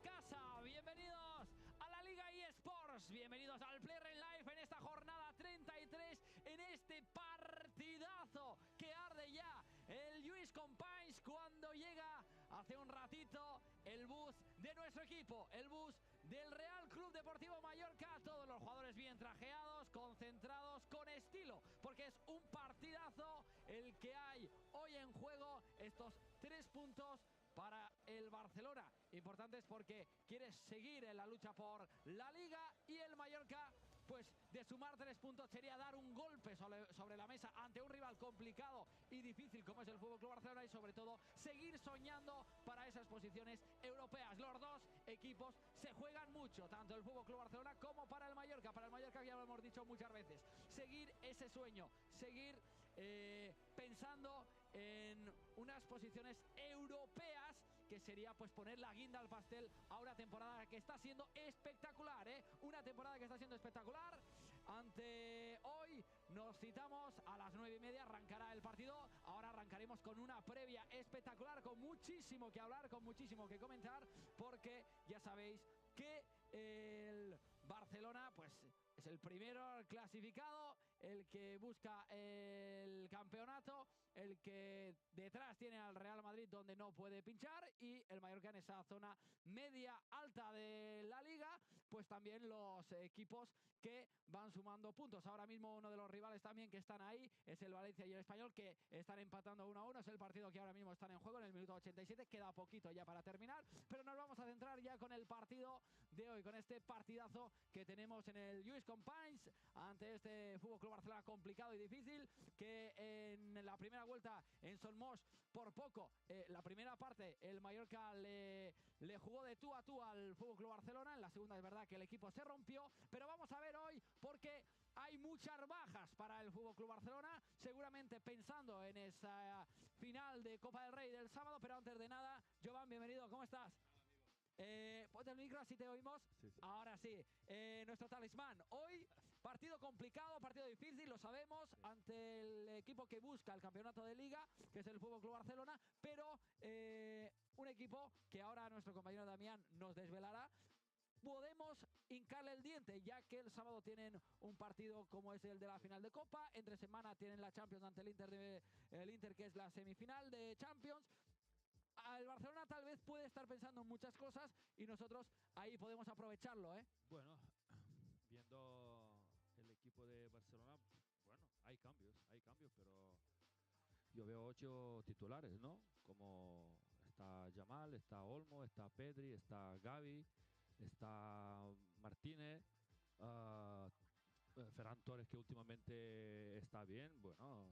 casa, bienvenidos a la Liga eSports, bienvenidos al Player in Live en esta jornada 33, en este partidazo que arde ya el Lluís Companys cuando llega hace un ratito el bus de nuestro equipo, el bus del Real Club Deportivo Mallorca, todos los jugadores bien trajeados, concentrados, con estilo, porque es un partidazo el que hay hoy en juego, estos 3 puntos para el Barcelona, importantes porque quiere seguir en la lucha por la Liga, y el Mallorca, pues de sumar 3 puntos sería dar un golpe sobre la mesa ante un rival complicado y difícil como es el FC Barcelona, y sobre todo seguir soñando para esas posiciones europeas. Los dos equipos se juegan mucho, tanto el FC Barcelona como para el Mallorca. Para el Mallorca, ya lo hemos dicho muchas veces, seguir ese sueño, seguir pensando en unas posiciones europeas, que sería pues poner la guinda al pastel a una temporada que está siendo espectacular, una temporada que está siendo espectacular. Ante hoy nos citamos a las 9:30, arrancará el partido. Ahora arrancaremos con una previa espectacular, con muchísimo que hablar, con muchísimo que comentar, porque ya sabéis que el Barcelona pues es el primero clasificado, el que busca el campeonato, el que detrás tiene al Real Madrid donde no puede pinchar, y el Mallorca en esa zona media alta de la Liga, pues también los equipos que van sumando puntos. Ahora mismo uno de los rivales también que están ahí es el Valencia y el Español, que están empatando 1-1, es el partido que ahora mismo están en juego en el minuto 87, queda poquito ya para terminar, pero nos vamos a centrar ya con el partido de hoy, con este partidazo que tenemos en el Lluís Companys ante este FC Barcelona complicado y difícil, que en la primera vuelta en Son Moix por poco, la primera parte el Mallorca le jugó de tú a tú al FC Barcelona, en la segunda es verdad que el equipo se rompió, pero vamos a ver hoy porque hay muchas bajas para el FC Barcelona, seguramente pensando en esa final de Copa del Rey del sábado. Pero antes de nada, Jovan, bienvenido, ¿cómo estás? Ponte el micro, así te oímos. Sí. Ahora sí, nuestro talismán. Hoy, partido complicado, partido difícil, lo sabemos, sí, ante el equipo que busca el campeonato de Liga, que es el FC Barcelona, pero un equipo que ahora nuestro compañero Damián nos desvelará. Podemos hincarle el diente, ya que el sábado tienen un partido como es el de la final de Copa, entre semana tienen la Champions ante el Inter, que es la semifinal de Champions. El Barcelona tal vez puede estar pensando en muchas cosas y nosotros ahí podemos aprovecharlo, Bueno, viendo el equipo de Barcelona, bueno, hay cambios, pero yo veo 8 titulares, ¿no? Como está Yamal, está Olmo, está Pedri, está Gavi, está Martínez, Ferran Torres, que últimamente está bien. Bueno,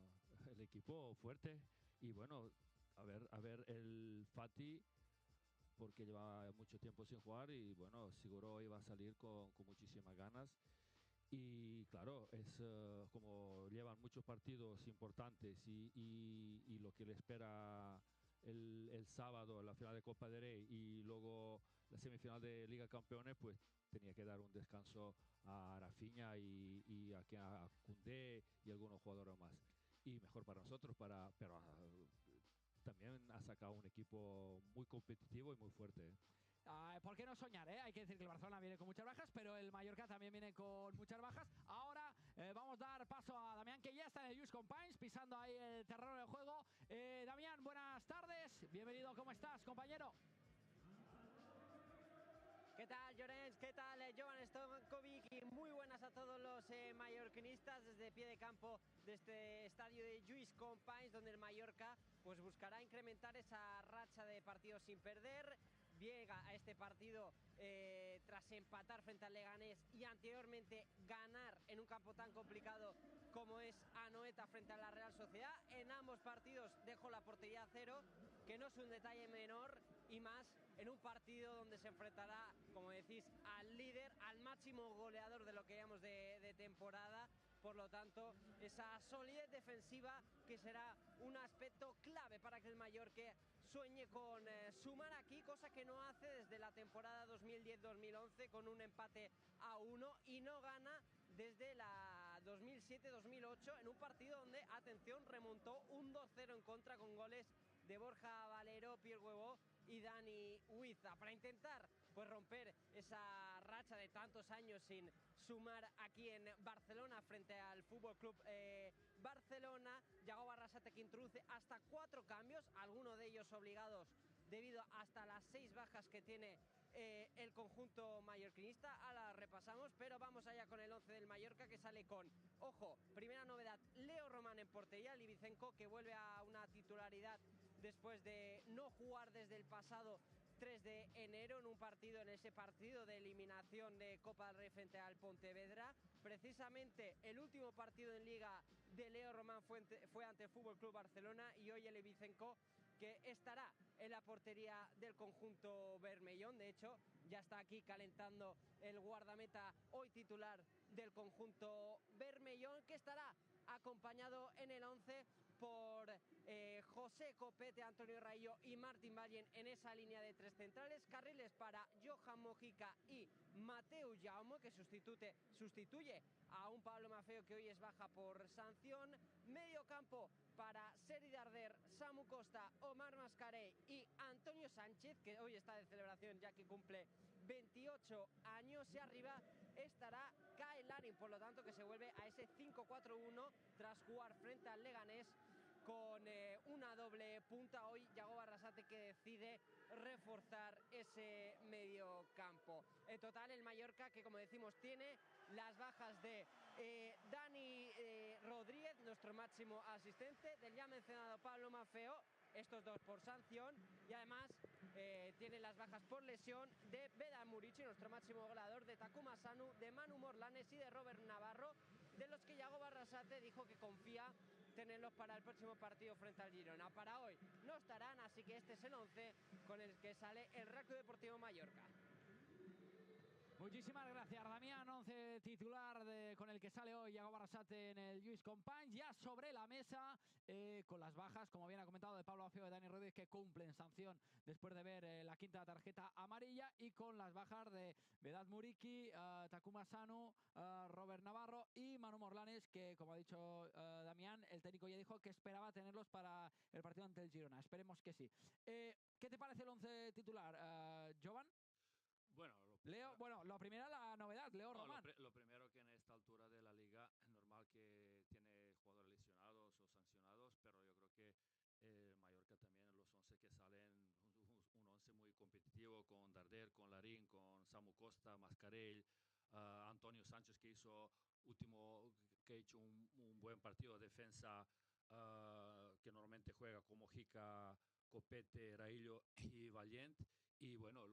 el equipo fuerte, y bueno, a ver el Fati, porque lleva mucho tiempo sin jugar, y bueno, seguro hoy va a salir con muchísimas ganas. Y claro, es como llevan muchos partidos importantes, y lo que le espera el sábado, la final de Copa del Rey y luego la semifinal de Liga Campeones, pues tenía que dar un descanso a Rafinha y a Koundé y algunos jugadores más. Y mejor para nosotros, pero también ha sacado un equipo muy competitivo y muy fuerte. ¿Por qué no soñar? Hay que decir que el Barcelona viene con muchas bajas, pero el Mallorca también viene con muchas bajas. Ahora vamos a dar paso a Damián, que ya está en el Lluís Companys, pisando ahí el terreno del juego. Damián, buenas tardes. Bienvenido, ¿cómo estás, compañero? ¿Qué tal, Llorens? ¿Qué tal, Jovan Stojkovic? Y muy buenas a todos los mallorquinistas desde pie de campo de este estadio de Lluís Companys, donde el Mallorca pues buscará incrementar esa racha de partidos sin perder. Llega a este partido tras empatar frente al Leganés y anteriormente ganar en un campo tan complicado como es Anoeta frente a la Real Sociedad. En ambos partidos dejó la portería a cero, que no es un detalle menor, y más en un partido donde se enfrentará, como decís, al líder, al máximo goleador de lo que llamamos de temporada. Por lo tanto, esa solidez defensiva que será un aspecto clave para que el Mallorca sueñe con sumar aquí, cosa que no hace desde la temporada 2010-2011, con un empate a 1, y no gana desde la 2007-2008 en un partido donde, atención, remontó un 2-0 en contra con goles de Borja Valero, Pierre Huevo y Dani Dani Huiza, para intentar pues romper esa racha de tantos años sin sumar aquí en Barcelona frente al FC Barcelona. Yago Arrasate, que introduce hasta 4 cambios, algunos de ellos obligados debido hasta las 6 bajas que tiene el conjunto mallorquinista. Ahora repasamos, pero vamos allá con el 11 del Mallorca, que sale con, ojo, primera novedad, Leo Román en portería, Livicenko, que vuelve a una titularidad después de no jugar desde el pasado 3 de enero en ese partido de eliminación de Copa del Rey frente al Pontevedra. Precisamente el último partido en Liga de Leo Román fue ante el FC Barcelona, y hoy el Livicenko, que estará en la portería del conjunto bermellón. De hecho, ya está aquí calentando el guardameta hoy titular del conjunto bermellón, que estará acompañado en el 11 por José Copete, Antonio Raillo y Martín Vallen en esa línea de 3 centrales. Carriles para Johan Mojica y Mateu Jaume, que sustituye a un Pablo Maffeo que hoy es baja por sanción. Medio campo para Seri Darder, Samu Costa, Omar Mascarell y Antonio Sánchez, que hoy está de celebración ya que cumple 28 años. Y arriba estará Kyle Larin, por lo tanto que se vuelve a ese 5-4-1 tras jugar frente al Leganés con una doble punta. Hoy Yago Arrasate, que decide reforzar ese medio campo. En total el Mallorca, que como decimos tiene las bajas de Dani Rodríguez, nuestro máximo asistente, del ya mencionado Pablo Maffeo, estos dos por sanción, y además tiene las bajas por lesión de Vedat Murici, nuestro máximo goleador, de Takuma Sanu, de Manu Morlanes y de Robert Navarro, de los que Yago Arrasate dijo que confía tenerlos para el próximo partido frente al Girona. Para hoy no estarán, así que este es el 11 con el que sale el Racing Deportivo Mallorca. Muchísimas gracias, Damián. 11 titular con el que sale hoy Yago Arrasate en el Lluís Companys. Ya sobre la mesa, con las bajas, como bien ha comentado, de Pablo Maffeo y de Dani Rodríguez, que cumplen sanción después de ver la quinta tarjeta amarilla, y con las bajas de Vedat Murici, Takuma Sanu, Robert Navarro y Manu Morlanes, que, como ha dicho Damián, el técnico ya dijo que esperaba tenerlos para el partido ante el Girona. Esperemos que sí. ¿Qué te parece el 11 titular, Jovan? Bueno, Lo primero, la novedad, Leo Román. Lo primero, que en esta altura de la liga es normal que tiene jugadores lesionados o sancionados, pero yo creo que Mallorca también, los 11 que salen, un 11 muy competitivo, con Darder, con Larin, con Samu Costa, Mascarell, Antonio Sánchez, que ha hecho un buen partido de defensa, que normalmente juega con Mojica, Copete, Raillo y Valiente. Y bueno, yo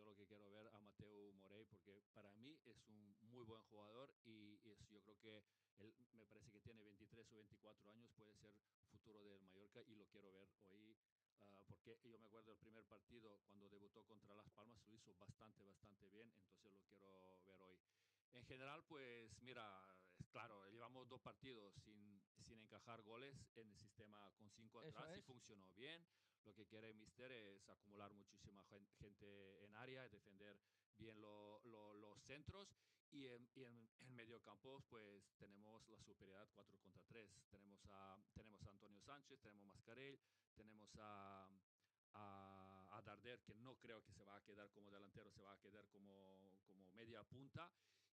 lo que quiero ver a Mateu Morey, porque para mí es un muy buen jugador, y yo creo que él, me parece que tiene 23 o 24 años, puede ser futuro del Mallorca, y lo quiero ver hoy, porque yo me acuerdo del primer partido cuando debutó contra Las Palmas, lo hizo bastante bien, entonces lo quiero ver hoy. En general, pues mira, es claro, llevamos 2 partidos sin encajar goles en el sistema con 5 atrás, y funcionó bien. Lo que quiere Mister es acumular muchísima gente en área, defender bien los centros, y en medio campo pues tenemos la superioridad 4 contra 3. Tenemos a Antonio Sánchez, tenemos a Mascarell, tenemos a Darder, que no creo que se va a quedar como delantero, se va a quedar como media punta,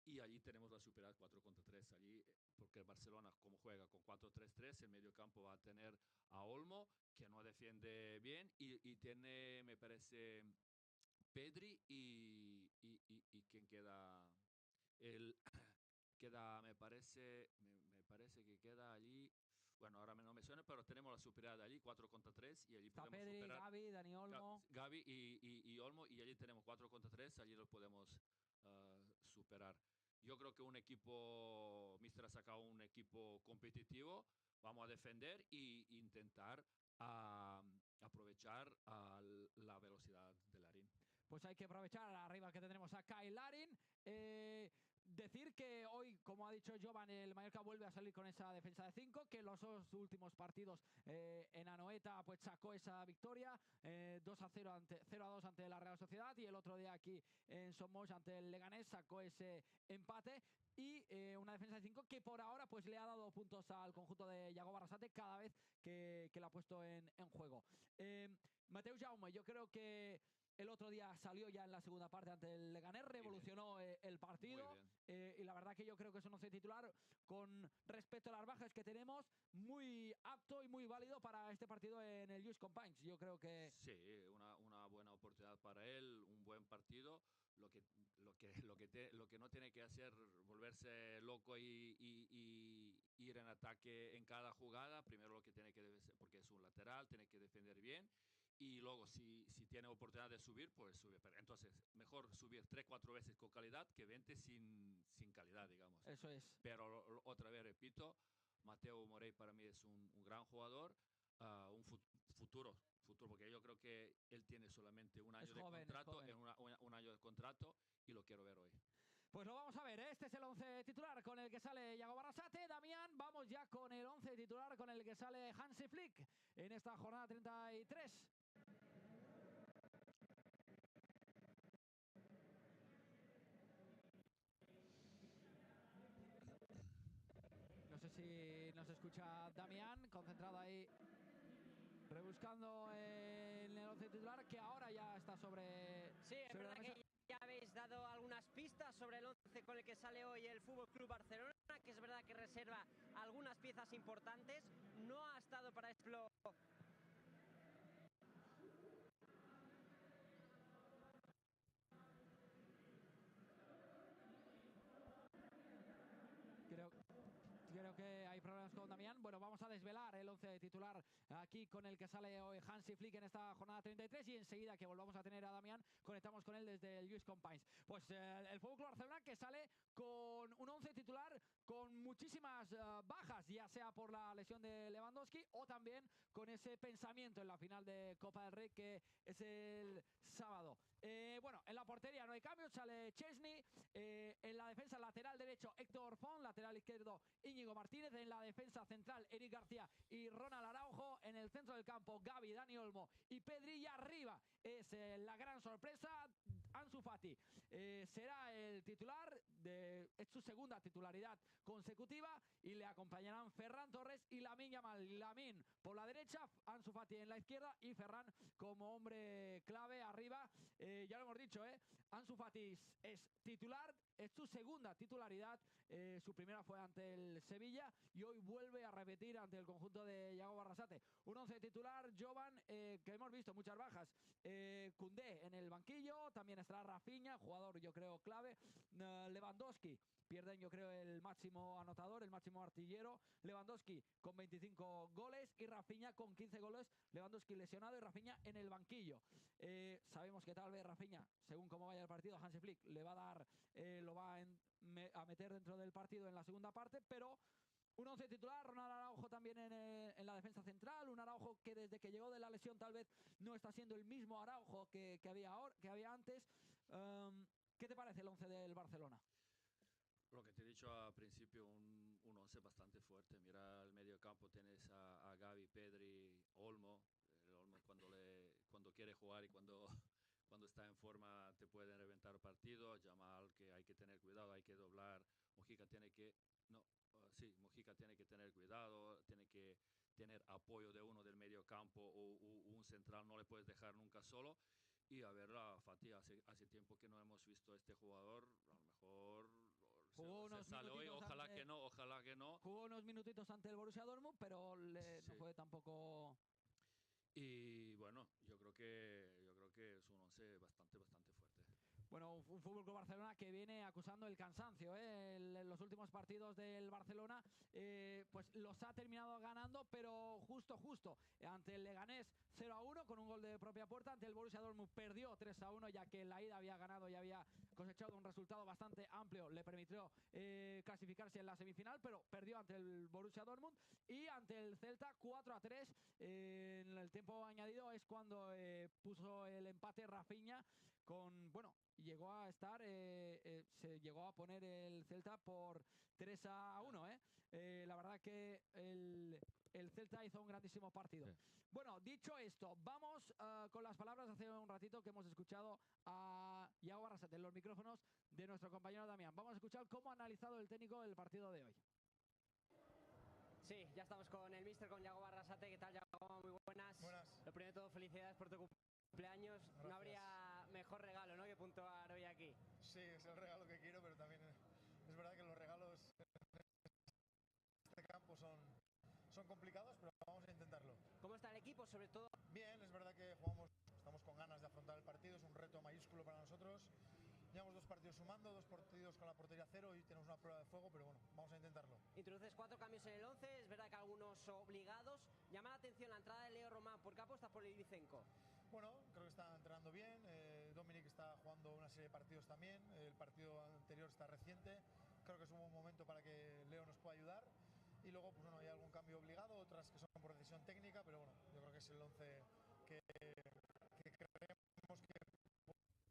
y allí tenemos la superioridad 4 contra 3. Allí, porque Barcelona, como juega con 4-3-3, el medio campo va a tener a Olmo, que no defiende bien, y tiene, me parece, Pedri y quien queda, me parece que queda allí, bueno, ahora no me suena, pero tenemos la superioridad allí, 4 contra 3, y allí podemos Pedri, superar. Gavi, Dani Olmo. Gavi y Olmo, y allí tenemos 4 contra 3, allí lo podemos superar. Yo creo que Mister ha sacado un equipo competitivo. Vamos a defender e intentar aprovechar la velocidad de Larin. Pues hay que aprovechar arriba que tendremos a Kyle Larin. Decir que hoy, como ha dicho Jovan, el Mallorca vuelve a salir con esa defensa de 5, que los 2 últimos partidos en Anoeta pues sacó esa victoria, 0-2 ante la Real Sociedad, y el otro día aquí en Somos ante el Leganés sacó ese empate, y una defensa de 5 que por ahora pues le ha dado puntos al conjunto de Yago Arrasate cada vez que la ha puesto en juego. Mateu Jaume, yo creo que el otro día salió ya en la segunda parte ante el Leganés, revolucionó el partido. Y la verdad que yo creo que es un once titular con respecto a las bajas que tenemos, muy apto y muy válido para este partido en el Lluís Companys. Yo creo que... Sí, una buena oportunidad para él, un buen partido. Lo que no tiene que hacer, volverse loco y ir en ataque en cada jugada. Primero lo que tiene que hacer, porque es un lateral, tiene que defender bien. Y luego, si tiene oportunidad de subir, pues sube. Pero entonces, mejor subir 3-4 veces con calidad que 20 sin calidad, digamos. Eso es. Pero otra vez repito, Mateu Morey para mí es un gran jugador, un futuro, porque yo creo que él tiene solamente un año de contrato, un año de contrato, y lo quiero ver hoy. Pues lo vamos a ver, este es el 11 titular con el que sale Yago Barrasate. Damián, vamos ya con el 11 titular con el que sale Hansi Flick en esta jornada 33. No sé si nos escucha Damián, concentrado ahí, rebuscando en el 11 titular, que ahora ya está sobre... Sí, es sobre verdad que ya habéis dado algunas pistas sobre el 11 con el que sale hoy el FC Barcelona, que es verdad que reserva algunas piezas importantes. No ha estado para explorar. Creo que hay problemas con Damián. Bueno, vamos a desvelar el 11 titular aquí con el que sale hoy Hansi Flick en esta jornada 33, y enseguida que volvamos a tener a Damián, conectamos con él desde el Lluís Companys. Pues el FC Barcelona, que sale con un 11 titular con muchísimas bajas, ya sea por la lesión de Lewandowski o también con ese pensamiento en la final de Copa del Rey, que es el sábado. Bueno, en la portería no hay cambios, sale Chesney. En la defensa lateral derecho Héctor Font, lateral izquierdo Íñigo Martínez, en la defensa central Eric García y Ronald Araujo, en el centro del campo Gavi, Dani Olmo y Pedri. Arriba es la gran sorpresa, Ansu Fati. Será el titular, es su segunda titularidad consecutiva, y le acompañarán Ferran Torres y Lamine Yamal. Lamine por la derecha, Ansu Fati en la izquierda y Ferran como hombre clave arriba. Ya lo hemos dicho, Ansu Fati es titular, es su segunda titularidad. Su primera fue ante el Sevilla y hoy vuelve a repetir ante el conjunto de Yago Barrasate. Un 11 titular, Jovan, que hemos visto muchas bajas. Koundé en el banquillo, también estará Rafinha, jugador yo creo clave. Lewandowski, pierden yo creo el máximo anotador, el máximo artillero. Lewandowski con 25 goles y Rafinha con 15 goles. Lewandowski lesionado y Rafinha en el banquillo. Sabemos que tal vez Rafinha, según cómo vaya el partido, Hansi Flick le va a dar, lo va a meter dentro del partido en la segunda parte, pero un 11 titular, Ronald Araujo también en la defensa central, un Araujo que desde que llegó de la lesión tal vez no está siendo el mismo Araujo que había antes. ¿Qué te parece el 11 del Barcelona? Lo que te he dicho al principio, un 11 bastante fuerte. Mira el medio campo, tienes a Gavi, Pedri, Olmo. El Olmo cuando quiere jugar y cuando está en forma te pueden reventar partido. Yamal, que hay que tener cuidado, hay que doblar. Mojica tiene que tener cuidado, tiene que tener apoyo de uno del medio campo o un central, no le puedes dejar nunca solo. Y a ver, Fati, hace tiempo que no hemos visto a este jugador, a lo mejor se sale hoy, ojalá que no. Jugó unos minutitos ante el Borussia Dortmund, pero no fue tampoco... Y bueno, yo creo que es un 11 bastante fuerte. Bueno, un FC Barcelona que viene acusando el cansancio, en los últimos partidos del Barcelona, pues los ha terminado ganando, pero justo. Ante el Leganés 0-1 con un gol de propia puerta, ante el Borussia Dortmund perdió 3-1, ya que en la ida había ganado y había cosechado un resultado bastante amplio, le permitió clasificarse en la semifinal, pero perdió ante el Borussia Dortmund. Y ante el Celta 4-3, en el tiempo añadido es cuando puso el empate Rafinha llegó a estar, se llegó a poner el Celta por 3-1, la verdad que el Celta hizo un grandísimo partido. Sí. Bueno, dicho esto, vamos con las palabras de hace un ratito que hemos escuchado a Yago Barrasate en los micrófonos de nuestro compañero Damián. Vamos a escuchar cómo ha analizado el técnico el partido de hoy. Sí, ya estamos con el míster, con Yago Barrasate. ¿Qué tal, Yago? Muy buenas. Buenas. Lo primero de todo, felicidades por tu cumpleaños. Gracias. No habría mejor regalo, ¿no?, que puntuar hoy aquí. Sí, es el regalo que quiero, pero también es verdad que los regalos en este campo son complicados, pero vamos a intentarlo. ¿Cómo está el equipo, sobre todo? Bien, es verdad que estamos con ganas de afrontar el partido, es un reto mayúsculo para nosotros. Llevamos 2 partidos sumando, 2 partidos con la portería cero y tenemos una prueba de fuego, pero bueno, vamos a intentarlo. Introduces 4 cambios en el 11, es verdad que algunos obligados. Llama la atención la entrada de Leo Román, ¿por qué apuestas por Ibicenco? Bueno, creo que está entrenando bien, Dominic está jugando una serie de partidos también, el partido anterior está reciente, creo que es un buen momento para que Leo nos pueda ayudar. Y luego, pues bueno, hay algún cambio obligado, otras que son por decisión técnica, pero bueno, yo creo que es el 11 que creemos que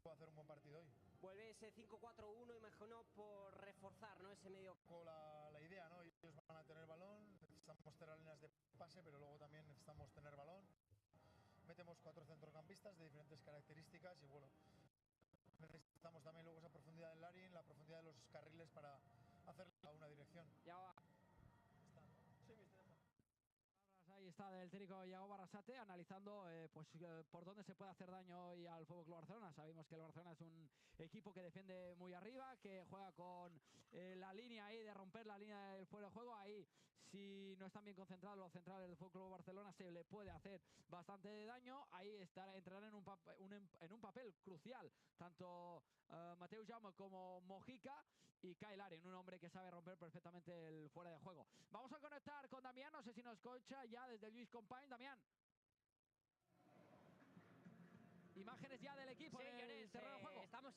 puede hacer un buen partido hoy. Vuelve ese 5-4-1, imagino, por reforzar, ¿no?, ese medio. La idea, ¿no? Ellos van a tener balón, necesitamos cerrar líneas de pase, pero luego también necesitamos tener balón. Metemos 4 centrocampistas de diferentes características y bueno, necesitamos también luego esa profundidad del área, la profundidad de los carriles para hacer una dirección. Ya va. Ahí está del técnico Iago Barrasate analizando por dónde se puede hacer daño hoy al FC Barcelona. Sabemos que el Barcelona es un equipo que defiende muy arriba, que juega con la línea ahí de romper la línea del fuera de juego. Ahí, si no están bien concentrados los centrales del FC Barcelona, se le puede hacer bastante daño. Ahí entrarán en un papel crucial tanto Mateu Jaume como Mojica, y Kyle Larin, un hombre que sabe romper perfectamente el fuera de juego. Vamos a conectar con Damián, no sé si nos escucha ya desde el Lluís Companys. Damián. Imágenes ya del equipo en el terreno de juego. Estamos...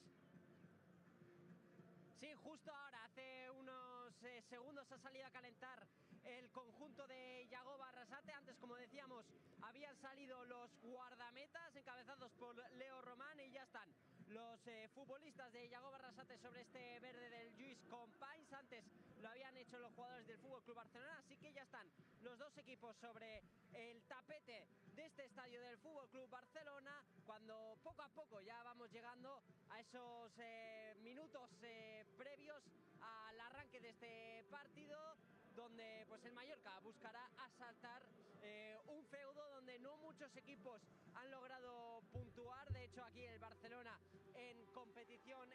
Sí, justo ahora, hace unos segundos ha salido a calentar el conjunto de Iago Barrasate. Antes, como decíamos, habían salido los guardametas encabezados por Leo Román y ya están los futbolistas de Iago Barrasate sobre este verde del Lluís Companys. Antes lo habían hecho los jugadores del FC Barcelona, así que ya están los dos equipos sobre el tapete de este estadio del FC Barcelona, cuando poco a poco ya vamos llegando a esos minutos previos al arranque de este partido, donde pues el Mallorca buscará asaltar un feudo donde no muchos equipos han logrado puntuar. De hecho, aquí el Barcelona en competición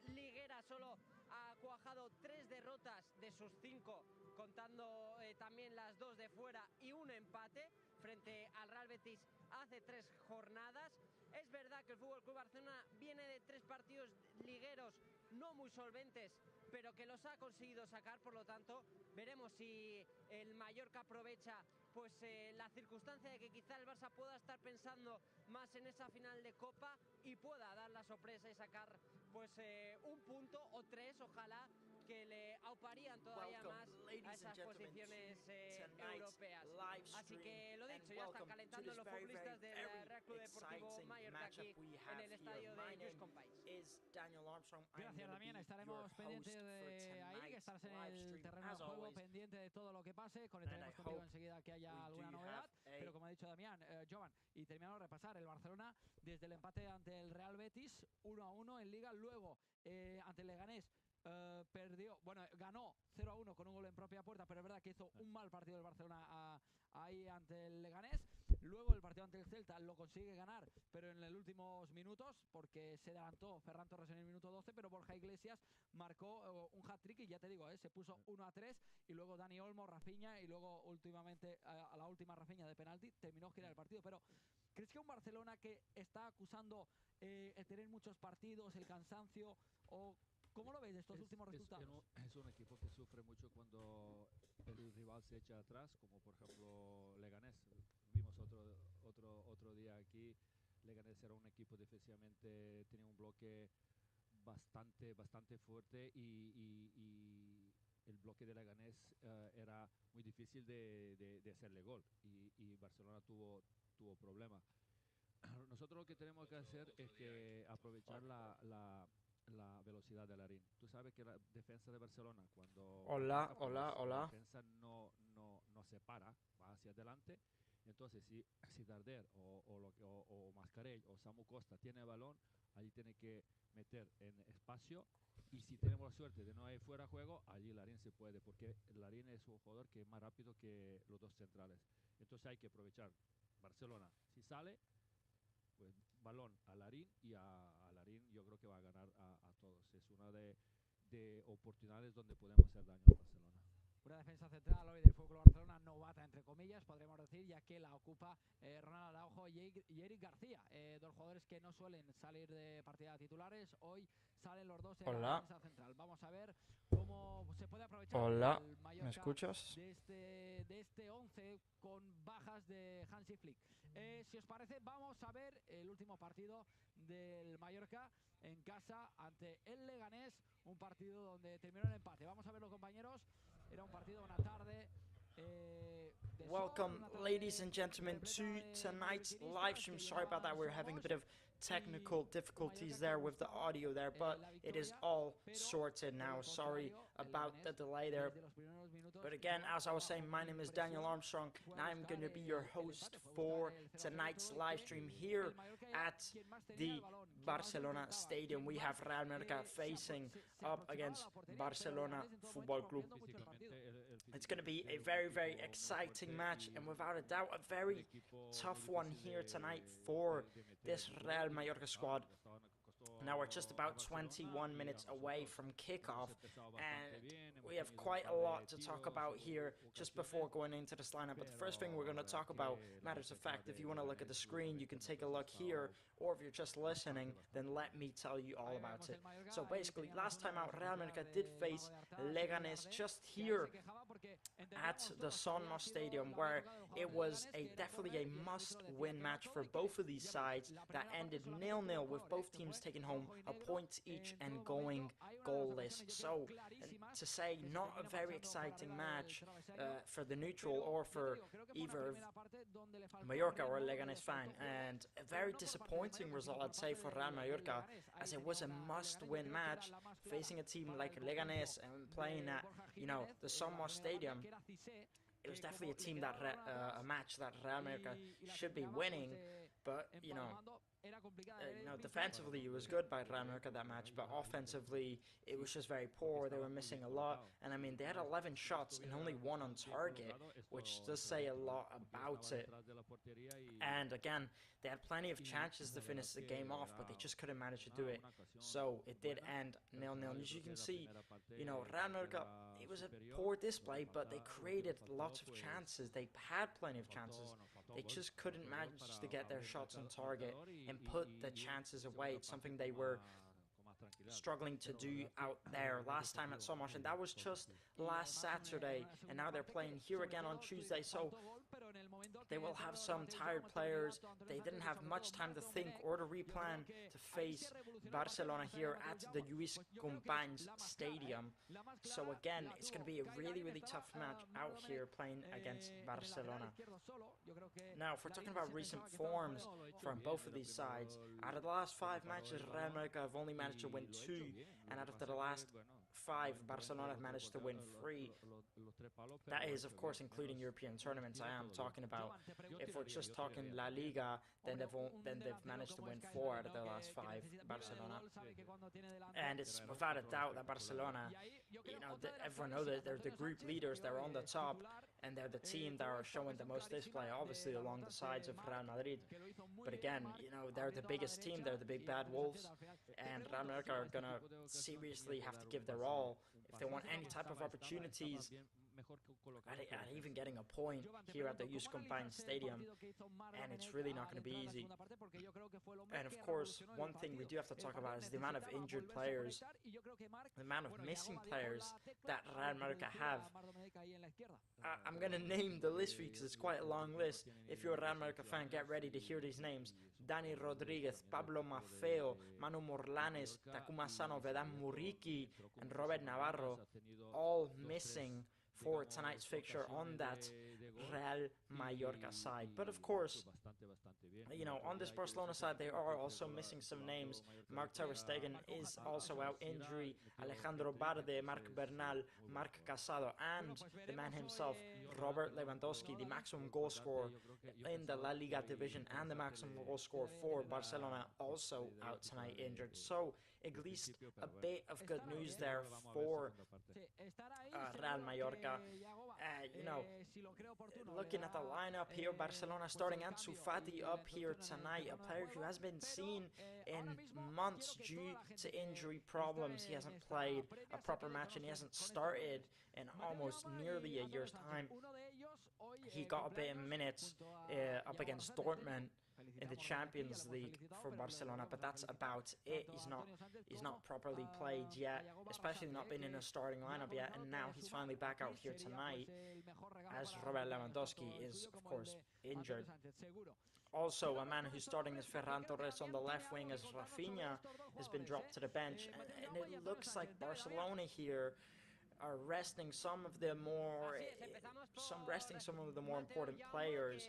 liguera solo ha cuajado 3 derrotas de sus 5, contando también las 2 de fuera y un empate frente al Real Betis hace 3 jornadas. Es verdad que el FC Barcelona viene de 3 partidos ligueros no muy solventes, pero que los ha conseguido sacar. Por lo tanto, veremos si el Mallorca aprovecha pues la circunstancia de que quizá el Barça pueda estar pensando más en esa final de Copa y pueda dar la sorpresa y sacar pues un punto o 3, ojalá, que le auparían todavía más a esas posiciones europeas. Así que lo dicho, ya están calentando los futbolistas del Real Club Deportivo Mallorca aquí en el estadio de Lluís Companys. Gracias, Damián. Estaremos pendientes de ahí, que estarás en el terreno de juego, pendiente de todo lo que pase. Conectaremos contigo enseguida que haya alguna novedad. Pero como ha dicho Damián, Jovan, y terminamos de repasar, el Barcelona desde el empate ante el Real Betis 1-1 en Liga, luego ante el Leganés ganó 0-1 con un gol en propia puerta, pero es verdad que hizo un mal partido el Barcelona ahí ante el Leganés. Luego el partido ante el Celta lo consigue ganar, pero en los últimos minutos, porque se adelantó Ferran Torres en el minuto 12, pero Borja Iglesias marcó un hat-trick y ya te digo, se puso 1-3, y luego Dani Olmo, Rafinha, y luego últimamente a la última Rafinha de penalti terminó girar el partido. Pero ¿crees que un Barcelona que está acusando el tener muchos partidos, el cansancio, o cómo lo ves de estos últimos resultados? Es un equipo que sufre mucho cuando el rival se echa atrás, como por ejemplo Leganés. Vimos otro día aquí. Leganés era un equipo defensivamente, tenía un bloque bastante fuerte, y el bloque de Leganés era muy difícil de hacerle gol, y Barcelona tuvo problemas. Nosotros lo que tenemos que hacer es que aprovechar la velocidad de Larin. Tú sabes que la defensa de Barcelona, cuando la defensa no se para, va hacia adelante. Entonces, si Darder o Mascarell o Samu Costa tiene el balón, allí tiene que meter en espacio, y si tenemos la suerte de no ir fuera de juego, allí Larin se puede, porque Larin es un jugador que es más rápido que los dos centrales. Entonces hay que aprovechar. Barcelona, si sale, pues balón a Larin y a yo creo que va a ganar a todos. Es una de oportunidades donde podemos hacer daño al Barcelona. Una defensa central hoy del FC Barcelona novata, entre comillas, podríamos decir, ya que la ocupa Ronald Araujo y Eric García, dos jugadores que no suelen salir de partida titulares. Hoy salen los dos en la defensa central. Vamos a ver cómo se puede aprovechar el Mallorca. ¿Me escuchas? De este 11 con bajas de Hansi Flick. Si os parece, vamos a ver el último partido del Mallorca en casa ante el Leganés, un partido donde terminó el empate. Vamos a verlo, compañeros. Era un partido, una tarde. Welcome, ladies and gentlemen, to tonight's live stream. Sorry about that, we're having a bit of technical difficulties there with the audio there, but it is all sorted now. Sorry about the delay there. But again, as I was saying, my name is Daniel Armstrong, and I'm going to be your host for tonight's live stream here at the Barcelona Stadium. We have Real Mallorca facing up against Barcelona Football Club. It's going to be a very, very exciting match, and without a doubt, a very tough one here tonight for this Real Mallorca squad. Now we're just about 21 minutes away from kickoff, and we have quite a lot to talk about here just before going into this lineup. But the first thing we're going to talk about, matters of fact, if you want to look at the screen, you can take a look here, or if you're just listening, then let me tell you all about it. So basically, last time out, Real Mallorca did face Leganés just here at the Son Stadium, where it was definitely a must-win match for both of these sides that ended 0-0, with both teams taking home a point each and going goalless. So, to say, not a very exciting match for the neutral or for either Mallorca or Leganés fan, and a very disappointing result, I'd say, for Real Mallorca, as it was a must-win match facing a team like Leganés and playing at, the Son Stadium. It was definitely a team that a match that Real Mallorca should be winning, but defensively it was good by Real Mallorca that match, but offensively it was just very poor. They were missing a lot, and I mean, they had 11 shots and only one on target, which does say a lot about it. And again, they had plenty of chances to finish the game off, but they just couldn't manage to do it. So it did end 0-0. As you can see, Real Mallorca, it was a poor display, but they created lots of chances. They had plenty of chances. They just couldn't manage to get their shots on target and put the chances away. It's something they were struggling to do out there last time at Somos, and that was just last Saturday, and now they're playing here again on Tuesday, so they will have some tired players. They didn't have much time to think or to replan to face Barcelona here at the Lluís Companys Stadium. So again, it's going to be a really, really tough match out here playing against Barcelona. Now, if we're talking about recent forms from both of these sides, out of the last 5 matches, Real Mallorca have only managed to win 2, and out of the last 5, Barcelona have managed to win 3. That is, of course, including European tournaments. I am talking about, if we're just talking LaLiga, then they've managed to win 4 out of the last 5, Barcelona. And it's without a doubt that Barcelona, everyone knows that they're the group leaders, they're on the top, and they're the team that are showing the most display, obviously along the sides of Real Madrid. But again, they're the biggest team, they're the big bad wolves, and Real Mallorca are going to seriously have to give their all if they want any type of opportunities at even getting a point here at the Lluís Companys Stadium, and it's really not going to be easy. And of course, one thing we do have to talk about is the amount of injured players, the amount of missing players that Real Mallorca have. I'm going to name the list for you because it's quite a long list. If you're a Real Mallorca fan, get ready to hear these names: Dani Rodríguez, Pablo Maffeo, Manu Morlanes, Takuma Sano, Vedan Muriqui, and Robert Navarro, all missing for tonight's fixture on that Real Mallorca side. But of course, on this Barcelona side, they are also missing some names. Marc ter Stegen is also out injury. Alejandro Barde, Marc Bernal, Marc Casado, and the man himself, Robert Lewandowski, the maximum goal scorer in the La Liga division and the maximum goal scorer for Barcelona, also out tonight injured. So at least a bit of good news there for Real Mallorca. Looking at the lineup here, Barcelona starting Ansu Fati up here tonight, a player who has been seen in months due to injury problems. He hasn't played a proper match and he hasn't started in almost nearly a year's time. He got a bit of minutes up against Dortmund in the Champions League for Barcelona, but that's about it. He's not properly played yet, especially not been in a starting lineup yet, and now he's finally back out here tonight as Robert Lewandowski is, of course, injured. Also, a man who's starting is Ferran Torres on the left wing as Rafinha has been dropped to the bench, and it looks like Barcelona here are resting some of the more important players,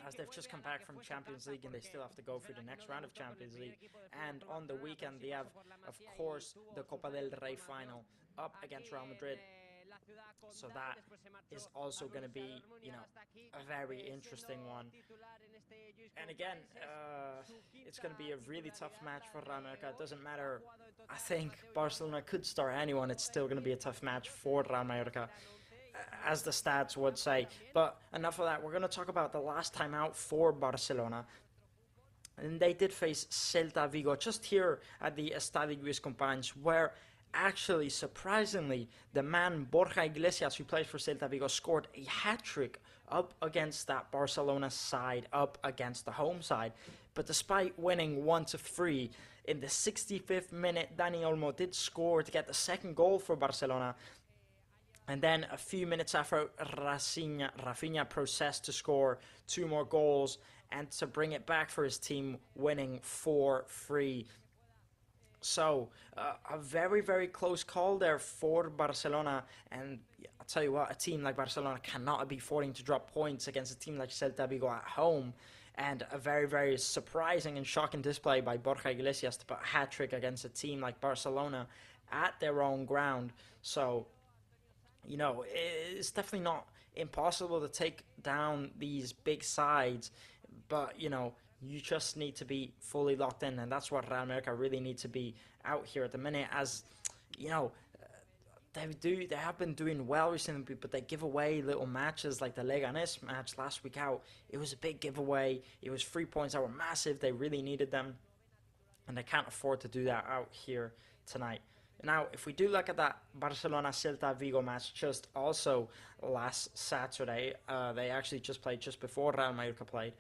as they've just come back from Champions League and they still have to go through the next round of Champions League. And on the weekend they have, of course, the Copa del Rey final up against Real Madrid. So that is also going to be, a very interesting one. And again, it's going to be a really tough match for Real Mallorca. It doesn't matter. I think Barcelona could start anyone. It's still going to be a tough match for Real Mallorca, as the stats would say. But enough of that. We're going to talk about the last time out for Barcelona. And they did face Celta Vigo just here at the Estadio Lluís Companys, where actually, surprisingly, the man Borja Iglesias, who plays for Celta Vigo, scored a hat-trick up against that Barcelona side, up against the home side. But despite winning 1-3, in the 65th minute, Dani Olmo did score to get the second goal for Barcelona. And then a few minutes after, Rafinha processed to score 2 more goals and to bring it back for his team, winning 4-3. So, a very, very close call there for Barcelona. And I'll tell you what, a team like Barcelona cannot be affording to drop points against a team like Celta Vigo at home. And a very, very surprising and shocking display by Borja Iglesias to put a hat-trick against a team like Barcelona at their own ground. So, it's definitely not impossible to take down these big sides. But, you just need to be fully locked in, and that's what Real Mallorca really need to be out here at the minute. As they have been doing well recently, but they give away little matches like the Leganés match last week out. It was a big giveaway. It was 3 points that were massive. They really needed them, and they can't afford to do that out here tonight. Now, if we do look at that Barcelona-Celta Vigo match just also last Saturday, they actually just played just before Real Mallorca played.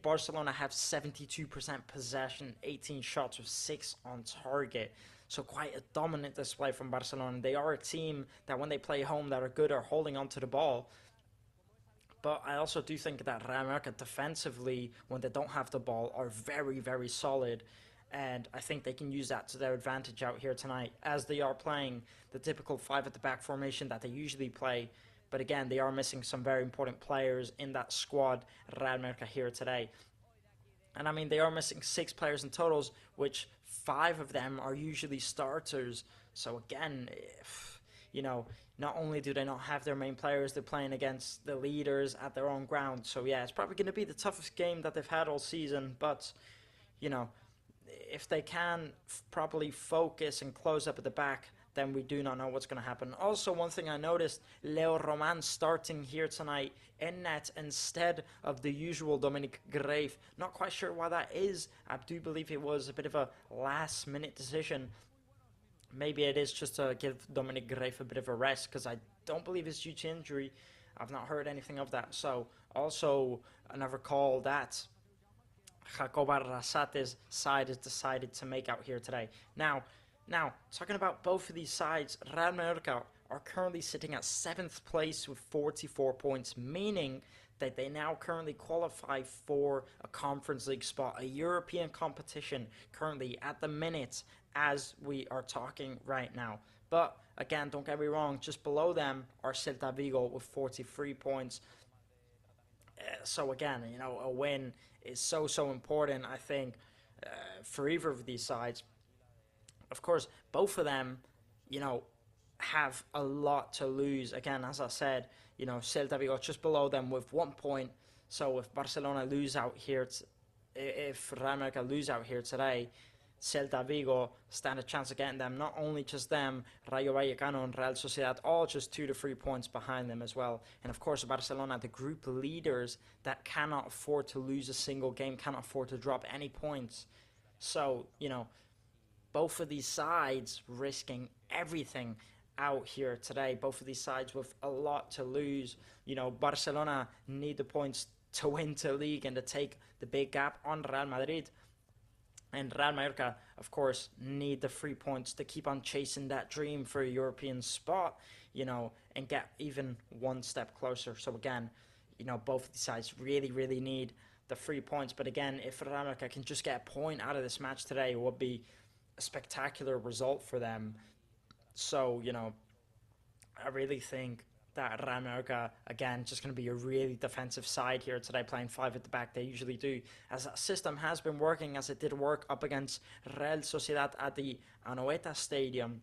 Barcelona have 72% possession, 18 shots with 6 on target. So quite a dominant display from Barcelona. They are a team that when they play home that are good at holding onto the ball. But I also do think that Real Mallorca defensively, when they don't have the ball, are very, very solid. And I think they can use that to their advantage out here tonight, as they are playing the typical 5-at-the-back formation that they usually play. But again, they are missing some very important players in that squad, Real Mallorca, here today. And I mean, they are missing 6 players in totals, which 5 of them are usually starters. So again, not only do they not have their main players, they're playing against the leaders at their own ground. So yeah, it's probably going to be the toughest game that they've had all season. But, if they can properly focus and close up at the back, then we do not know what's going to happen. Also, one thing I noticed, Leo Roman starting here tonight in net instead of the usual Dominic Grave. Not quite sure why that is. I do believe it was a bit of a last-minute decision. Maybe it is just to give Dominic Grave a bit of a rest, because I don't believe it's due to injury. I've not heard anything of that. So, also another call that Jacob Arrasate's side has decided to make out here today. Now, talking about both of these sides, Real Mallorca are currently sitting at 7th place with 44 points, meaning that they now currently qualify for a Conference League spot, a European competition currently at the minute as we are talking right now. But again, don't get me wrong, just below them are Celta Vigo with 43 points. So again, a win is so important, I think, for either of these sides. Of course, both of them, have a lot to lose. Again, as I said, Celta Vigo just below them with 1 point. So if Barcelona lose out here, if Real Mallorca lose out here today, Celta Vigo stand a chance of getting them. Not only just them, Rayo Vallecano and Real Sociedad, all just 2 to 3 points behind them as well. And of course, Barcelona, the group leaders that cannot afford to lose a single game, cannot afford to drop any points. So, you know, both of these sides risking everything out here today. Both of these sides with a lot to lose. You know, Barcelona need the points to win the league and to take the big gap on Real Madrid. And Real Mallorca, of course, need the 3 points to keep on chasing that dream for a European spot, you know, and get even one step closer. So again, you know, both of these sides really, really need the 3 points. But again, if Real Mallorca can just get a point out of this match today, it would be a spectacular result for them. So, you know, I really think that Real Mallorca, again, just going to be a really defensive side here today, playing 5 at the back. They usually do, as that system has been working, as it did work up against Real Sociedad at the Anoeta Stadium.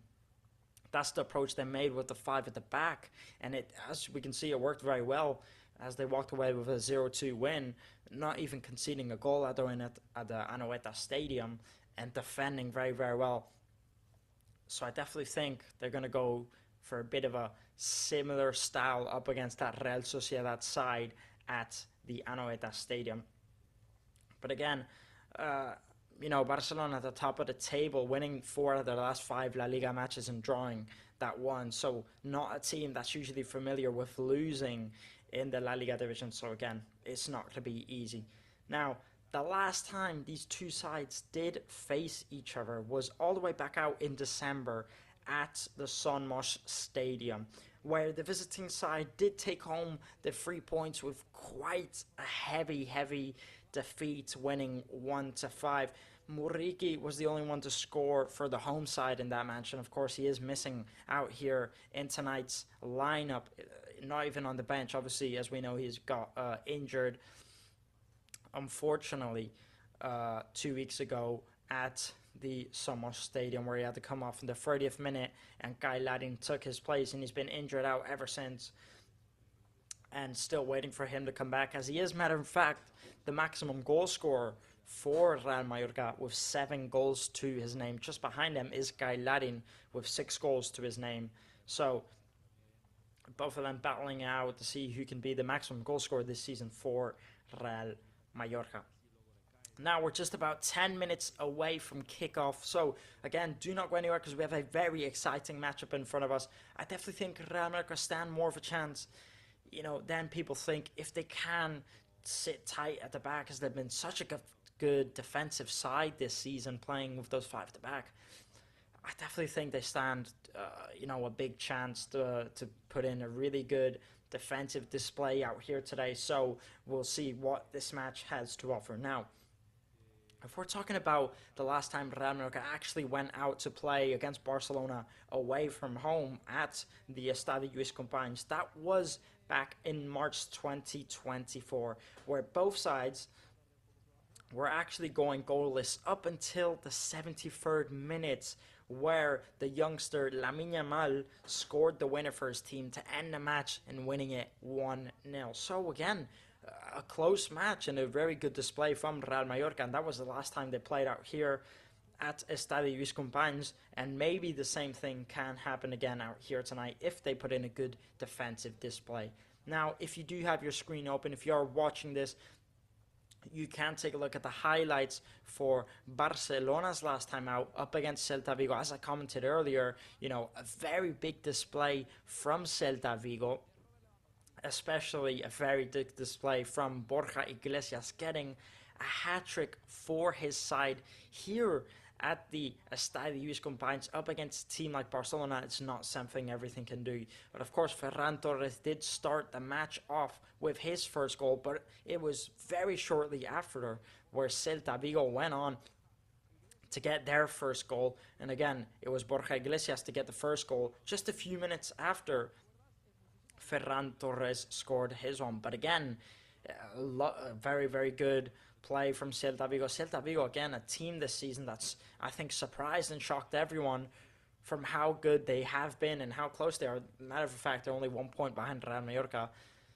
That's the approach they made with the 5 at the back, and it, as we can see, it worked very well as they walked away with a 0-2 win, not even conceding a goal at the Anoeta Stadium, and defending very, very well. So I definitely think they're going to go for a bit of a similar style up against that Real Sociedad side at the Anoeta Stadium. But again, you know, Barcelona at the top of the table, winning 4 out of their last 5 La Liga matches and drawing that one. So not a team that's usually familiar with losing in the La Liga division. So again, it's not going to be easy. Now, the last time these two sides did face each other was all the way back out in December at the Somos Stadium, where the visiting side did take home the 3 points with quite a heavy defeat, winning 1-5. Muriqi was the only one to score for the home side in that match, and of course he is missing out here in tonight's lineup, not even on the bench. Obviously, as we know, he's got injured, unfortunately, 2 weeks ago at the Somos Stadium, where he had to come off in the 30th minute, and Kai Ladin took his place, and he's been injured out ever since, and still waiting for him to come back, as he is, matter of fact, the maximum goal scorer for Real Mallorca with 7 goals to his name. Just behind him is Kai Ladin with 6 goals to his name. So both of them battling out to see who can be the maximum goal scorer this season for Real Mallorca. Now we're just about 10 minutes away from kickoff. So again, do not go anywhere because we have a very exciting matchup in front of us. I definitely think Real Mallorca stand more of a chance, you know, than people think, if they can sit tight at the back, as they've been such a good defensive side this season, playing with those 5 at the back. I definitely think they stand, you know, a big chance to put in a really good defensive display out here today. So we'll see what this match has to offer. Now, if we're talking about the last time Real Mallorca actually went out to play against Barcelona away from home at the Estadio Lluís Companys, that was back in March 2024, where both sides were actually going goalless up until the 73rd minute, where the youngster Lamine Yamal scored the winner for his team to end the match and winning it 1-0. So again, a close match and a very good display from Real Mallorca, and that was the last time they played out here at Estadio Lluís Companys, and maybe the same thing can happen again out here tonight if they put in a good defensive display. Now, if you do have your screen open, if you are watching this, you can take a look at the highlights for Barcelona's last time out up against Celta Vigo. As I commented earlier, you know, a very big display from Celta Vigo, especially a very big display from Borja Iglesias, getting a hat-trick for his side here at the Estadio Lluís Companys up against a team like Barcelona. It's not something everything can do. But of course, Ferran Torres did start the match off with his first goal, but it was very shortly after where Celta Vigo went on to get their first goal. And again, it was Borja Iglesias to get the first goal just a few minutes after Ferran Torres scored his one. But again, a very, very good play from Celta Vigo. Celta Vigo, again, a team this season that's, I think, surprised and shocked everyone from how good they have been and how close they are. Matter of fact, they're only 1 point behind Real Mallorca,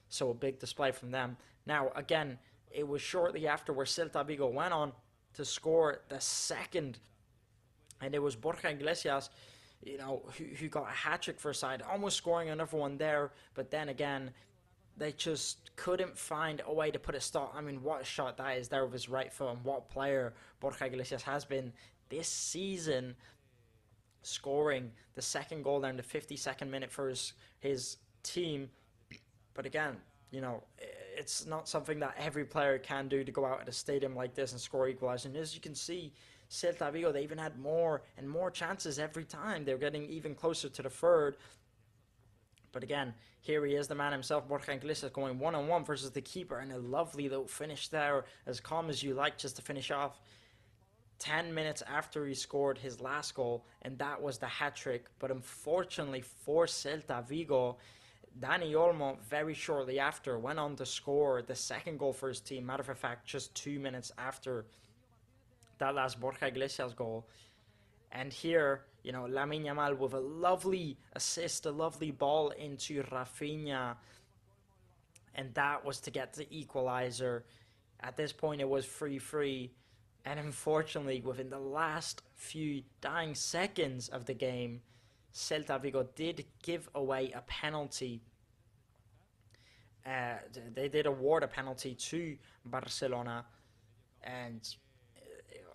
so a big display from them. Now, again, it was shortly after where Celta Vigo went on to score the second And it was Borja Iglesias, who got a hat-trick for a side, almost scoring another one there, but then again, they just couldn't find a way to put a stop. I mean, what a shot that is there with his right foot, and what player Borja Iglesias has been this season, scoring the second goal there in the 52nd minute for his team. But again, it's not something that every player can do, to go out at a stadium like this and score equalizer. And as you can see, Celta Vigo, they even had more and more chances every time. They're getting even closer to the third. But again, here he is, the man himself, Borja Iglesias, going one-on-one versus the keeper, and a lovely little finish there, as calm as you like, just to finish off 10 minutes after he scored his last goal, and that was the hat-trick. But unfortunately for Celta Vigo, Dani Olmo, very shortly after, went on to score the second goal for his team. Matter of fact, just 2 minutes after that last Borja Iglesias goal. And here, Lamine Yamal with a lovely assist, a lovely ball into Rafinha. And that was to get the equalizer. At this point, it was 3-3. And unfortunately, within the last few dying seconds of the game, Celta Vigo did give away a penalty. They did award a penalty to Barcelona. And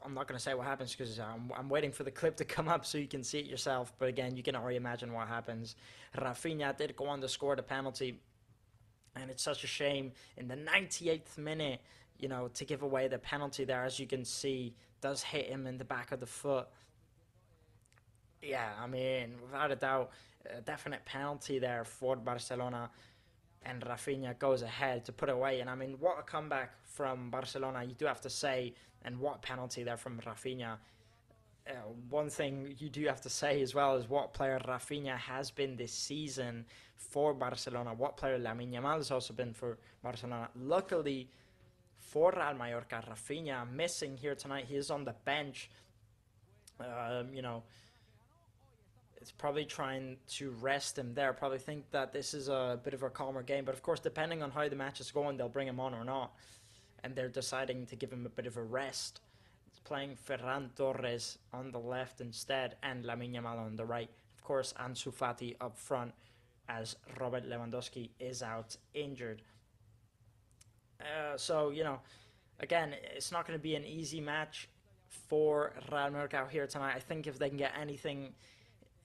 I'm not going to say what happens, because I'm waiting for the clip to come up so you can see it yourself. But again, you can already imagine what happens. Rafinha did go on to score the penalty. And it's such a shame in the 98th minute, to give away the penalty there. As you can see, does hit him in the back of the foot. Yeah, I mean, without a doubt, a definite penalty there for Barcelona. And Rafinha goes ahead to put it away. And I mean, what a comeback from Barcelona, you do have to say. And what penalty there from Rafinha. One thing you do have to say as well is what player Rafinha has been this season for Barcelona. What player Lamine Yamal has also been for Barcelona. Luckily for Real Mallorca, Rafinha missing here tonight. He is on the bench. It's probably trying to rest him there. Probably think that this is a bit of a calmer game. But of course, depending on how the match is going, they'll bring him on or not. And they're deciding to give him a bit of a rest. It's playing Ferran Torres on the left instead, and Lamine Yamal on the right. Of course, Ansu Fati up front, as Robert Lewandowski is out injured. So, again, it's not going to be an easy match for Real Mallorca out here tonight. I think if they can get anything,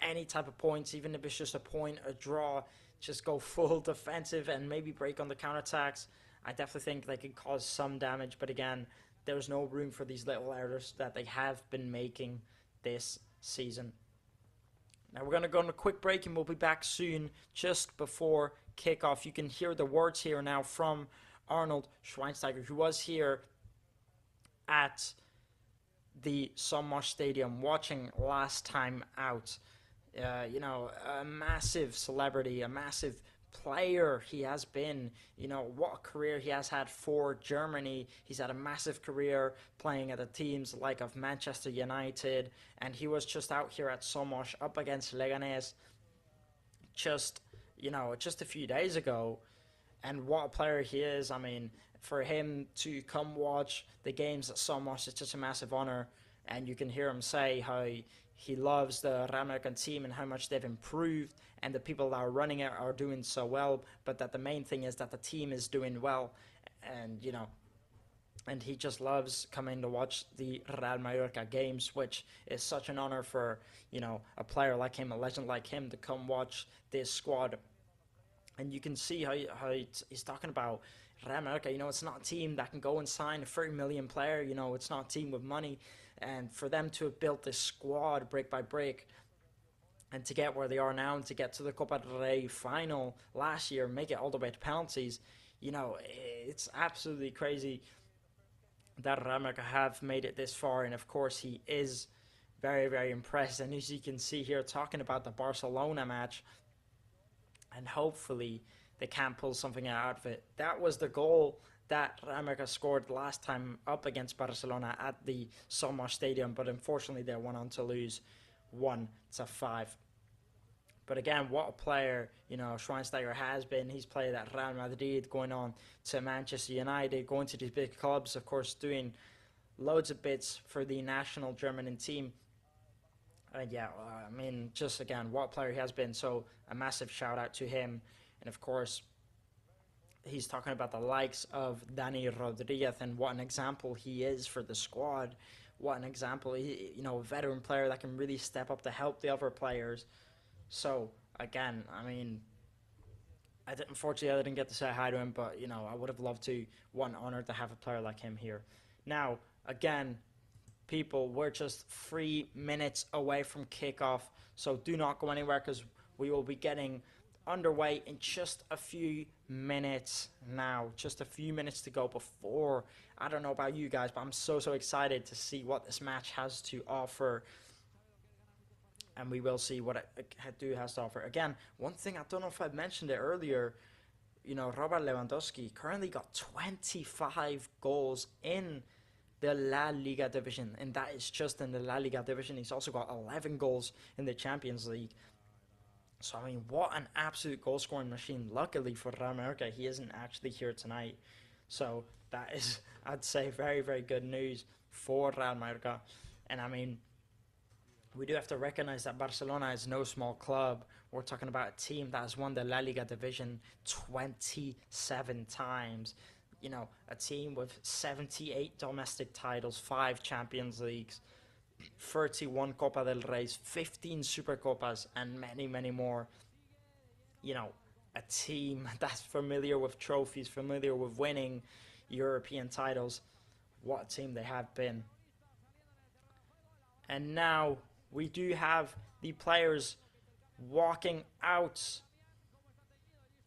any type of points, even if it's just a point, a draw, just go full defensive and maybe break on the counterattacks. I definitely think they could cause some damage, but again, there's no room for these little errors that they have been making this season. Now we're going to go on a quick break and we'll be back soon, just before kickoff. You can hear the words here now from Arnold Schweinsteiger, who was here at the Somos Stadium watching last time out. A massive celebrity, a massive player he has been. What a career he has had for Germany. He's had a massive career playing at the teams like of Manchester United, and he was just out here at Somos up against Leganés just a few days ago. And what a player he is. I mean, for him to come watch the games at Somos, it's just a massive honor. And you can hear him say how he loves the Real American team and how much they've improved, and the people that are running it are doing so well, but that the main thing is that the team is doing well. And and he just loves coming to watch the Real Mallorca games, which is such an honor for a player like him, a legend like him, to come watch this squad. And you can see how he's talking about Real Mallorca. It's not a team that can go and sign a 30 million player. It's not a team with money. And for them to have built this squad brick by brick and to get where they are now and to get to the Copa del Rey final last year, make it all the way to penalties, it's absolutely crazy that Real Mallorca have made it this far. And of course, he is very, very impressed. And as you can see here, talking about the Barcelona match, and hopefully they can pull something out of it. That was the goal that Real Mallorca scored last time up against Barcelona at the Somos Stadium, but unfortunately they went on to lose 1-5. But again, what a player, Schweinsteiger has been. He's played at Real Madrid, going on to Manchester United, going to these big clubs, of course, doing loads of bits for the national German team. Yeah, I mean, just again, what player he has been. So a massive shout out to him. And of course, he's talking about the likes of Dani Rodriguez and what an example he is for the squad. What an example, a veteran player that can really step up to help the other players. So again, I mean, unfortunately I didn't get to say hi to him, but I would have loved to. What an honor to have a player like him here. Now, again, people, we're just 3 minutes away from kickoff, so do not go anywhere because we will be getting underway in just a few minutes now. Just a few minutes to go before, I don't know about you guys, but I'm so excited to see what this match has to offer. And we will see what it has to offer. Again, one thing, I don't know if I mentioned it earlier, Robert Lewandowski currently got 25 goals in the LaLiga division, and that is just in the LaLiga division. He's also got 11 goals in the Champions League. So, I mean, what an absolute goal-scoring machine. Luckily for Real Mallorca, he isn't actually here tonight. So, that is, I'd say, very, very good news for Real Mallorca. And, I mean, we do have to recognize that Barcelona is no small club. We're talking about a team that has won the La Liga division 27 times. A team with 78 domestic titles, 5 Champions Leagues, 31 Copa del Reys, 15 Supercopas, and many, many more. A team that's familiar with trophies, familiar with winning European titles. What a team they have been. And now we do have the players walking out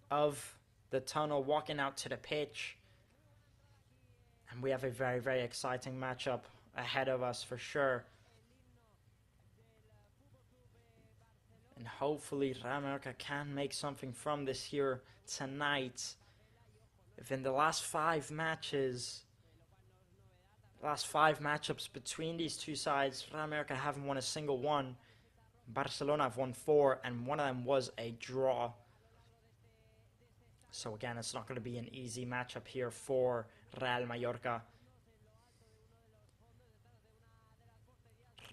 of the tunnel, walking out to the pitch. And we have a very, very exciting matchup ahead of us for sure. And hopefully Real Mallorca can make something from this here tonight. If in the last 5 matches, last 5 matchups between these two sides, Real Mallorca haven't won a single one. Barcelona have won 4, and one of them was a draw. So again, it's not going to be an easy matchup here for Real Mallorca.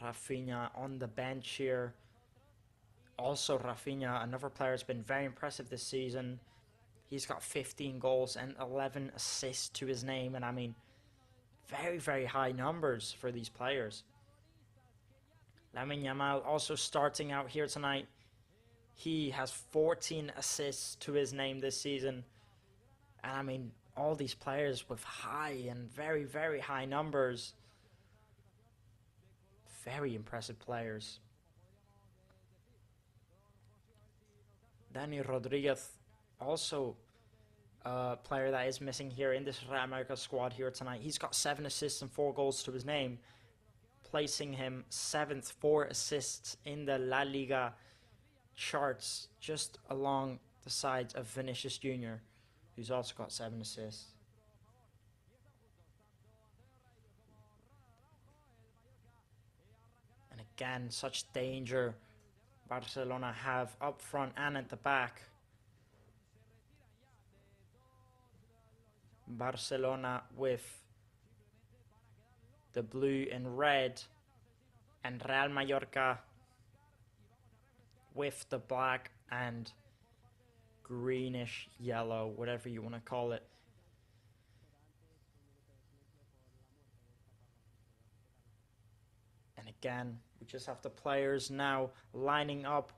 Rafinha on the bench here. Also Rafinha, another player has been very impressive this season. He's got 15 goals and 11 assists to his name. And I mean, very, very high numbers for these players. Lamine Yamal also starting out here tonight. He has 14 assists to his name this season. And I mean, all these players with high and very, very high numbers. Very impressive players. Dani Rodriguez, also a player that is missing here in this Real Mallorca squad here tonight. He's got 7 assists and 4 goals to his name, placing him 7th, 4 assists in the La Liga charts, just along the sides of Vinicius Jr., who's also got 7 assists. And again, such danger Barcelona have up front and at the back. Barcelona with the blue and red, and Real Mallorca with the black and greenish yellow, whatever you want to call it. And again, we just have the players now lining up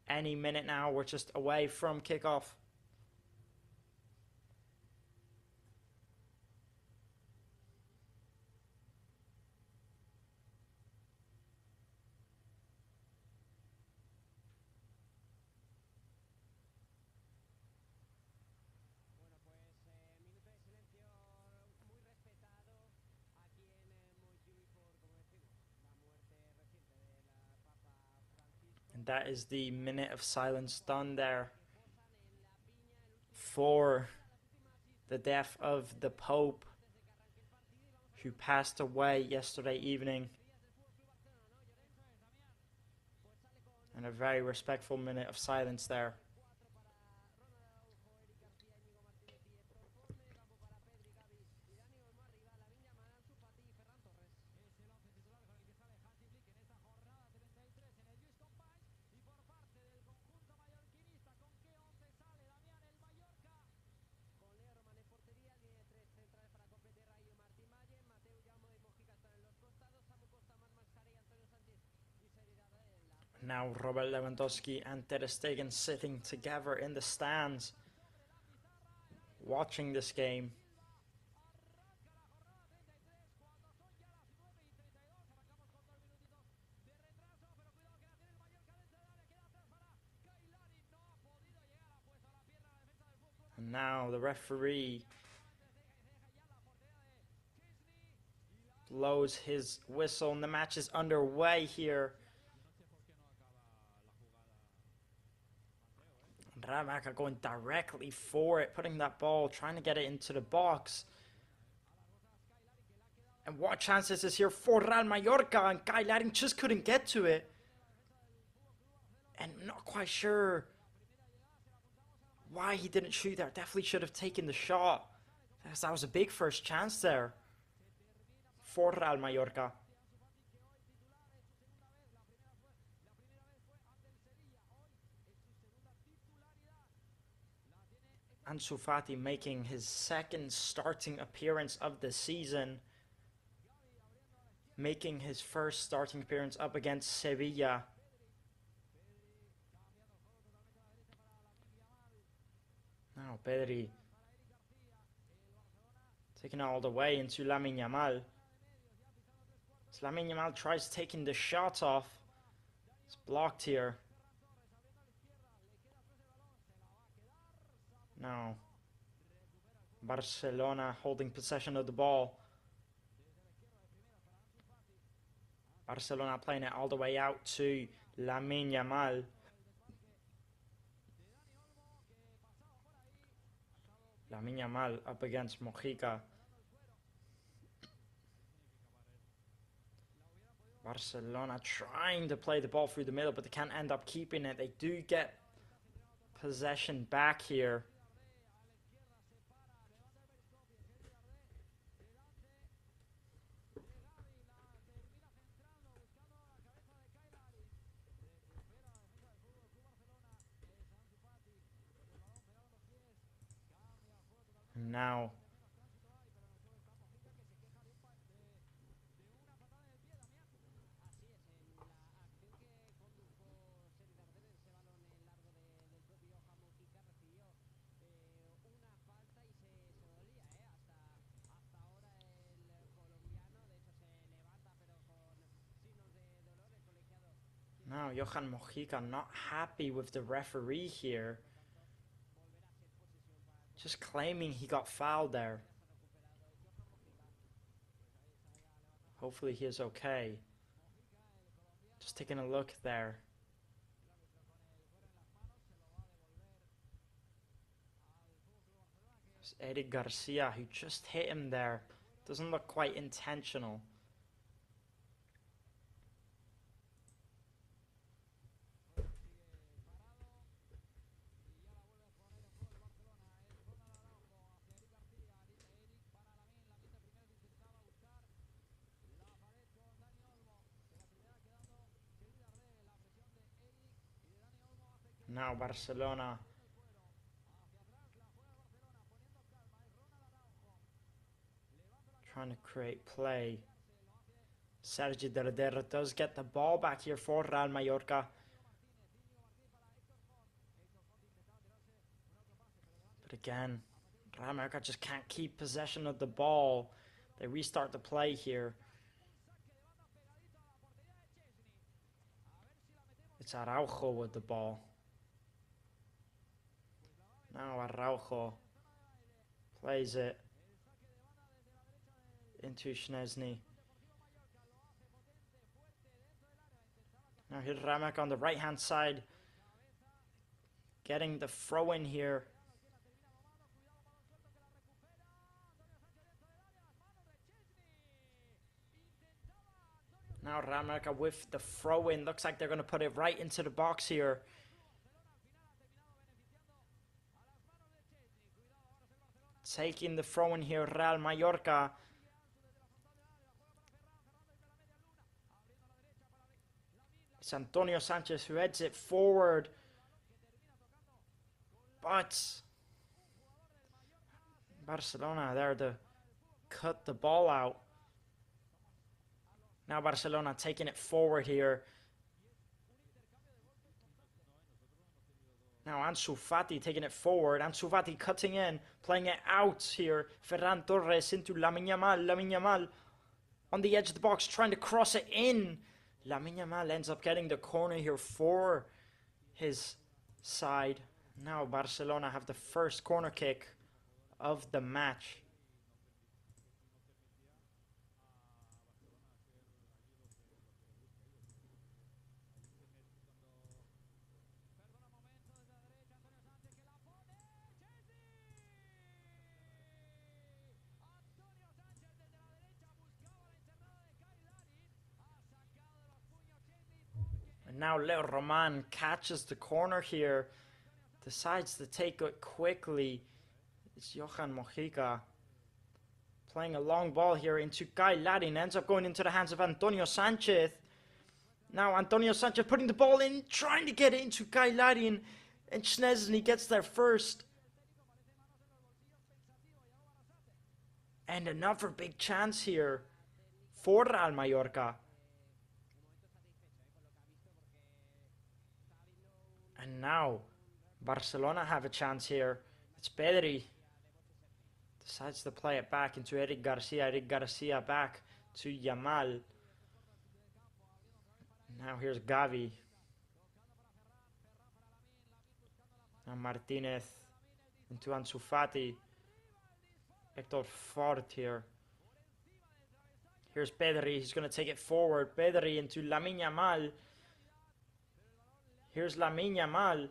any minute now. We're just away from kickoff. That is the minute of silence done there for the death of the Pope, who passed away yesterday evening. And a very respectful minute of silence there. Now Robert Lewandowski and Ter Stegen sitting together in the stands, watching this game. And now the referee blows his whistle and the match is underway here. Ramaca going directly for it, putting that ball, trying to get it into the box. And what chance is this here for Real Mallorca? And Kai Larin just couldn't get to it. And not quite sure why he didn't shoot there. Definitely should have taken the shot, because that was a big first chance there for Real Mallorca. Ansu Fati making his second starting appearance of the season, making his first starting appearance up against Sevilla. Now Pedri taking it all the way into Lamine Yamal. As Lamine Yamal tries taking the shot off, it's blocked here. Now Barcelona holding possession of the ball. Barcelona playing it all the way out to Lamine Yamal. Lamine Yamal up against Mojica. Barcelona trying to play the ball through the middle, but they can't end up keeping it. They do get possession back here. Now Johan Mojica not happy with the referee here. Just claiming he got fouled there. Hopefully he is okay. Just taking a look there. It's Eric Garcia who just hit him there. Doesn't look quite intentional. Now Barcelona trying to create play. Sergi Derder does get the ball back here for Real Mallorca. But again, Real Mallorca just can't keep possession of the ball. They restart the play here. It's Araujo with the ball. Now Araujo plays it into Szczesny. Now here's Ramak on the right hand side, getting the throw in here. Now Ramak with the throw in. Looks like they're going to put it right into the box here. Taking the throw in here, Real Mallorca. It's Antonio Sanchez who heads it forward. But Barcelona there to cut the ball out. Now Barcelona taking it forward here. Now Ansu Fati taking it forward. Ansu Fati cutting in, playing it out here. Ferran Torres into Lamine Yamal. Lamine Yamal on the edge of the box, trying to cross it in. Lamine Yamal ends up getting the corner here for his side. Now Barcelona have the first corner kick of the match. And now Leo Roman catches the corner here, decides to take it quickly. It's Johan Mojica playing a long ball here into Kai Larin, ends up going into the hands of Antonio Sanchez. Now Antonio Sanchez putting the ball in, trying to get it into Kai Larin, and Szczesny gets there first. And another big chance here for Real Mallorca. And now Barcelona have a chance here. It's Pedri. Decides to play it back into Eric Garcia. Eric Garcia back to Yamal. Now here's Gavi. Now Martinez into Ansu Fati. Hector Fort here. Here's Pedri. He's going to take it forward. Pedri into Lamine Yamal. Here's Lamine Yamal.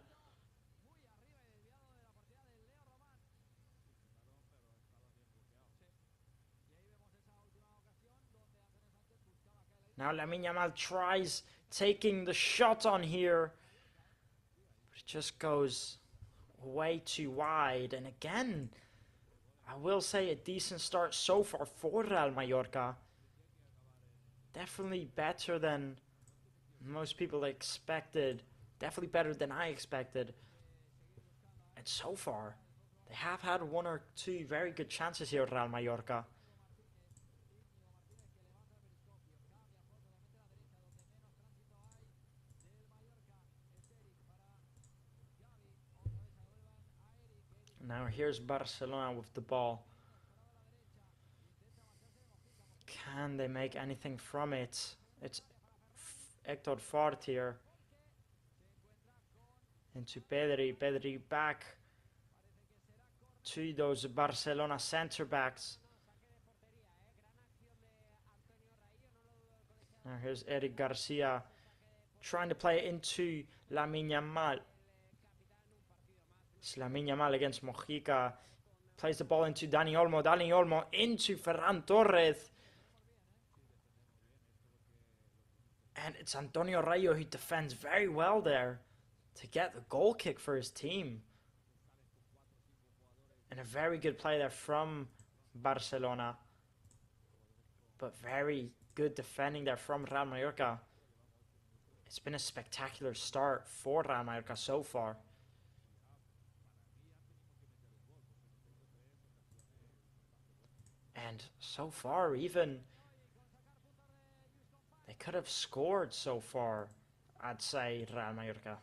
Now Lamine Yamal tries taking the shot on here, but it just goes way too wide. And again, I will say a decent start so far for Real Mallorca. Definitely better than most people expected. Definitely better than I expected. And so far, they have had one or two very good chances here at Real Mallorca. Now here's Barcelona with the ball. Can they make anything from it? It's Hector Fort here. Into Pedri. Pedri back to those Barcelona centre backs. Now here's Eric Garcia trying to play it into Lamine Yamal. It's Lamine Yamal against Mojica. Plays the ball into Dani Olmo. Dani Olmo into Ferran Torres. And it's Antonio Rayo who defends very well there to get the goal kick for his team. And a very good play there from Barcelona. But very good defending there from Real Mallorca. It's been a spectacular start for Real Mallorca so far. And so far, even they could have scored so far, I'd say, Real Mallorca.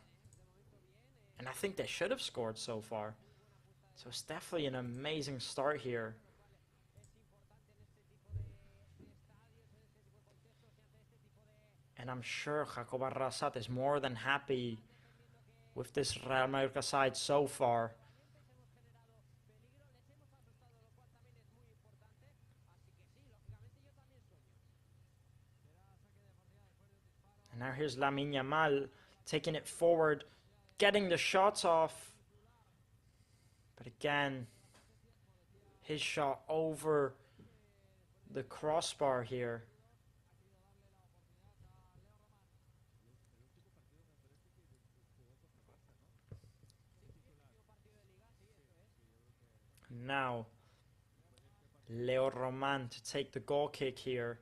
And I think they should have scored so far. So it's definitely an amazing start here. And I'm sure Jacob Arrasat is more than happy with this Real Mallorca side so far. And now here's Lamine Yamal taking it forward, getting the shots off. But again, his shot over the crossbar here. Now, Leo Roman to take the goal kick here.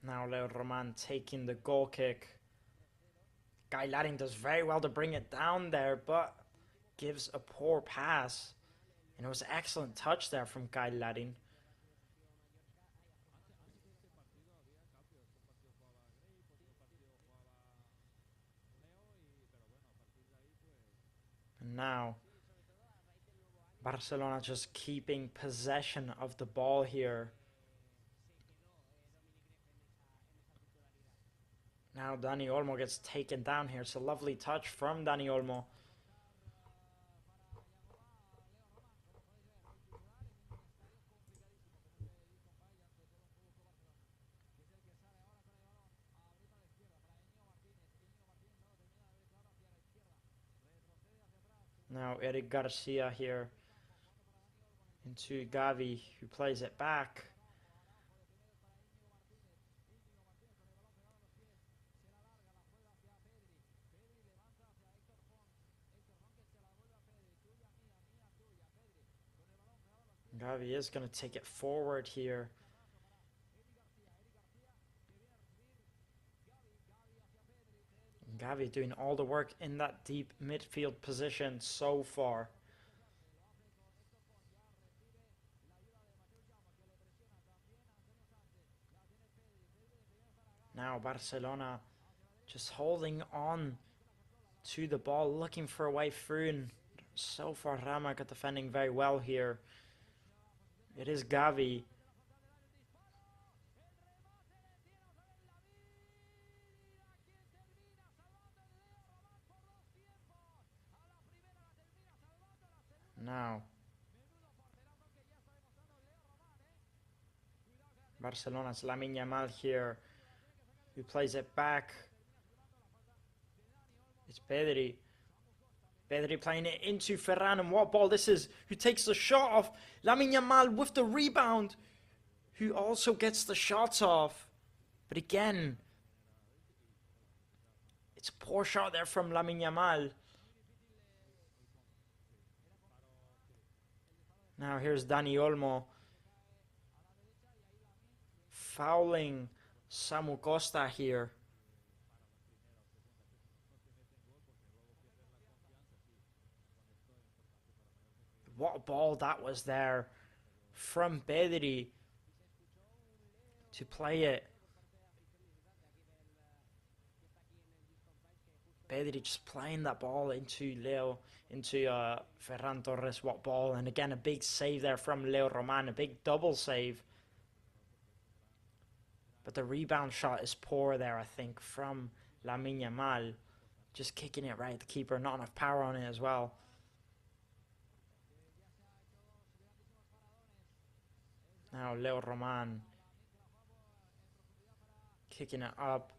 Now Leo Roman taking the goal kick. Kai Larin does very well to bring it down there, but gives a poor pass. And it was an excellent touch there from Kai Larin. Now, Barcelona just keeping possession of the ball here. Now Dani Olmo gets taken down here. It's a lovely touch from Dani Olmo. Now Eric Garcia here into Gavi, who plays it back. Gavi is going to take it forward here. Gavi doing all the work in that deep midfield position so far. Now Barcelona just holding on to the ball, looking for a way through. And so far, Real Mallorca defending very well here. It is Gavi. Now, Barcelona's Lamine Yamal here, who plays it back. It's Pedri. Pedri playing it into Ferran, and what ball this is, who takes the shot off. Lamine Yamal with the rebound, who also gets the shots off. But again, it's a poor shot there from Lamine Yamal. Now here's Dani Olmo fouling Samu Costa here. What a ball that was there from Pedri to play it. Pedri just playing that ball into Ferran Torres. What ball. And again, a big save there from Leo Roman. A big double save. But the rebound shot is poor there, I think, from Lamine Yamal. Just kicking it right at the keeper. Not enough power on it as well. Now Leo Roman kicking it up.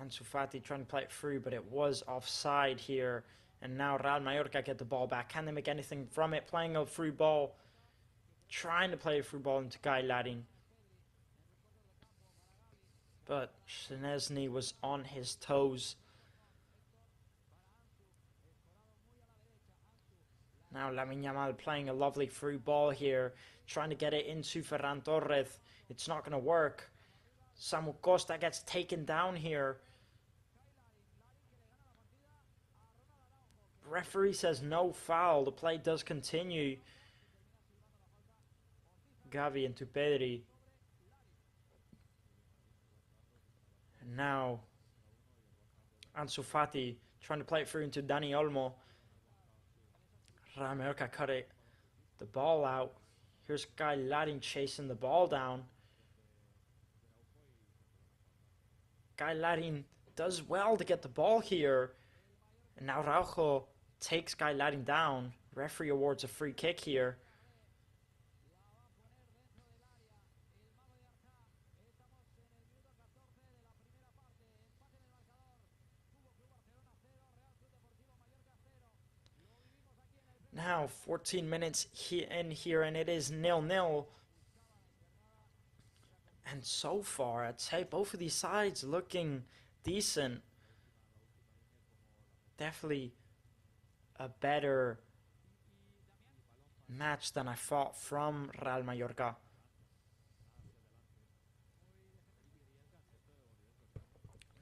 Ansu Fati trying to play it through, but it was offside here. And now Real Mallorca get the ball back. Can they make anything from it? Playing a through ball. Trying to play a through ball into Guy Ladding. But Szczesny was on his toes. Now Lamine Yamal playing a lovely through ball here. Trying to get it into Ferran Torres. It's not going to work. Samu Costa gets taken down here. Referee says no foul. The play does continue. Gavi into Pedri. And now Ansu Fati trying to play it through into Dani Olmo. Real Mallorca cut the ball out. Here's Guy Ladding chasing the ball down. Guy Ladding does well to get the ball here. And now Araujo takes Guy Ladding down. Referee awards a free kick here. Now 14 minutes in here and it is 0-0. And so far, I'd say both of these sides looking decent. Definitely a better match than I thought from Real Mallorca.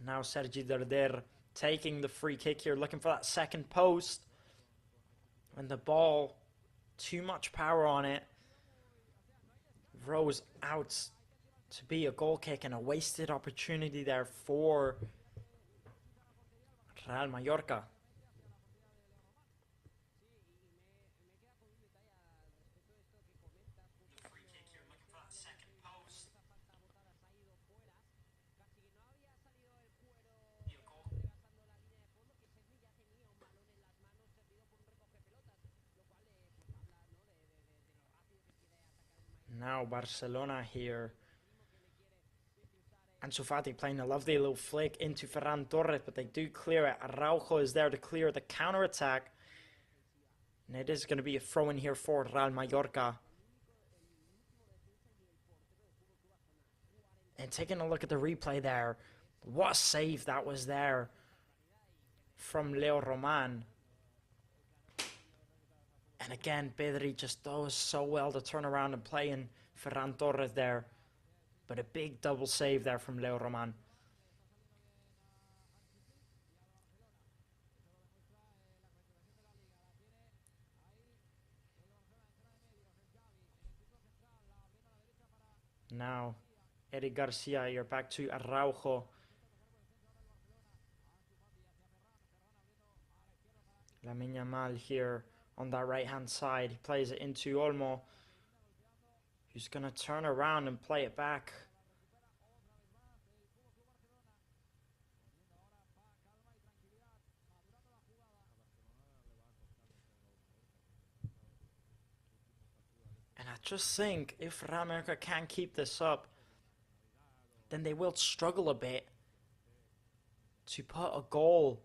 Now Sergi Darder taking the free kick here, looking for that second post. And the ball, too much power on it, rose out to be a goal kick, and a wasted opportunity there for Real Mallorca. Now Barcelona here. Ansu Fati playing a lovely little flick into Ferran Torres, but they do clear it. Araujo is there to clear the counter-attack. And it is going to be a throw in here for Real Mallorca. And taking a look at the replay there. What a save that was there from Leo Roman. And again, Pedri just does so well to turn around and play in Ferran Torres there. But a big double save there from Leo Roman. Now, Eric Garcia, you're back to Araujo. Lamine Yamal here on that right-hand side. He plays it into Olmo. He's going to turn around and play it back. And I just think if Real Mallorca can't keep this up, then they will struggle a bit to put a goal,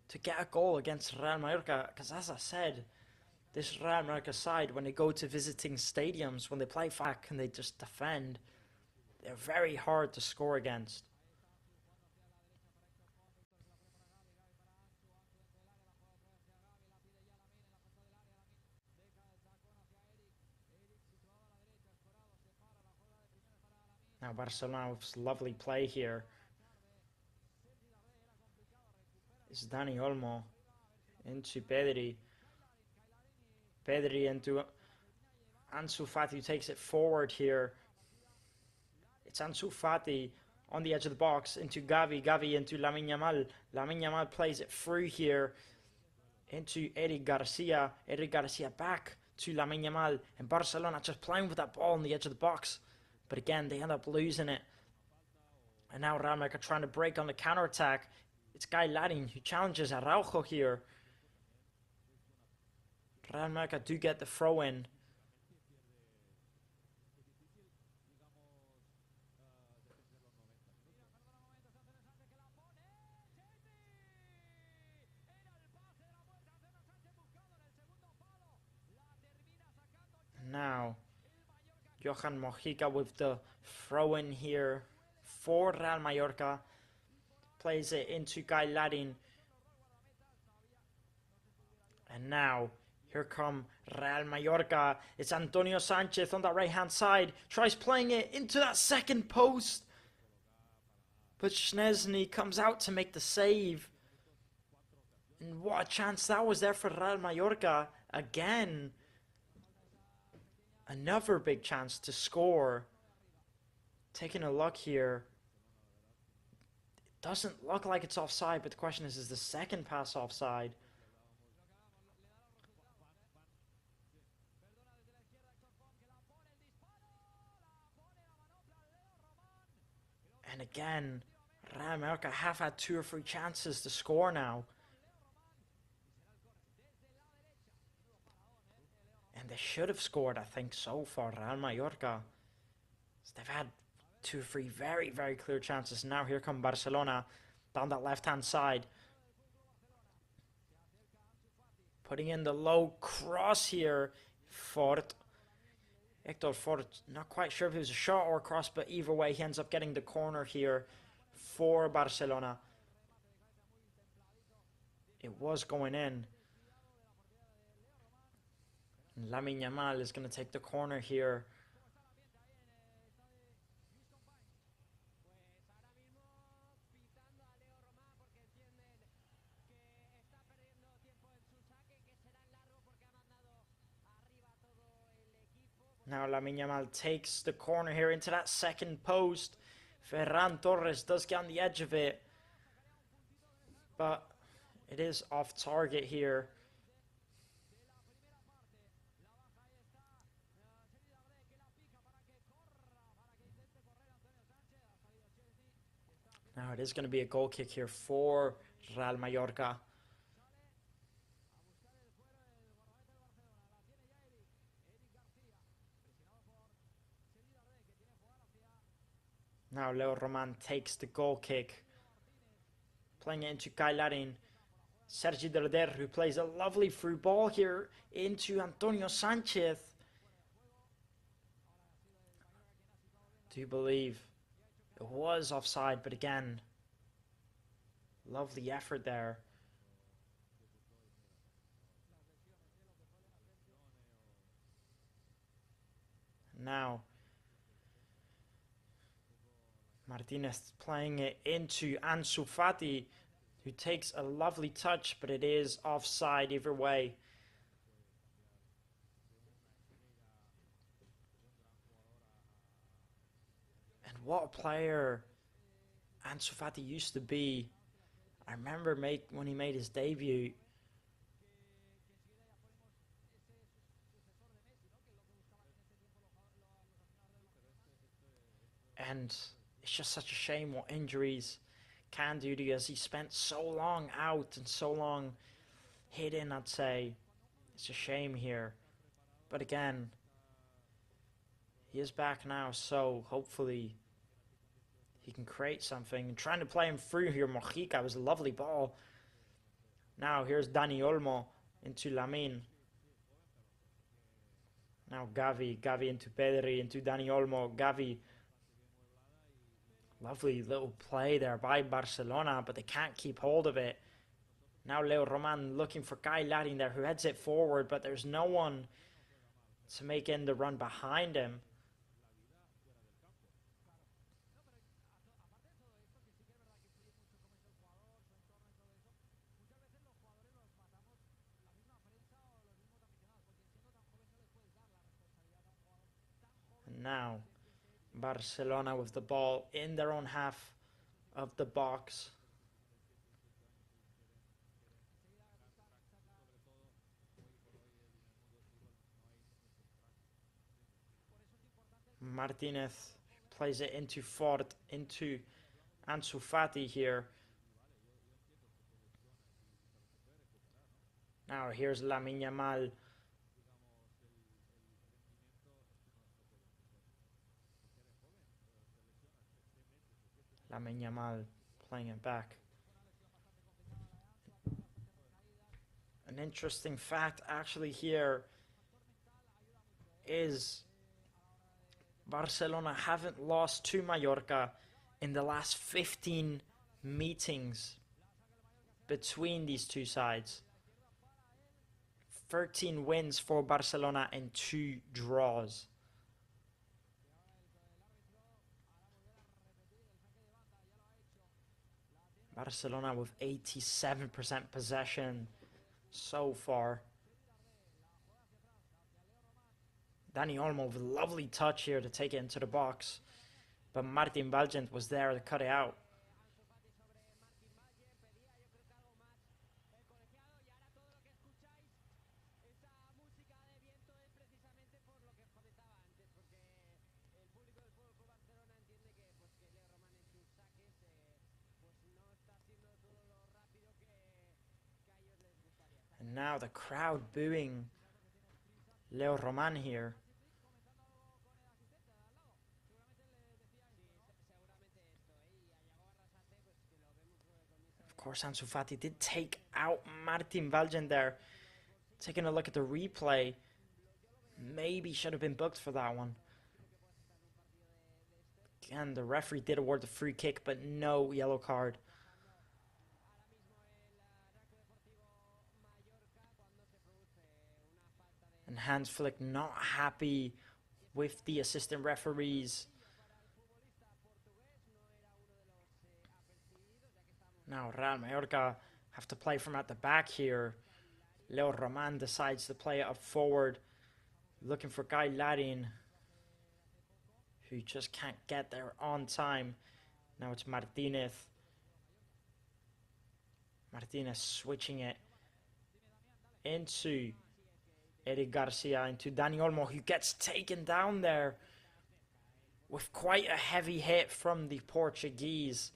to get a goal against Real Mallorca. Because as I said, this Real Mallorca side, when they go to visiting stadiums, when they play back and they just defend, they're very hard to score against. Now Barcelona with lovely play here. It's Dani Olmo into Pedri. Pedri into Ansu Fati, who takes it forward here. It's Ansu Fati on the edge of the box into Gavi. Gavi into Lamine Yamal. Lamine Yamal plays it through here into Eric Garcia. Eric Garcia back to Lamine Yamal. And Barcelona just playing with that ball on the edge of the box. But again, they end up losing it. And now Real Mallorca trying to break on the counter-attack. It's Guy Larin who challenges Araujo here. Real Mallorca do get the throw-in. Now, Johan Mojica with the throw-in here for Real Mallorca. Plays it into Guy Larin. And now, here come Real Mallorca. It's Antonio Sanchez on that right-hand side. Tries playing it into that second post. But Szczesny comes out to make the save. And what a chance that was there for Real Mallorca. Again, another big chance to score. Taking a look here. It doesn't look like it's offside, but the question is the second pass offside? And again, Real Mallorca have had 2 or 3 chances to score now. And they should have scored, I think, so far, Real Mallorca. So they've had 2 or 3 very, very clear chances. Now here come Barcelona down that left-hand side. Putting in the low cross here. Fort. Hector Fort, not quite sure if it was a shot or a cross, but either way, he ends up getting the corner here for Barcelona. It was going in. Lamine Yamal is going to take the corner here. Now Lamine Yamal takes the corner here into that second post. Ferran Torres does get on the edge of it. But it is off target here. Now it is going to be a goal kick here for Real Mallorca. Now Leo Roman takes the goal kick. Playing it into Kai Larin. Sergi Derder, who plays a lovely through ball here into Antonio Sanchez. Do believe it was offside, but again, lovely effort there. Now, Martinez playing it into Ansu Fati, who takes a lovely touch, but it is offside either way. And what a player Ansu Fati used to be. I remember when he made his debut. And it's just such a shame what injuries can do to you, as he spent so long out and so long hidden, I'd say. It's a shame here. But again, he is back now, so hopefully he can create something. And trying to play him through here, Mojica was a lovely ball. Now here's Dani Olmo into Lamin. Now Gavi into Pedri, into Dani Olmo, Gavi. Lovely little play there by Barcelona, but they can't keep hold of it. Now Leo Roman looking for Kai Larin there, who heads it forward, but there's no one to make in the run behind him. And now Barcelona with the ball in their own half of the box. Martinez plays it into Ford, into Ansu Fati here. Now here's Lamine Yamal. Lamine Yamal playing it back. An interesting fact actually here is Barcelona haven't lost to Mallorca in the last 15 meetings between these two sides. 13 wins for Barcelona and 2 draws. Barcelona with 87% possession so far. Dani Olmo with a lovely touch here to take it into the box, but Martin Valgent was there to cut it out. And now the crowd booing Leo Roman here. Of course, Ansu Fati did take out Martin Valgent there. Taking a look at the replay, maybe should have been booked for that one. Again, the referee did award the free kick, but no yellow card. And Hans Flick not happy with the assistant referees. Now Real Mallorca have to play from at the back here. Leo Roman decides to play it up forward, looking for Kai Larin, who just can't get there on time. Now it's Martinez. Martinez switching it into Eric Garcia, into Dani Olmo, who gets taken down there with quite a heavy hit from the Portuguese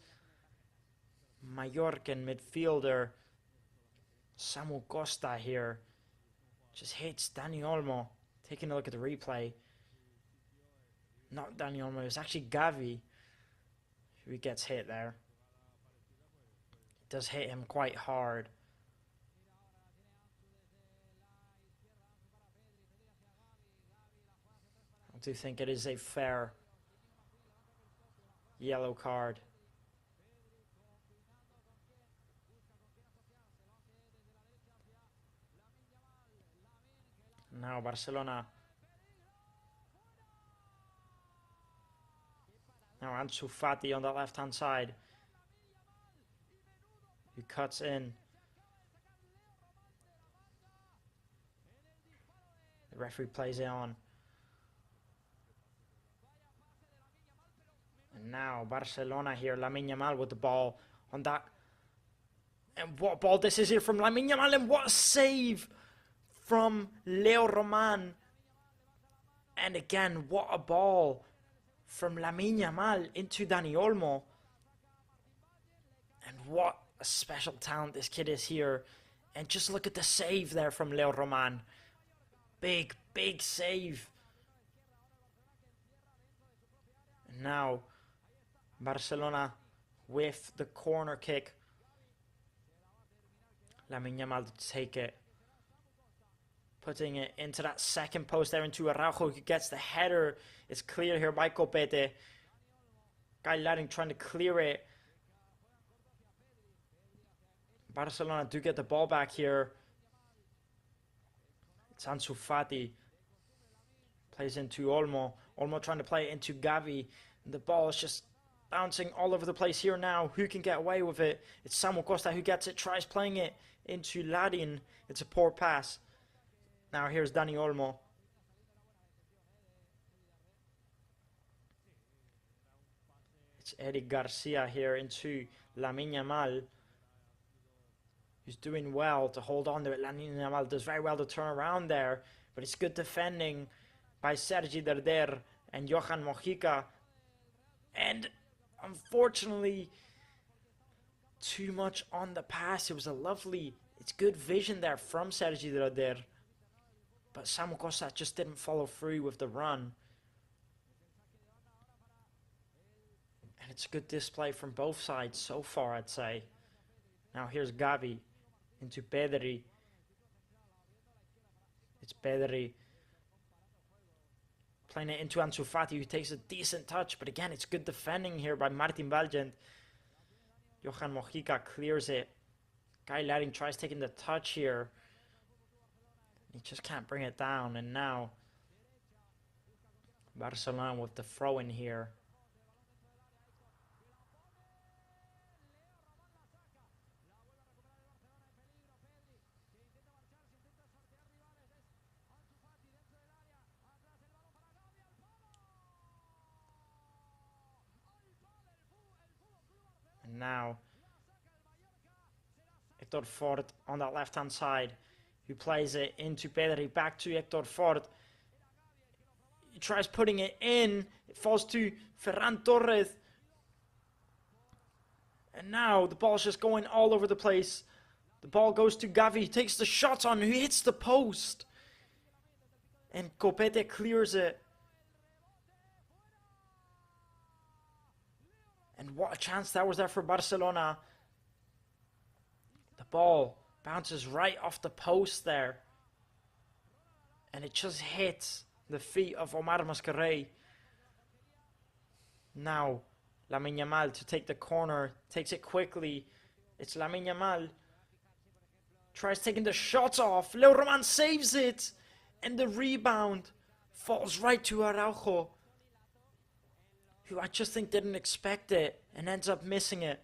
Mallorcan midfielder Samu Costa here. Just hits Dani Olmo. Taking a look at the replay. Not Dani Olmo, it was actually Gavi He gets hit there. It does hit him quite hard. I do think it is a fair yellow card. Now Barcelona. Now Ansu Fati on the left-hand side. He cuts in. The referee plays it on. And now Barcelona here. Lamine Yamal with the ball on that. And what ball this is here from Lamine Yamal. And what a save from Leo Roman. And again, what a ball from Lamine Yamal into Dani Olmo. And what a special talent this kid is here. And just look at the save there from Leo Roman. Big, big save. And now Barcelona with the corner kick. Lamine Yamal to take it. Putting it into that second post there into Araujo, who gets the header. It's clear here by Copete. Guy Ladding trying to clear it. Barcelona do get the ball back here. It's Ansu Fati. Plays into Olmo. Olmo trying to play it into Gavi. And the ball is just bouncing all over the place here now. Who can get away with it? It's Samuel Costa who gets it. Tries playing it into Ladin. It's a poor pass. Now here's Dani Olmo. It's Eric Garcia here into Lamine Yamal. Who's doing well to hold on to it. Lamine Yamal does very well to turn around there. But it's good defending by Sergi Darder and Johan Mojica. And unfortunately, too much on the pass. It was it's good vision there from Sergi Darder. But Samuel Costa just didn't follow through with the run. And it's a good display from both sides so far, I'd say. Now here's Gavi into Pedri. It's Pedri playing it into Ansu Fati, who takes a decent touch. But again, it's good defending here by Martin Valgent. Johan Mojica clears it. Guy Ladding tries taking the touch here. He just can't bring it down. And now Barcelona with the throw in here. And now Hector Ford on that left-hand side, who plays it into Pedri, back to Hector Ford. He tries putting it in. It falls to Ferran Torres. And now the ball's just going all over the place. The ball goes to Gavi. He takes the shot on, who hits the post. And Copete clears it. And what a chance that was there for Barcelona. The ball bounces right off the post there. And it just hits the feet of Omar Mascarell. Now, Lamine Yamal to take the corner. Takes it quickly. It's Lamine Yamal. Tries taking the shot off. Leo Roman saves it. And the rebound falls right to Araujo, who I just think didn't expect it and ends up missing it.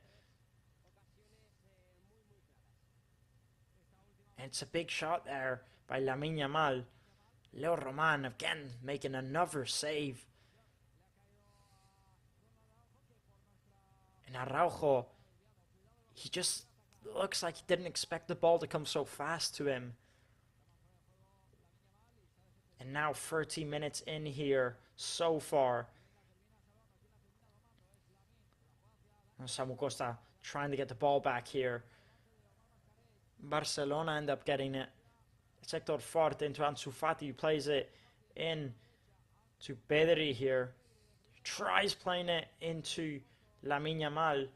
And it's a big shot there by Lamine Yamal. Leo Roman again making another save. And Araujo, he just looks like he didn't expect the ball to come so fast to him. And now 30 minutes in here so far. And Samuel Costa trying to get the ball back here. Barcelona end up getting it. It's Hector Ford into Ansu Fati, who plays it in to Pedri here. Tries playing it into Lamine Yamal.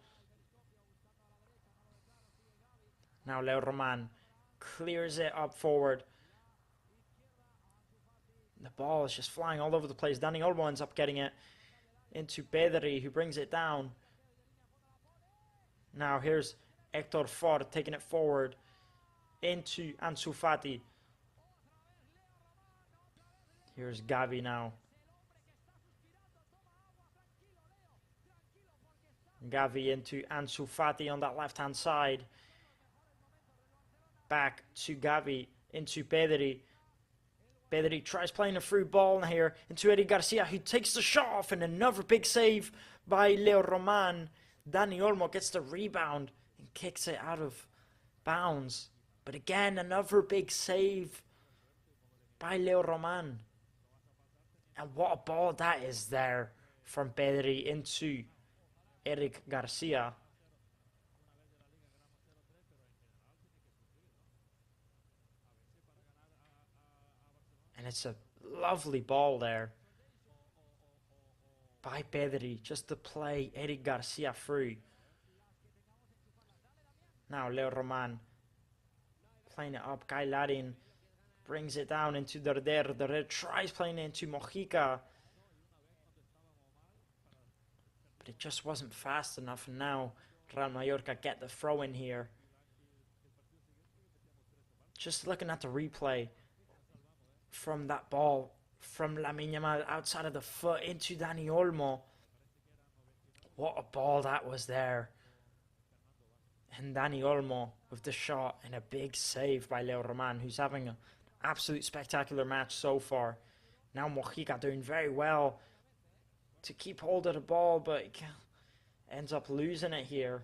Now Leo Roman clears it up forward. The ball is just flying all over the place. Dani Olmo ends up getting it into Pedri, who brings it down. Now here's Hector Ford taking it forward into Ansu Fati. Here's Gavi now. Gavi into Ansu Fati on that left-hand side. Back to Gavi, into Pedri. Pedri tries playing a through ball here into Eric Garcia, who takes the shot off, and another big save by Leo Roman. Dani Olmo gets the rebound and kicks it out of bounds. But again, another big save by Leo Roman. And what a ball that is there from Pedri into Eric Garcia. And it's a lovely ball there by Pedri, just to play Eric Garcia through. Now Leo Roman playing it up. Kyle Larin brings it down into Derder. Derder tries playing it into Mojica, but it just wasn't fast enough. And now Real Mallorca get the throw in here. Just looking at the replay from that ball from Lamine Yamal outside of the foot into Dani Olmo. What a ball that was there. And Dani Olmo with the shot, and a big save by Leo Roman, who's having an absolute spectacular match so far. Now Mojica doing very well to keep hold of the ball, but he ends up losing it here.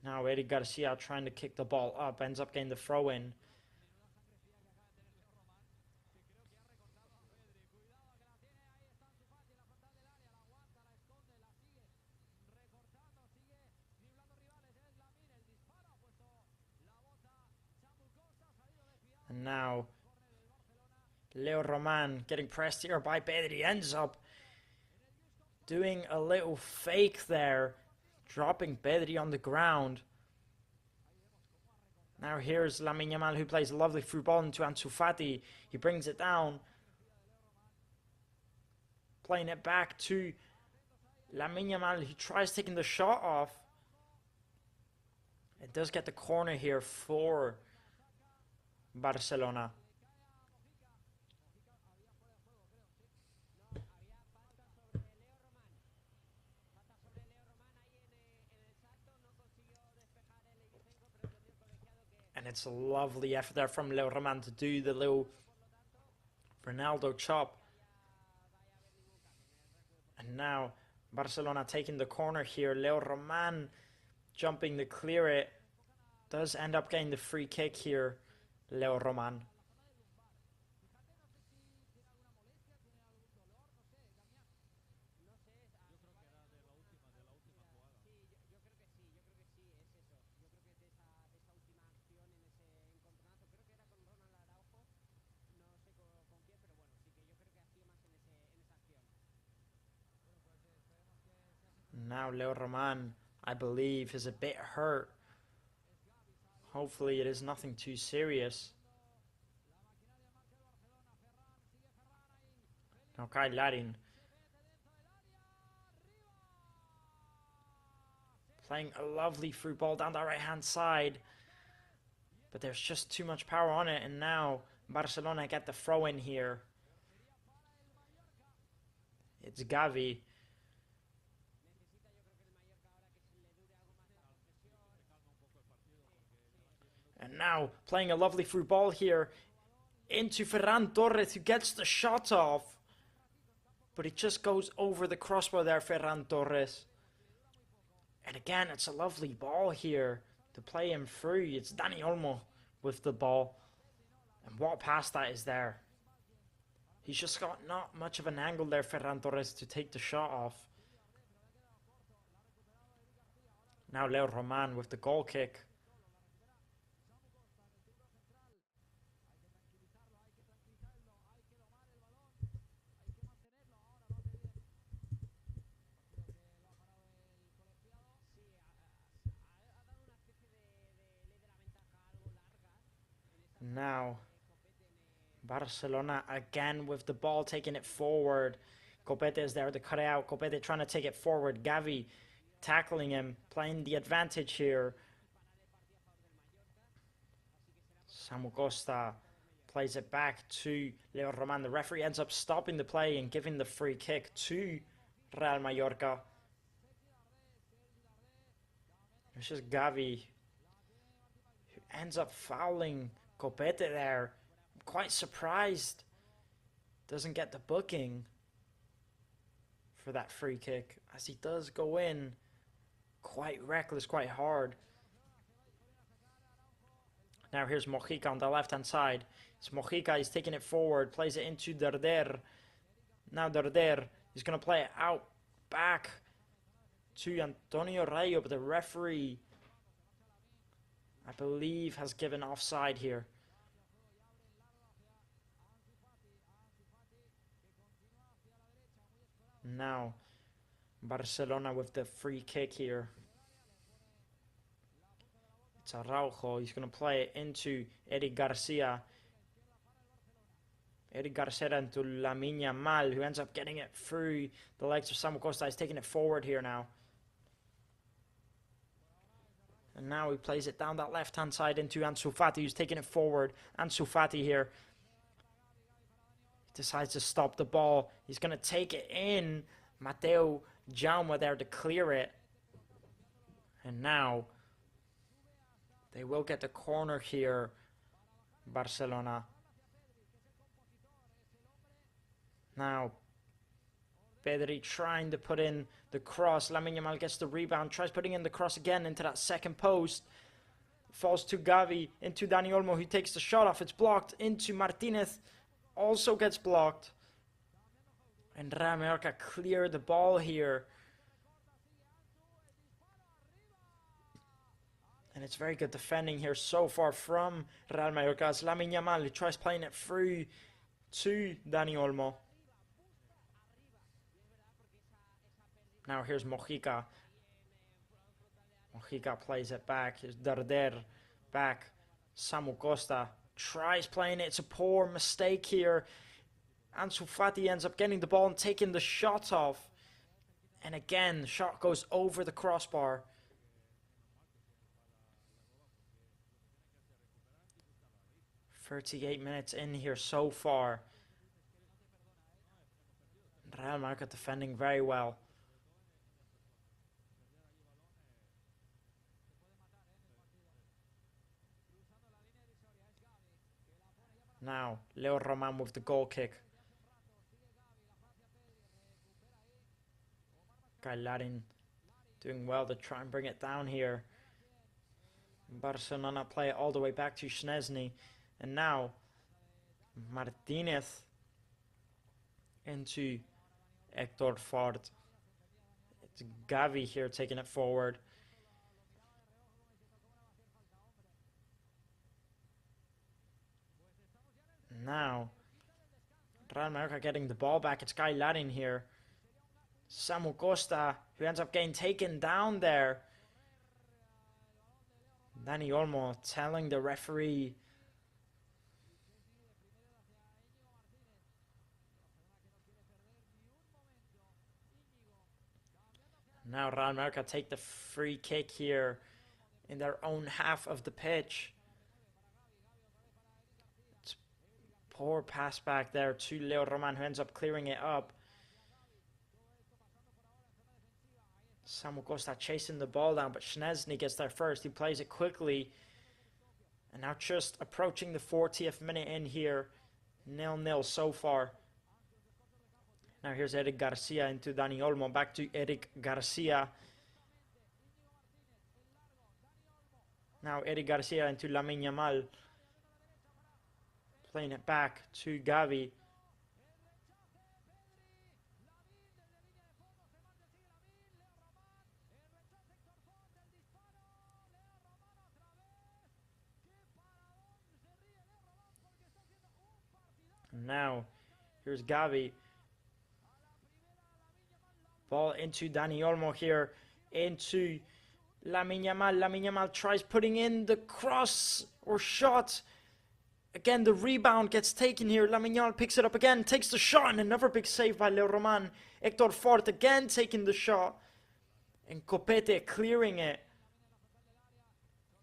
Now Eric Garcia trying to kick the ball up, ends up getting the throw in. And now Leo Roman getting pressed here by Pedri, ends up doing a little fake there, dropping Pedri on the ground. Now here's Lamine Yamal, who plays a lovely through ball into Ansu Fati. He brings it down, playing it back to Lamine Yamal. He tries taking the shot off. It does get the corner here for Barcelona. And it's a lovely effort there from Leo Roman to do the little Ronaldo chop. And now Barcelona taking the corner here. Leo Roman jumping to clear it. Does end up getting the free kick here, Leo Roman. Now Leo Roman, I believe, is a bit hurt. Hopefully it is nothing too serious. Now Kyle Larin playing a lovely through ball down the right hand side, but there's just too much power on it. And now Barcelona get the throw in here. It's Gavi. And now playing a lovely through ball here into Ferran Torres, who gets the shot off. But it just goes over the crossbar there, Ferran Torres. And again, it's a lovely ball here to play him through. It's Dani Olmo with the ball. And what a pass that is there. He's just got not much of an angle there, Ferran Torres, to take the shot off. Now Leo Roman with the goal kick. Now, Barcelona again with the ball, taking it forward. Copete is there to cut out. Copete trying to take it forward. Gavi tackling him, playing the advantage here. Samu Costa plays it back to Leo Roman. The referee ends up stopping the play and giving the free kick to Real Mallorca. It's just Gavi who ends up fouling Copete there. I'm quite surprised doesn't get the booking for that free kick, as he does go in quite reckless, quite hard. Now here's Mojica on the left-hand side. It's Mojica, he's taking it forward, plays it into Darder. Now Darder, he's going to play it out back to Antonio Rayo, but the referee, I believe, has given offside here. Now, Barcelona with the free kick here. It's Araujo. He's going to play it into Eric Garcia. Eric Garcia into Lamine Yamal, who ends up getting it through the legs of Samu Costa. He's taking it forward here now. And now he plays it down that left-hand side into Ansu Fati, who's taking it forward. Ansu Fati here. He decides to stop the ball. He's going to take it in. Mateo Jaume there to clear it. And now they will get the corner here, Barcelona. Now, Pedri trying to put in the cross. Lamine Yamal gets the rebound, tries putting in the cross again into that second post. Falls to Gavi, into Dani Olmo, who takes the shot off. It's blocked into Martinez, also gets blocked. And Real Mallorca clear the ball here. And it's very good defending here so far from Real Mallorca. As Lamine Yamal, who tries playing it through to Dani Olmo. Now here's Mojica. Mojica plays it back. Here's Darder back. Samu Costa tries playing it. It's a poor mistake here. Ansu Fati ends up getting the ball and taking the shot off. And again, the shot goes over the crossbar. "38 minutes in here so far. Real Mallorca defending very well. Now, Leo Roman with the goal kick. Larin doing well to try and bring it down here. Barcelona play it all the way back to Szczesny. And now, Martinez into Hector Ford. It's Gavi here taking it forward. Now, Real Mallorca getting the ball back. It's Larin here. Samu Costa, who ends up getting taken down there. Dani Olmo telling the referee. Now Real Mallorca take the free kick here in their own half of the pitch. It's poor pass back there to Leo Roman, who ends up clearing it up. Samu Costa chasing the ball down, but Szczesny gets there first. He plays it quickly. And now just approaching the 40th minute in here. 0-0 so far. Now here's Eric Garcia into Dani Olmo. Back to Eric Garcia. Now Eric Garcia into Lamine Yamal. Playing it back to Gavi. Now, here's Gavi. Ball into Dani Olmo here. Into Lamine Yamal. Lamine Yamal tries putting in the cross or shot. Again, the rebound gets taken here. Lamine Yamal picks it up again, takes the shot, and another big save by Leo Roman. Hector Fort again taking the shot. And Copete clearing it.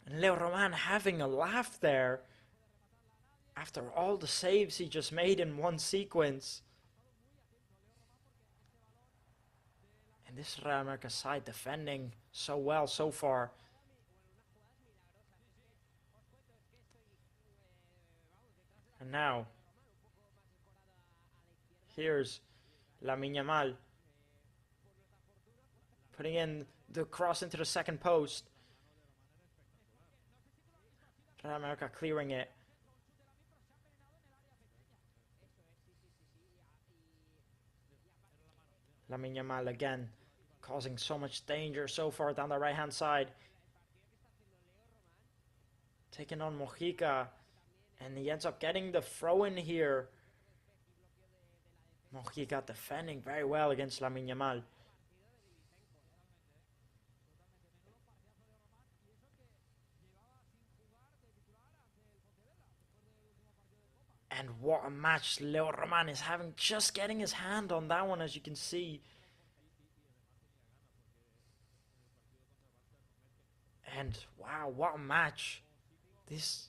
And Leo Roman having a laugh there. After all the saves he just made in one sequence. And this Real Mallorca side defending so well so far. And now, here's Lamine Yamal putting in the cross into the second post. Real Mallorca clearing it. Lamine Yamal again, causing so much danger so far down the right hand side. Taking on Mojica. And he ends up getting the throw in here. Mojica defending very well against Lamine Yamal. And what a match Leo Roman is having. Just getting his hand on that one, as you can see. And wow, what a match this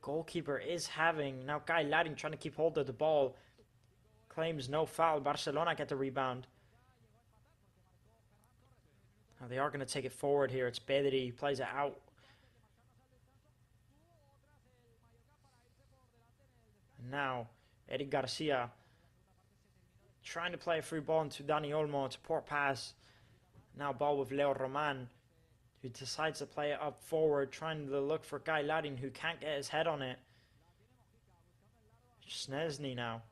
goalkeeper is having. Now Guy Ladding trying to keep hold of the ball. Claims no foul. Barcelona get the rebound. Now they are going to take it forward here. It's Pedri. He plays it out. And now Eric Garcia trying to play a free ball into Dani Olmo. It's a poor pass. Now ball with Leo Roman, who decides to play it up forward, trying to look for Guy Ladding, who can't get his head on it. Szczesny now.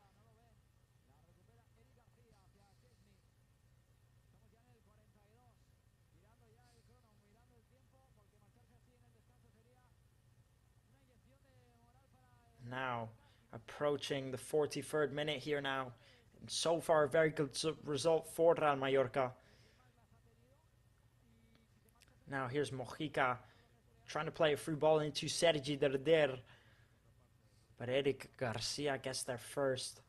Now, approaching the 43rd minute here now. And so far, a very good result for Real Mallorca. Now here's Mojica trying to play a free ball into Sergi Derder. But Eric Garcia gets there first.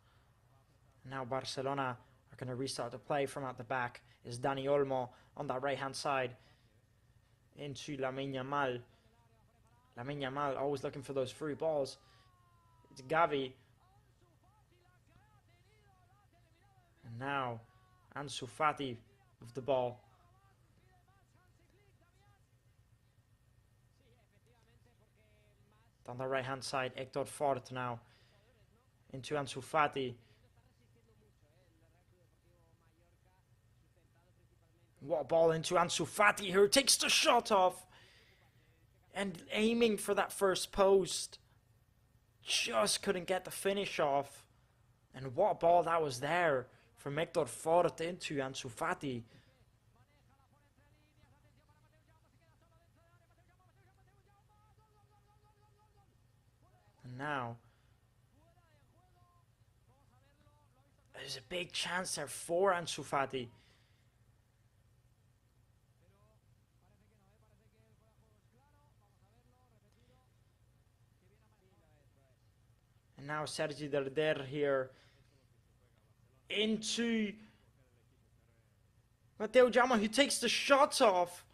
Now Barcelona are going to restart the play from out the back. Is Dani Olmo on that right hand side. Into Lamine Yamal. Lamine Yamal always looking for those free balls. It's Gavi. And now Ansu Fati with the ball. On the right hand side, Hector Fort now into Ansu Fati. What a ball into Ansu Fati here. Takes the shot off. And aiming for that first post. Just couldn't get the finish off. And what a ball that was there from Hector Fort into Ansu Fati. And now, there's a big chance there for Ansu Fati. And now Sergi Derder here into Mateo Jama, who takes the shots off.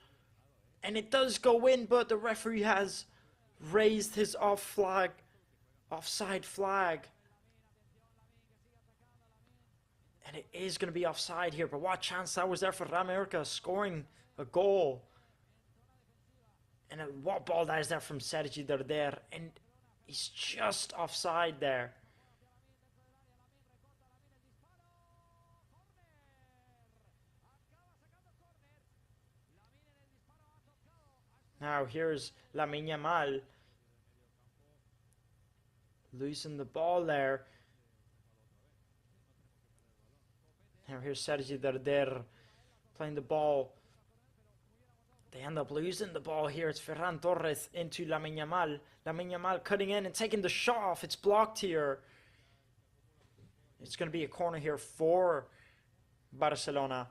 And it does go in, but the referee has raised his offside flag. And it is going to be offside here, but what chance that was there for Real Mallorca scoring a goal. And what ball that is there from Sergi Derder. And he's just offside there. Now here's Lamine Yamal. Losing the ball there. Now here's Sergi Derder playing the ball. They end up losing the ball here. It's Ferran Torres into Lamine Yamal. Lamine Yamal cutting in and taking the shot off. It's blocked here. It's going to be a corner here for Barcelona.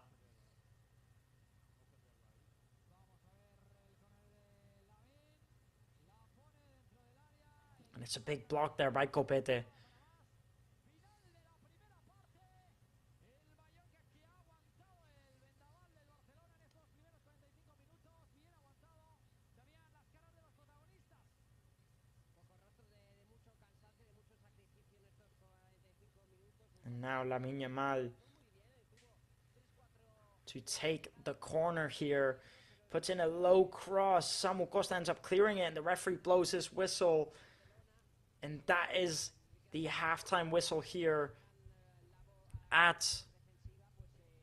And it's a big block there by Copete. And now Lamine Yamal to take the corner here. Puts in a low cross. Samu Costa ends up clearing it, and the referee blows his whistle. And that is the halftime whistle here at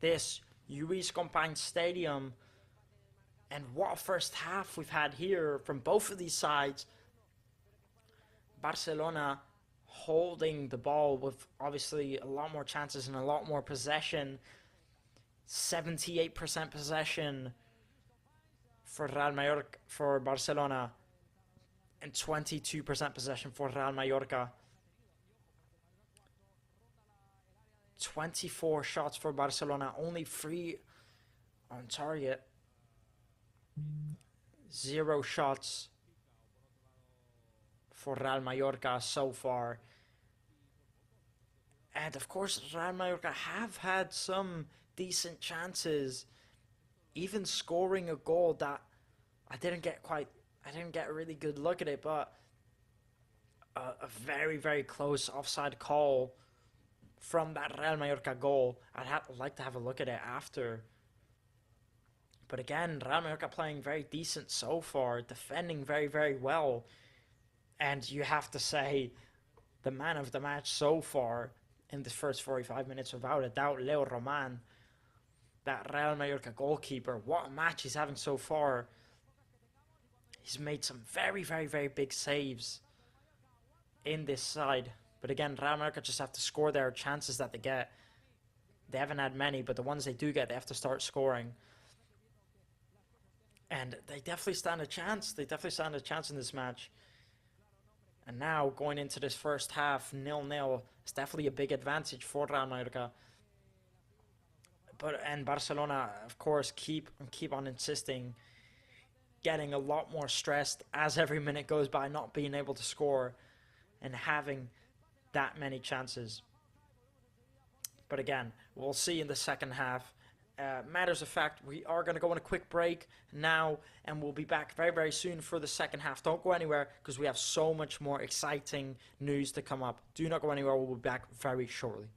this Lluís Companys Stadium. And what a first half we've had here from both of these sides. Barcelona holding the ball with obviously a lot more chances and a lot more possession. 78% possession for for Barcelona, and 22% possession for Real Mallorca. 24 shots for Barcelona, only 3 on target. 0 shots for Real Mallorca so far. And of course, Real Mallorca have had some decent chances, even scoring a goal that I didn't get a really good look at it, but a very, very close offside call from that Real Mallorca goal. I'd like to have a look at it after. But again, Real Mallorca playing very decent so far, defending very, very well. And you have to say, the man of the match so far in the first 45 minutes, without a doubt, Leo Roman, that Real Mallorca goalkeeper. What a match he's having so far. He's made some very, very, very big saves in this side. But again, Real Mallorca just have to score their chances that they get. They haven't had many, but the ones they do get, they have to start scoring. And they definitely stand a chance. They definitely stand a chance in this match. And now, going into this first half, 0-0, it's definitely a big advantage for Real Mallorca. And Barcelona, of course, keep on insisting, getting a lot more stressed as every minute goes by, not being able to score and having that many chances. But again, we'll see in the second half. Matters of fact, we are going to go on a quick break now, and we'll be back very, very soon for the second half. Don't go anywhere, because we have so much more exciting news to come up. Do not go anywhere. We'll be back very shortly.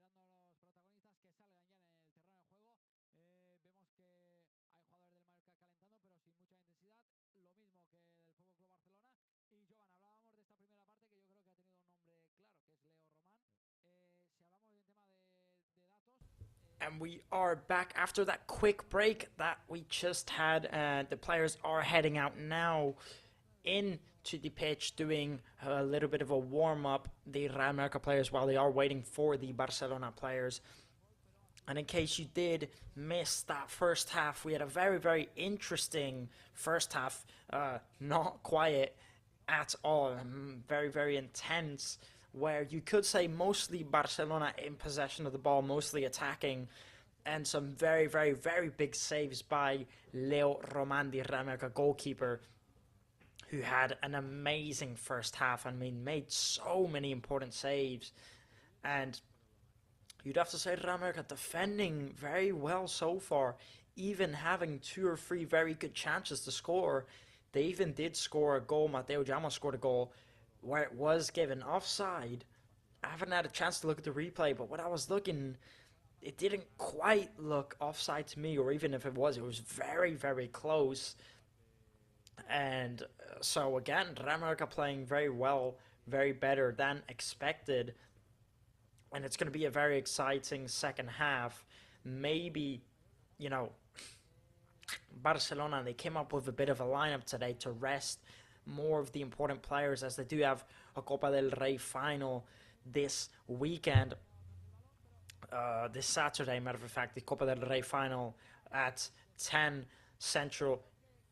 esperando a los protagonistas que salgan ya en el terreno de juego. Vemos que hay jugadores del Mallorca calentando, pero sin mucha intensidad, lo mismo que del FC Barcelona. Y Jovan, hablábamos de esta primera parte que yo creo que ha tenido un nombre claro, que es Leo Román. Si hablamos del tema de datos... And we are back after that quick break that we just had. The players are heading out now into the pitch, doing a little bit of a warm-up, the Real Mallorca players, while they are waiting for the Barcelona players. And in case you did miss that first half, we had a very, very interesting first half. Not quiet at all. Very, very intense, where you could say mostly Barcelona in possession of the ball, mostly attacking, and some very, very, very big saves by Leo Roman, the Real Mallorca goalkeeper, who had an amazing first half. I mean, made so many important saves. And you'd have to say Real Mallorca defending very well so far, even having 2 or 3 very good chances to score. They even did score a goal. Mateo Jamos scored a goal where it was given offside. I haven't had a chance to look at the replay, but when I was looking, it didn't quite look offside to me, or even if it was very, very close. And so again, Real Mallorca playing very well, very better than expected. And it's going to be a very exciting second half. Maybe, you know, Barcelona, they came up with a bit of a lineup today to rest more of the important players, as they do have a Copa del Rey final this weekend. This Saturday, matter of fact, the Copa del Rey final at 10 Central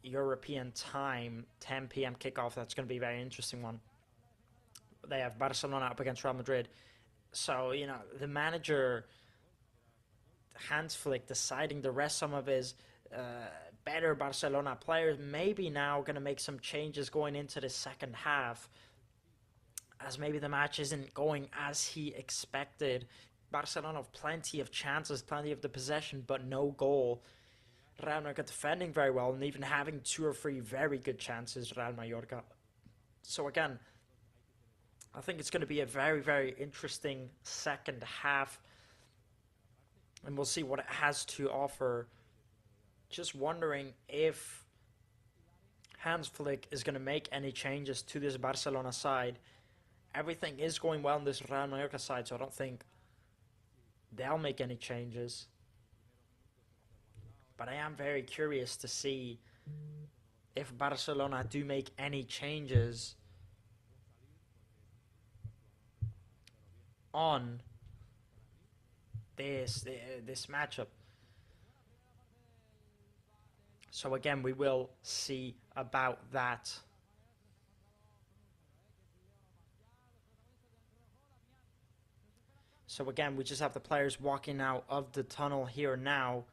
European time, 10 p.m. kickoff. That's going to be a very interesting one. They have Barcelona up against Real Madrid. So, you know, the manager, Hans Flick, deciding to rest some of his better Barcelona players, maybe now going to make some changes going into the second half, as maybe the match isn't going as he expected. Barcelona have plenty of chances, plenty of the possession, but no goal. Real Mallorca defending very well and even having 2 or 3 very good chances, Real Mallorca. So again, I think it's going to be a very, very interesting second half, and we'll see what it has to offer. Just wondering if Hans Flick is going to make any changes to this Barcelona side. Everything is going well on this Real Mallorca side, so I don't think they'll make any changes. But I am very curious to see if Barcelona do make any changes on this matchup. So again, we will see about that. So again, we just have the players walking out of the tunnel here now.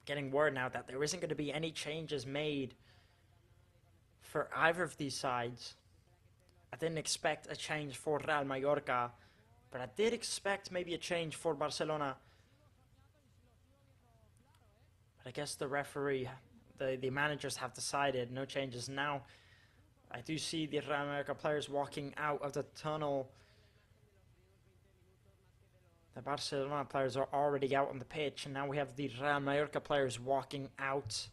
Getting word now that there isn't going to be any changes made for either of these sides. I didn't expect a change for Real Mallorca, but I did expect maybe a change for Barcelona. But I guess the referee, the managers have decided no changes now. I do see the Real Mallorca players walking out of the tunnel. The Barcelona players are already out on the pitch, and now we have the Real Mallorca players walking out.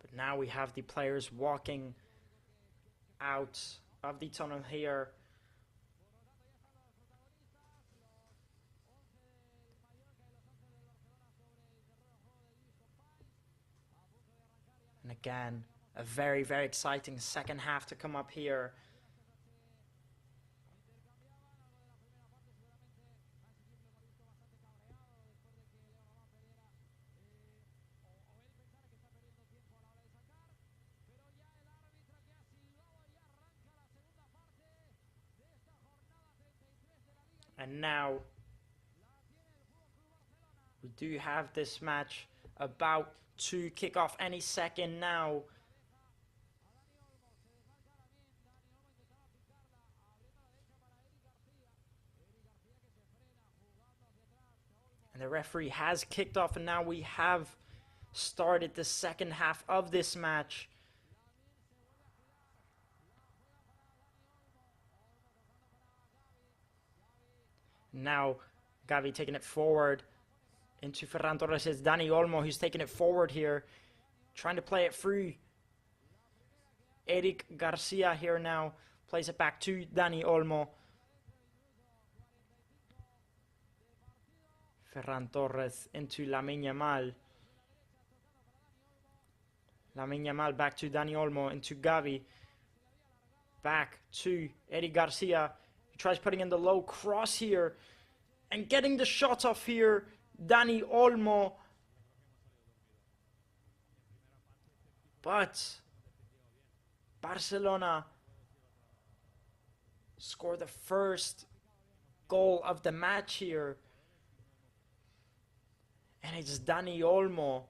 But now we have the players walking out of the tunnel here. And again, a very, very exciting second half to come up here. And now we do have this match about to kick off any second now. And the referee has kicked off, and now we have started the second half of this match. Now Gavi taking it forward into Ferran Torres. It's Dani Olmo who's taking it forward here, trying to play it through. Eric Garcia here now plays it back to Dani Olmo. Ferran Torres into Lamine Yamal. Lamine Yamal back to Dani Olmo, into Gavi. Back to Eric Garcia. He tries putting in the low cross here. And getting the shot off here, Dani Olmo. But Barcelona score the first goal of the match here. And it's Dani Olmo.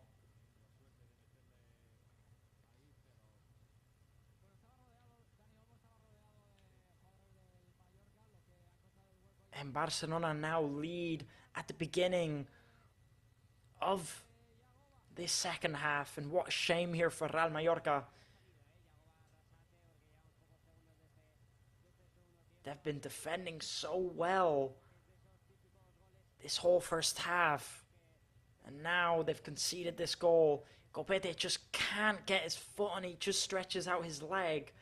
And Barcelona now lead at the beginning of this second half. And what a shame here for Real Mallorca. They've been defending so well this whole first half. And now they've conceded this goal. Copete just can't get his foot on it. He just stretches out his leg.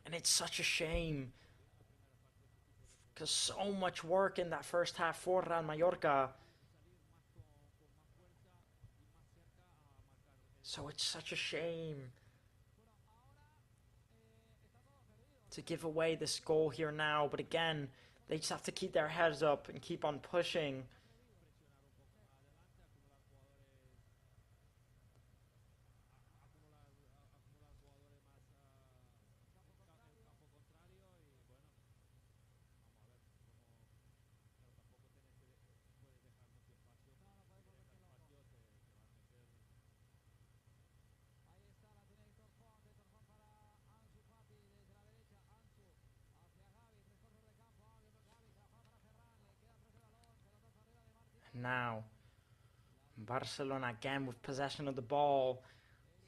And it's such a shame, because so much work in that first half for Real Mallorca. So it's such a shame to give away this goal here now. But again, they just have to keep their heads up and keep on pushing. Now, Barcelona again with possession of the ball.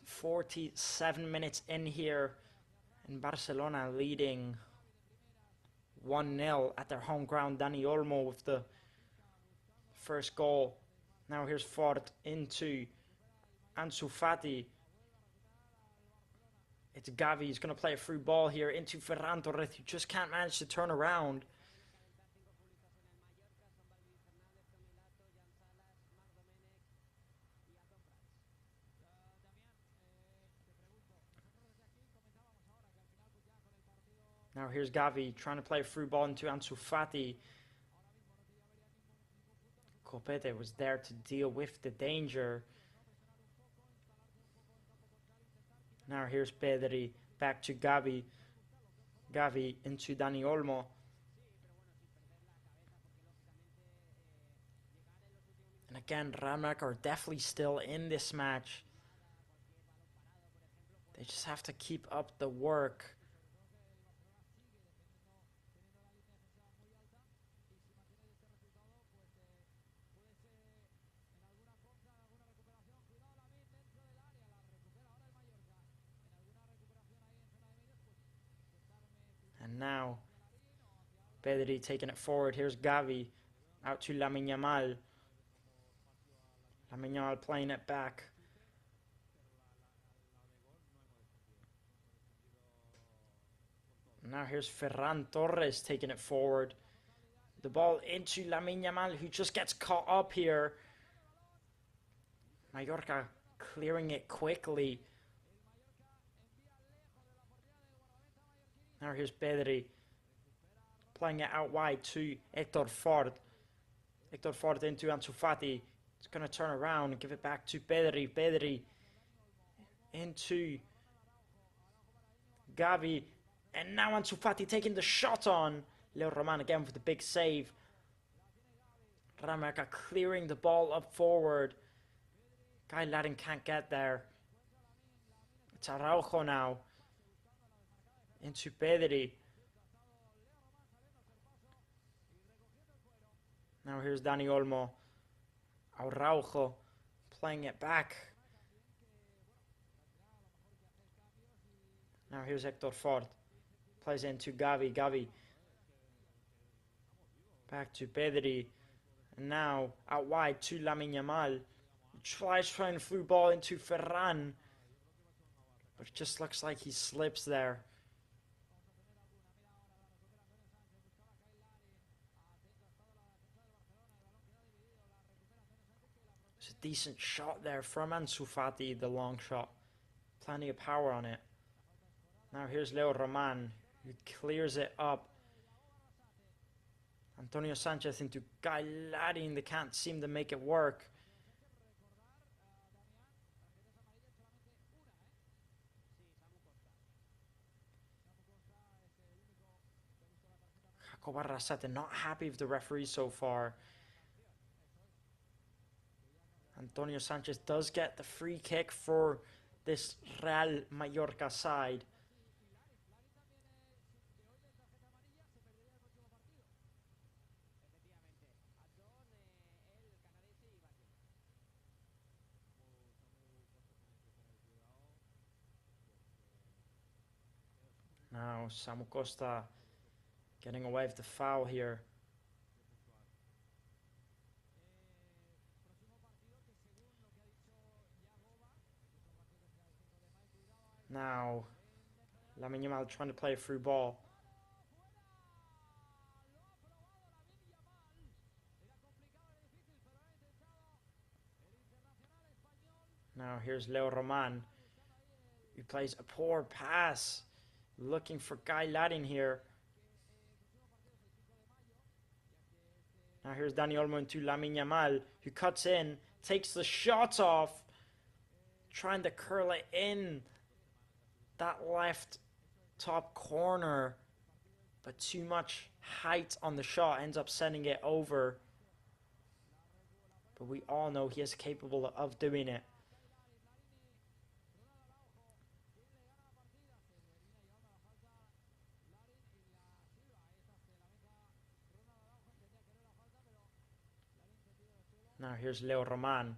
47 minutes in here, and Barcelona leading 1-0 at their home ground. Dani Olmo with the first goal. Now here's Ford into Ansu Fati. It's Gavi. He's going to play a free ball here into Ferran Torres, who just can't manage to turn around. Now here's Gavi trying to play a free ball into Ansu Fati. Copete was there to deal with the danger. Now here's Pedri back to Gavi. Gavi into Dani Olmo. And again, Real Mallorca are definitely still in this match. They just have to keep up the work. And now, Pedri taking it forward. Here's Gavi. Out to Lamine Yamal. Lamine Yamal playing it back. Now here's Ferran Torres taking it forward. The ball into Lamine Yamal, who just gets caught up here. Mallorca clearing it quickly. Now here's Pedri playing it out wide to Héctor Ford. Héctor Ford into Ansu Fati. It's going to turn around and give it back to Pedri. Pedri into Gavi. And now Ansu Fati taking the shot on. Leo Roman again for the big save. Real Mallorca clearing the ball up forward. Guy Laddin can't get there. It's Araujo now. Into Pedri. Now here's Dani Olmo. Araujo playing it back. Now here's Hector Ford. Plays into Gavi. Gavi. Back to Pedri. And now out wide to Lamine Yamal. Tries trying to through ball into Ferran. But it just looks like he slips there. It's a decent shot there from Ansu Fati, the long shot. Plenty of power on it. Now here's Leo Roman, who clears it up. Antonio Sanchez into Guy Laddin. They can't seem to make it work. Jacob Arrasate not happy with the referee so far. Antonio Sanchez does get the free kick for this Real Mallorca side. Now Samu Costa getting away with the foul here. Now Lamine Yamal trying to play a through ball. Now here's Leo Roman, who plays a poor pass. Looking for Guy Laddin here. Now here's Dani Olmo into Lamine Yamal, who cuts in, takes the shot off, trying to curl it in that left top corner, but too much height on the shot, ends up sending it over. But we all know he is capable of doing it. Now here's Leo Roman.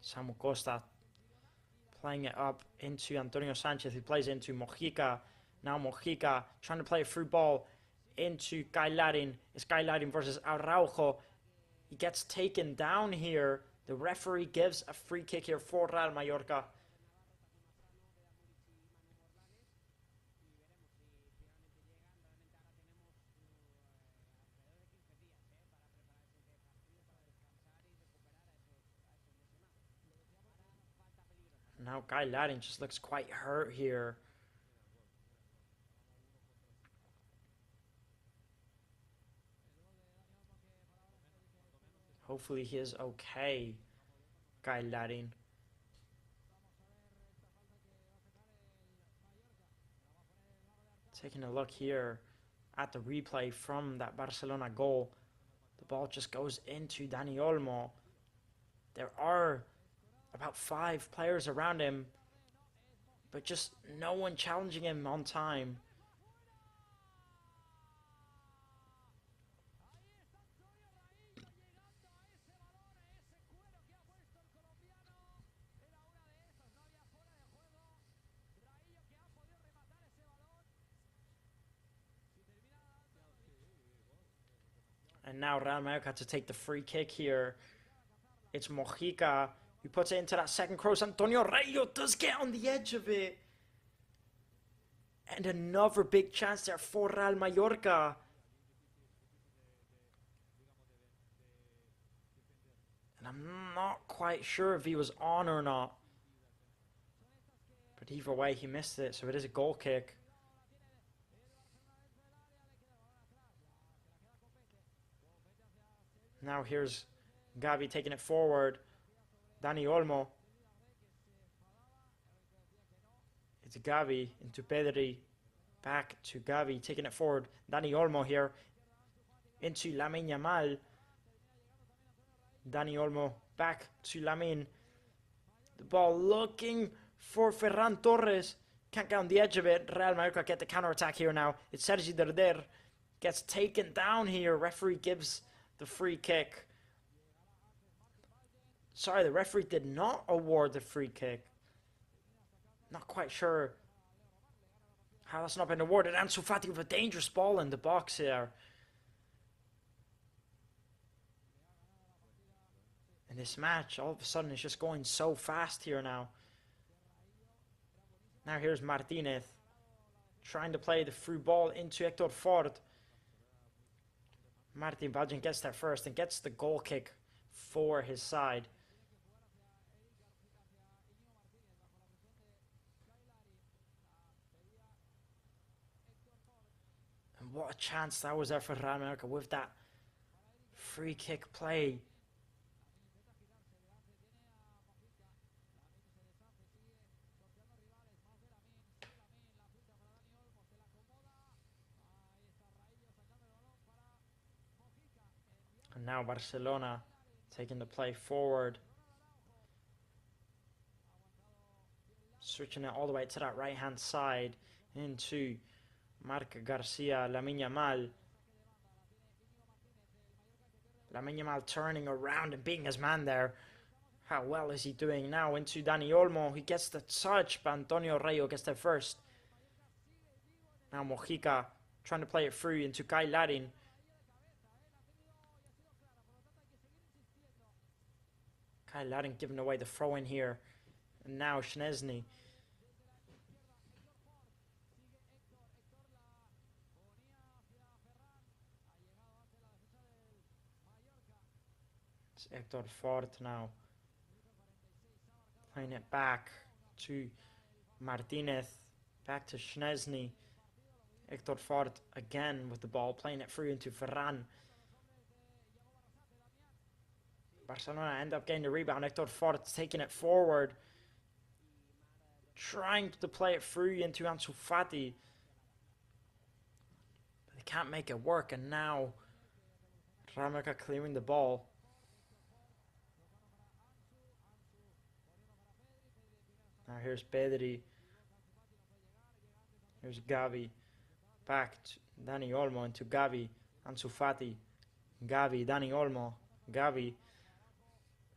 Samu Costa playing it up into Antonio Sanchez, who plays into Mojica. Now Mojica trying to play a through ball into Guy Laddin. It's Guy Laddin versus Araujo. He gets taken down here. The referee gives a free kick here for Real Mallorca. Now Guy Laddin just looks quite hurt here. Hopefully he is okay, Guy Laddin. Taking a look here at the replay from that Barcelona goal. The ball just goes into Dani Olmo. There are about 5 players around him, but just no one challenging him on time. And now Real Mallorca to take the free kick here. It's Mojica who puts it into that second cross. Antonio Rayo does get on the edge of it. And another big chance there for Real Mallorca. And I'm not quite sure if he was on or not. But either way, he missed it, so it is a goal kick. Now here's Gavi taking it forward. Dani Olmo. It's Gavi into Pedri. Back to Gavi, taking it forward. Dani Olmo here. Into Lamine Yamal. Dani Olmo back to Lamine. The ball looking for Ferran Torres. Can't get on the edge of it. Real Mallorca get the counter-attack here now. It's Sergi Darder. Gets taken down here. Referee gives the free kick. Sorry, the referee did not award the free kick. Not quite sure how that's not been awarded. Ansu Fati with a dangerous ball in the box here. And this match, all of a sudden, is just going so fast here now. Now here's Martinez. Trying to play the through ball into Hector Ford. Martin Badgen gets there first and gets the goal kick for his side. And what a chance that was there for Real Mallorca with that free kick play. And now Barcelona taking the play forward. Switching it all the way to that right-hand side into Marc Garcia, Lamine Yamal. Lamine Yamal turning around and beating his man there. How well is he doing now? Into Dani Olmo. He gets the touch, but Antonio Rayo gets there first. Now Mojica trying to play it through into Kai Larin. Kai Larin giving away the throw in here. And now Szczesny. It's Hector Ford now. Playing it back to Martinez. Back to Szczesny. Hector Ford again with the ball. Playing it through into Ferran. Barcelona end up getting the rebound. Hector Ford taking it forward. Trying to play it through into Ansu Fati. But they can't make it work. And now Real Mallorca clearing the ball. Now here's Pedri. Here's Gavi. Back to Dani Olmo into Gavi. Ansu Fati. Gavi, Dani Olmo. Gavi.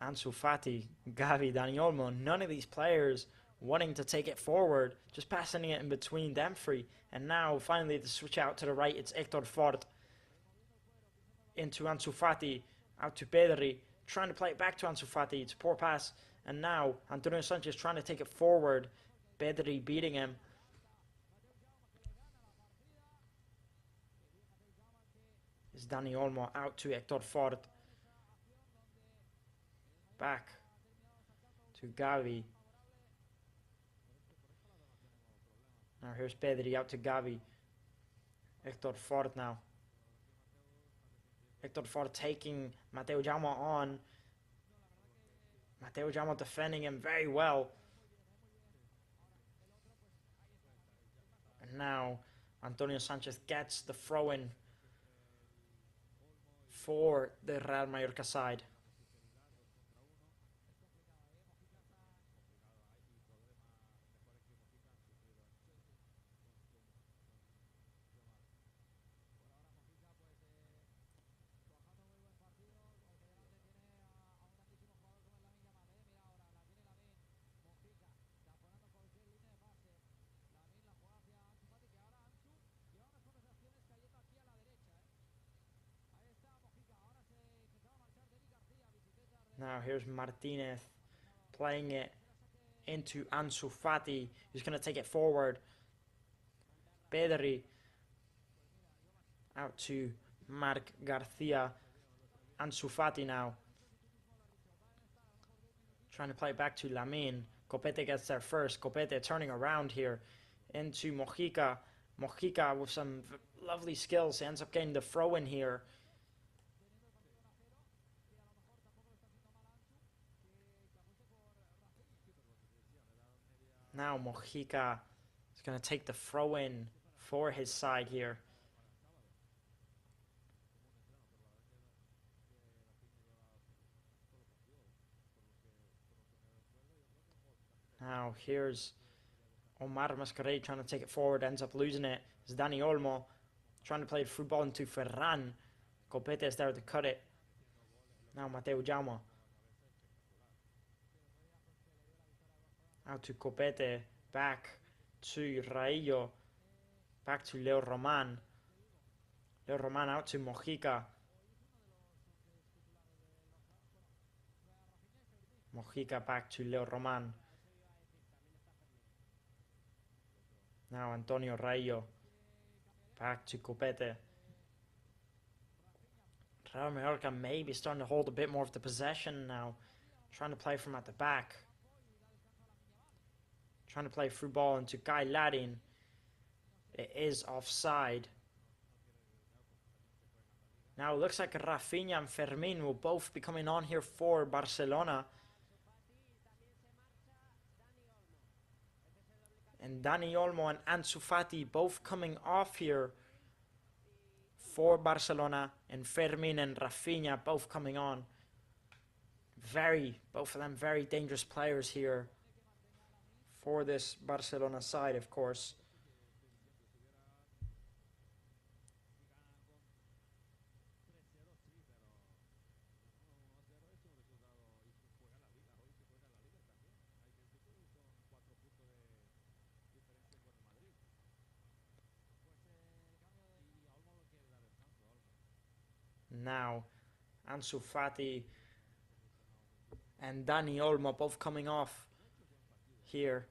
Ansu Fati. Gavi, Dani Olmo. None of these players wanting to take it forward. Just passing it in between them three. And now finally the switch out to the right. It's Hector Ford. Into Ansu Fati. Out to Pedri. Trying to play it back to Ansu Fati. It's a poor pass. And now Antonio Sanchez trying to take it forward. Pedri beating him. It's Dani Olmo out to Hector Ford. Back to Gavi. Now here's Pedri out to Gavi. Hector Ford now. Hector Ford taking Mateo Jaume on. Mateo Jaume defending him very well. And now Antonio Sanchez gets the throw-in for the Real Mallorca side. Now here's Martinez playing it into Ansu Fati, who's going to take it forward. Pedri out to Marc Garcia. Ansu Fati now trying to play it back to Lamine. Copete gets there first. Copete turning around here into Mojica. Mojica with some lovely skills. He ends up getting the throw in here. Now Mojica going to take the throw in for his side here. Now here's Omar Mascarell trying to take it forward, ends up losing it. It's Dani Olmo trying to play the through ball into Ferran. Copete is there to cut it. Now Mateu Jaume. Out to Copete, back to Raillo, back to Leo Roman. Leo Roman out to Mojica. Mojica back to Leo Roman. Now Antonio Raillo, back to Copete. Real Mallorca maybe starting to hold a bit more of the possession now. Trying to play from at the back. Trying to play through ball into Guy Larin. It is offside. Now it looks like Rafinha and Fermin will both be coming on here for Barcelona. And Dani Olmo and Ansu Fati both coming off here for Barcelona. And Fermin and Rafinha both coming on. Both of them very dangerous players here for this Barcelona side, of course. Now, Ansu Fati and Dani Olmo both coming off here.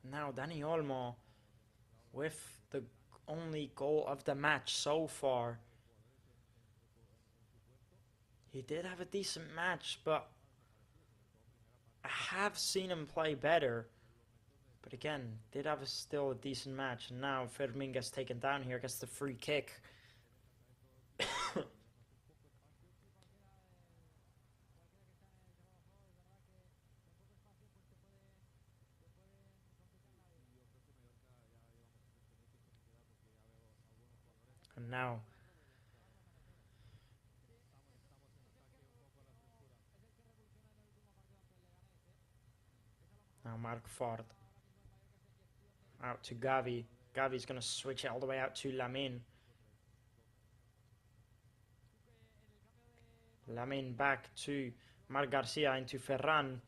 Now Dani Olmo with the only goal of the match so far. He did have a decent match, but I have seen him play better. But again, did have still a decent match. And now Fermin gets taken down here, gets the free kick. And now Marc Ford out to Gavi. Gavi's going to switch it all the way out to Lamine. Lamine back to Marc Garcia into Ferran.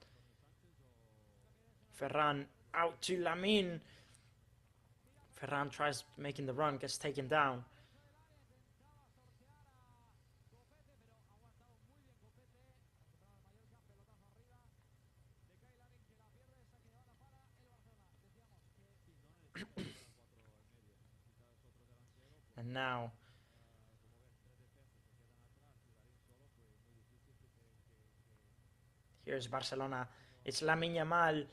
Ferran out to Lamine. Ferran tries making the run, gets taken down. And now here's Barcelona. It's Lamine Yamal.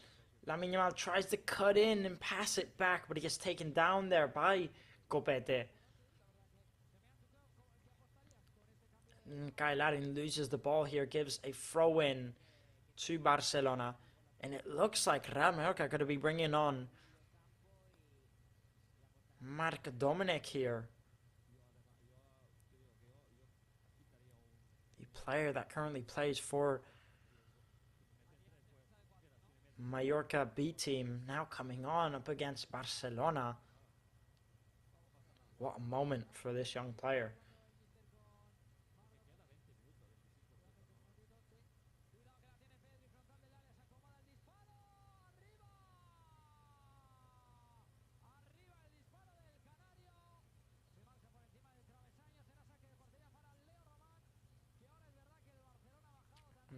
Lamine Yamal tries to cut in and pass it back, but he gets taken down there by Copete. And Guy Larin loses the ball here, gives a throw in to Barcelona. And it looks like Real Mallorca are going to be bringing on Marc Dominic here. The player that currently plays for Mallorca B team, now coming on up against Barcelona. What a moment for this young player.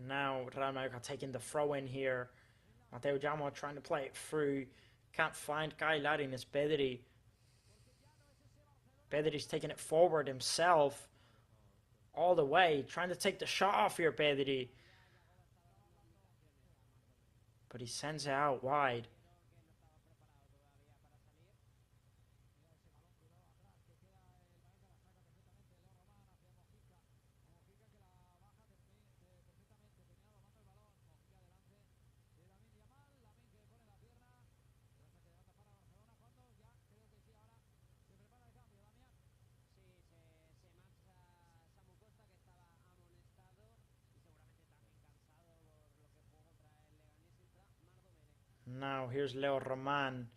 Now Real Mallorca taking the throw in here. Mateu Jaume trying to play it through. Can't find Guy Larin. It's Pedri. Pedri's taking it forward himself. All the way. Trying to take the shot off here, Pedri. But he sends it out wide. Now here's Leo Roman.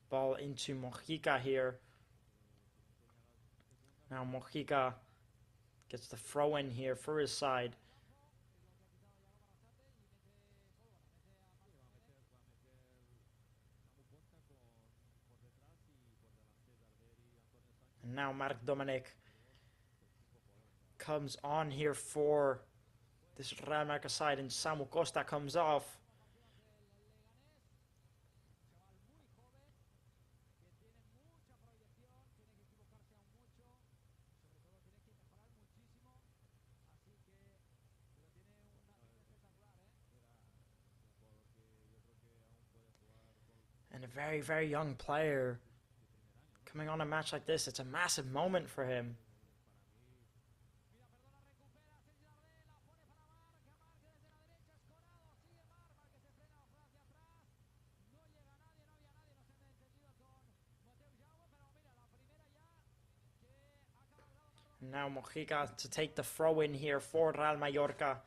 Ball into Mojica here. Now Mojica gets the throw in here for his side. And now Marc Dominic comes on here for this Real Mallorca side, and Samu Costa comes off. And a very, very young player coming on a match like this. It's a massive moment for him. And now Mojica to take the throw in here for Real Mallorca.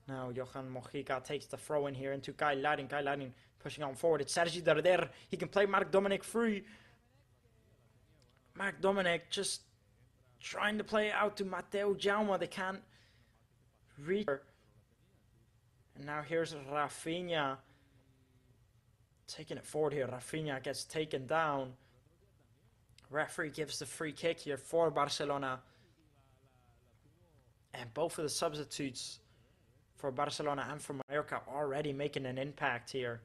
Now Johan Mojica takes the throw in here into Kai Larin. Kai Larin pushing on forward. It's Sergi Darder. He can play Marc Dominic free. Marc Dominic just trying to play it out to Mateu Jaume. They can't reach her. And now here's Rafinha taking it forward here. Rafinha gets taken down. Referee gives the free kick here for Barcelona. And both of the substitutes for Barcelona and for Mallorca already making an impact here.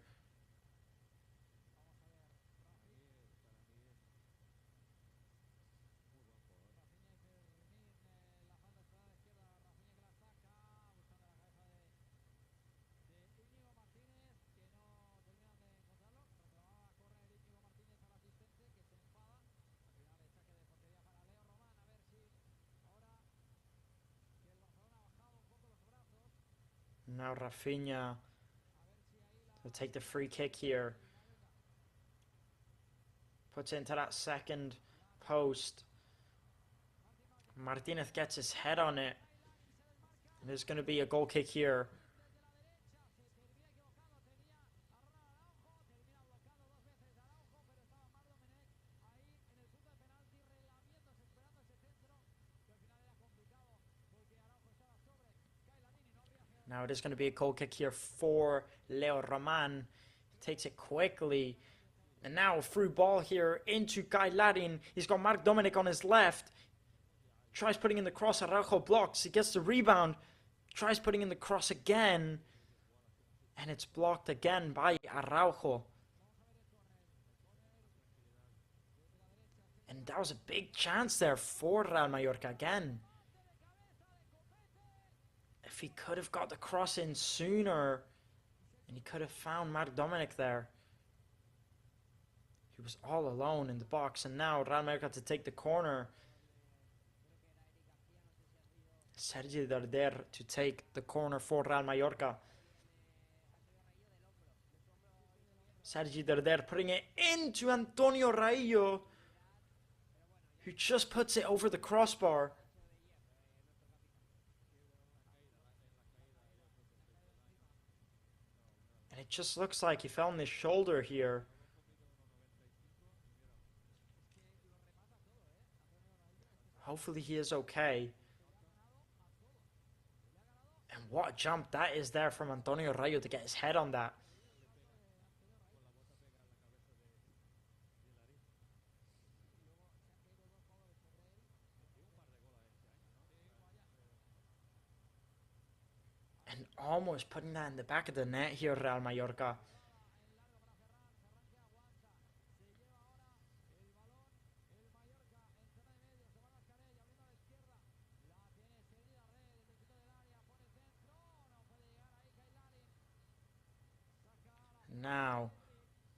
Now Rafinha will take the free kick here. Puts it into that second post. Martinez gets his head on it. And there's going to be a goal kick here. Now it is going to be a goal kick here for Leo Roman. Takes it quickly. And now a through ball here into Kai Larin. He's got Marc Dominic on his left. Tries putting in the cross. Araujo blocks. He gets the rebound. Tries putting in the cross again. And it's blocked again by Araujo. And that was a big chance there for Real Mallorca again. If he could have got the cross in sooner, and he could have found Marc Dominic there. He was all alone in the box, and now Real Mallorca to take the corner. Sergi Darder to take the corner for Real Mallorca. Sergi Darder putting it into Antonio Raillo, who just puts it over the crossbar. And it just looks like he fell on his shoulder here. Hopefully he is okay. And what a jump that is there from Antonio Raillo to get his head on that. And almost putting that in the back of the net here, Real Mallorca. Now,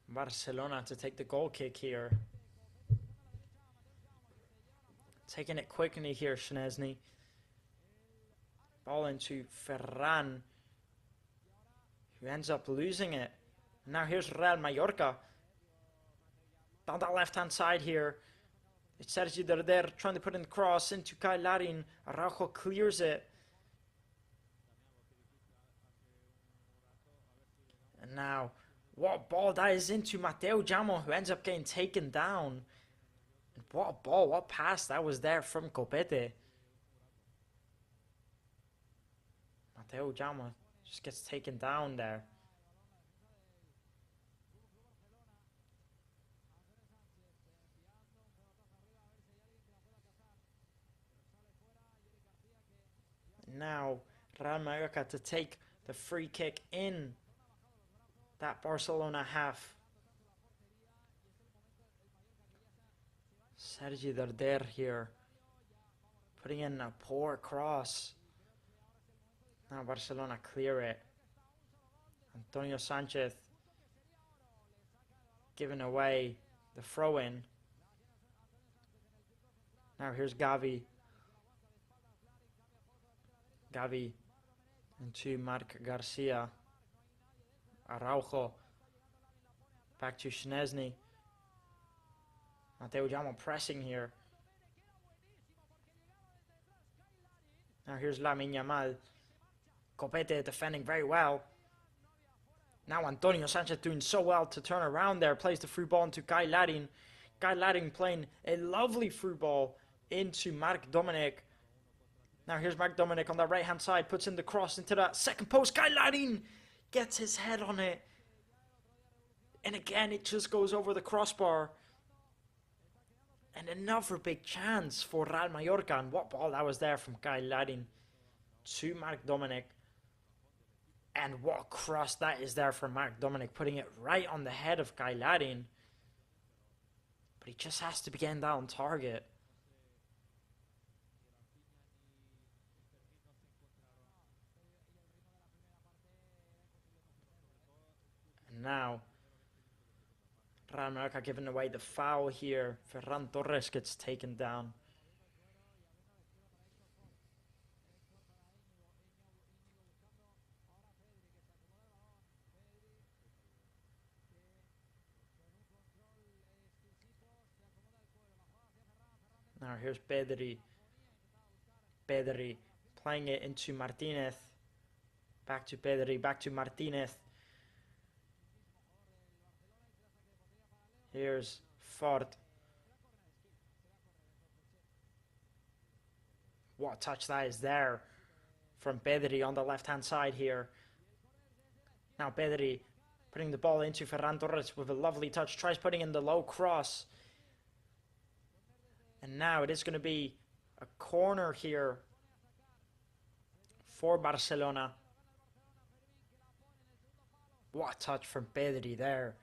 Barcelona to take the goal kick here. Taking it quickly here, Szczesny. Ball into Ferran, who ends up losing it. Now here's Real Mallorca. Down that left-hand side here. It's Sergi Darder trying to put in the cross into Kai Larin. Araujo clears it. Now, what ball that is into Mateo Jamo, who ends up getting taken down. And what ball, what pass that was there from Copete. Mateo Jamo just gets taken down there. Now, Real Mallorca to take the free kick in that Barcelona half. Sergi Darder here, putting in a poor cross. Now Barcelona clear it. Antonio Sanchez giving away the throw-in. Now here's Gavi. Gavi into Marc Garcia. Araujo. Back to Szczesny. Mateo Jamo pressing here. Now here's Lamine Yamal. Copete defending very well. Now Antonio Sanchez doing so well to turn around there. Plays the through ball into Guy Larin. Guy Larin playing a lovely through ball into Marc Dominic. Now here's Marc Dominic on the right hand side. Puts in the cross into that second post. Guy Larin gets his head on it. And again it just goes over the crossbar. And another big chance for Real Mallorca. And what ball that was there from Guy Larin to Marc Dominic. And what cross that is there from Marc Dominic, putting it right on the head of Guy Larin. But he just has to be getting that on target. And now, Real Mallorca giving away the foul here. Ferran Torres gets taken down. Now here's Pedri. Pedri playing it into Martinez. Back to Pedri, back to Martinez. Here's Ford. What touch that is there from Pedri on the left-hand side here. Now Pedri putting the ball into Ferran Torres with a lovely touch. Tries putting in the low cross. And now it is going to be a corner here for Barcelona. What a touch from Pedri there.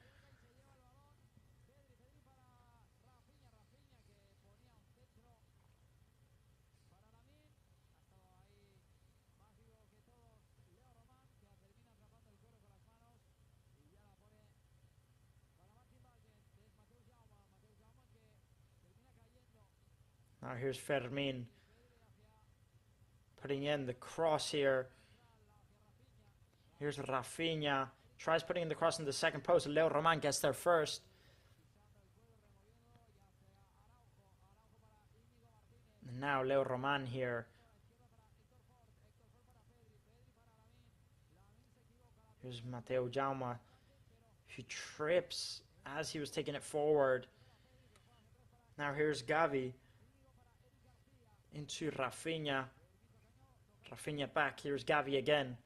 Now here's Fermin putting in the cross here. Here's Rafinha. Tries putting in the cross in the second post. Leo Roman gets there first. And now Leo Roman here. Here's Mateo Jaume, who trips as he was taking it forward. Now here's Gavi. Into Rafinha. Rafinha back. Here's Gavi again.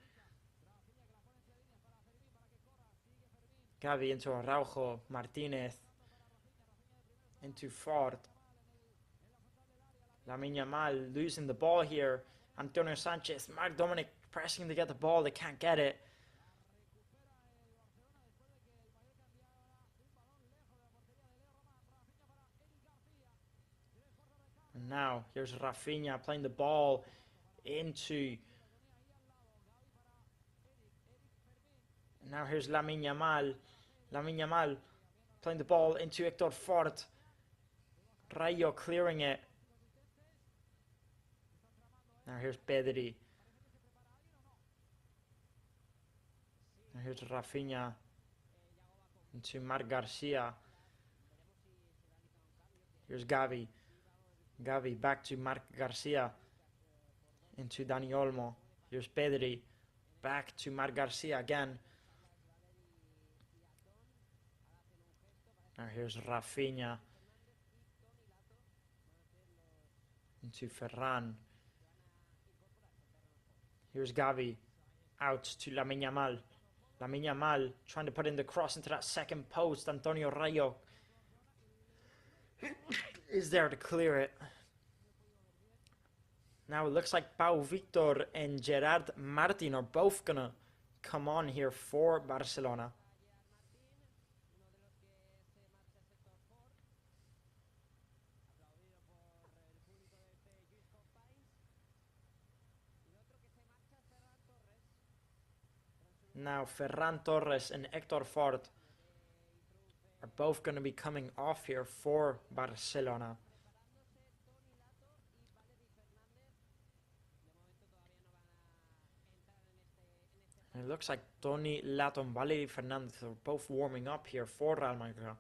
Gavi into Araujo. Martinez. Into Ford. Lamine Yamal losing the ball here. Antonio Sanchez. Marc Dominic pressing to get the ball. They can't get it. And now, here's Rafinha playing the ball into... And now here's Lamine Yamal. Lamine Yamal playing the ball into Héctor Ford. Rayo clearing it. Now here's Pedri. Now here's Rafinha into Marc Garcia. Here's Gavi. Gavi back to Marc Garcia. Into Dani Olmo. Here's Pedri. Back to Marc Garcia again. Now here's Rafinha into Ferran. Here's Gavi out to Lamine Yamal. Lamine Yamal trying to put in the cross into that second post. Antonio Rayo is there to clear it. Now it looks like Pau Victor and Gerard Martin are both gonna come on here for Barcelona. Now Ferran Torres and Héctor Fort are both going to be coming off here for Barcelona. And it looks like Toni Lato and Valery Fernandez are both warming up here for Real Mallorca.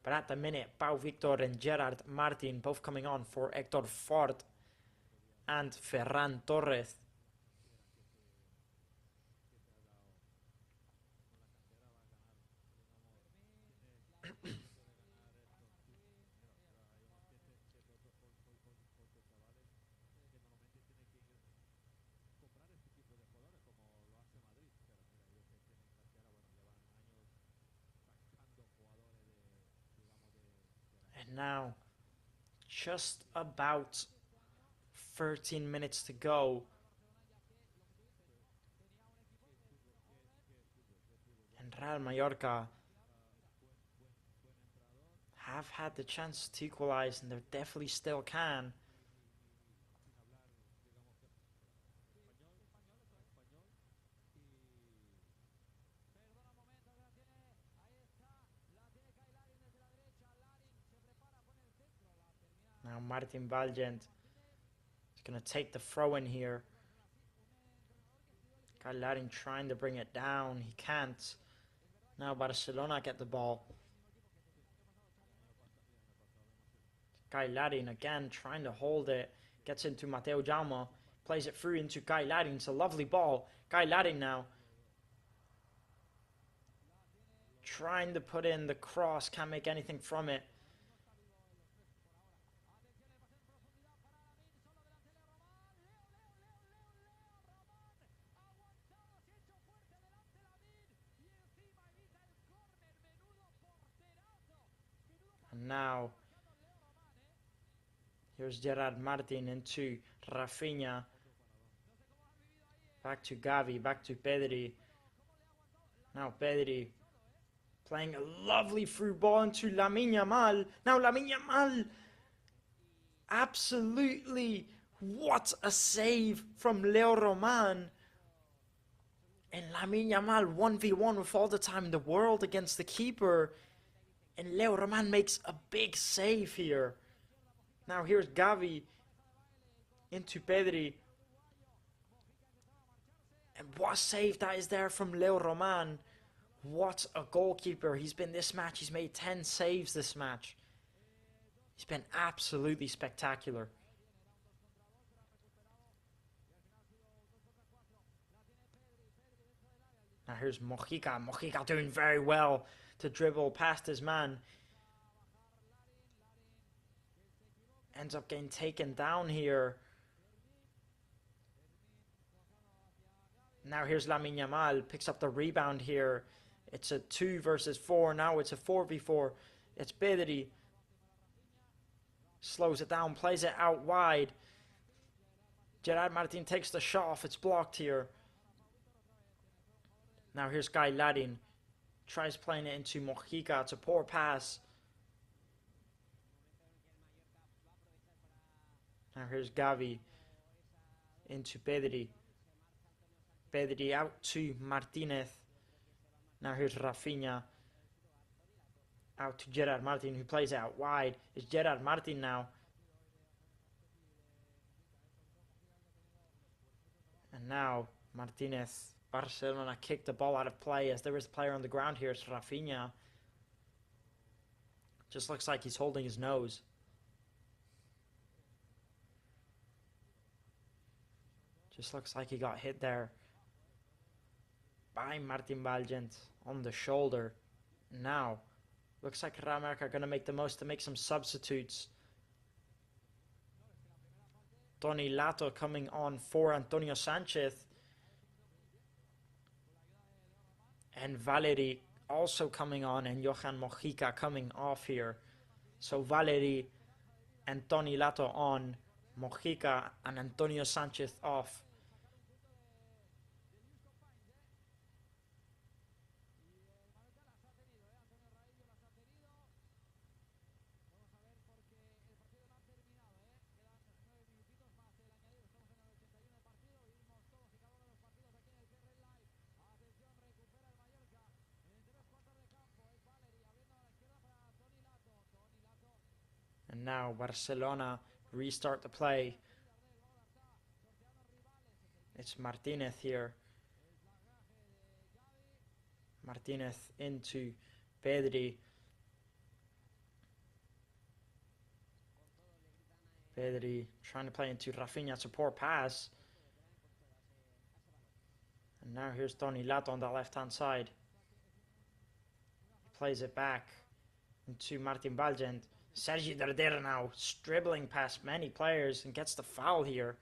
But at the minute, Pau Victor and Gerard Martin both coming on for Héctor Fort and Ferran Torres. And now, just about 13 minutes to go. And Real Mallorca have had the chance to equalize, and they definitely still can. Now Martin Valgent is going to take the throw in here. Larin trying to bring it down. He can't. Now Barcelona get the ball. Larin again trying to hold it. Gets into Mateo Jaume. Plays it through into Larin. It's a lovely ball. Larin now trying to put in the cross. Can't make anything from it. And now here's Gerard Martin into Rafinha. Back to Gavi, back to Pedri. Now Pedri playing a lovely through ball into Lamine Yamal. Now Lamine Yamal, absolutely, what a save from Leo Roman. And Lamine Yamal 1v1 with all the time in the world against the keeper. And Leo Roman makes a big save here. Now here's Gavi into Pedri. And what a save that is there from Leo Roman. What a goalkeeper. He's been this match. He's made 10 saves this match. He's been absolutely spectacular. Now here's Mojica. Mojica doing very well to dribble past his man. Ends up getting taken down here. Now here's Lamine Yamal. Picks up the rebound here. It's a 2 versus 4. Now it's a 4v4. It's Pedri. Slows it down. Plays it out wide. Gerard Martin takes the shot off. It's blocked here. Now here's Larin. Tries playing it into Mojica. It's a poor pass. Now here's Gavi into Pedri. Pedri out to Martinez. Now here's Rafinha. Out to Gerard Martin, who plays it out wide. It's Gerard Martin now. And now Martinez. Barcelona kick the ball out of play as there is a player on the ground here. It's Rafinha. Just looks like he's holding his nose. Just looks like he got hit there by Martin Valgent on the shoulder. Now Looks like Real Mallorca are going to make the most to make some substitutes. Toni Lato coming on for Antonio Sanchez. And Valeri also coming on, and Johan Mojica coming off here. So Valeri and Toni Lato on, Mojica and Antonio Sanchez off. And now Barcelona restart the play. It's Martinez here. Martinez into Pedri. Pedri trying to play into Rafinha. It's a poor pass. And now here's Toni Lato on the left-hand side. He plays it back into Martin Balgent. Sergi Darder now dribbling past many players and gets the foul here.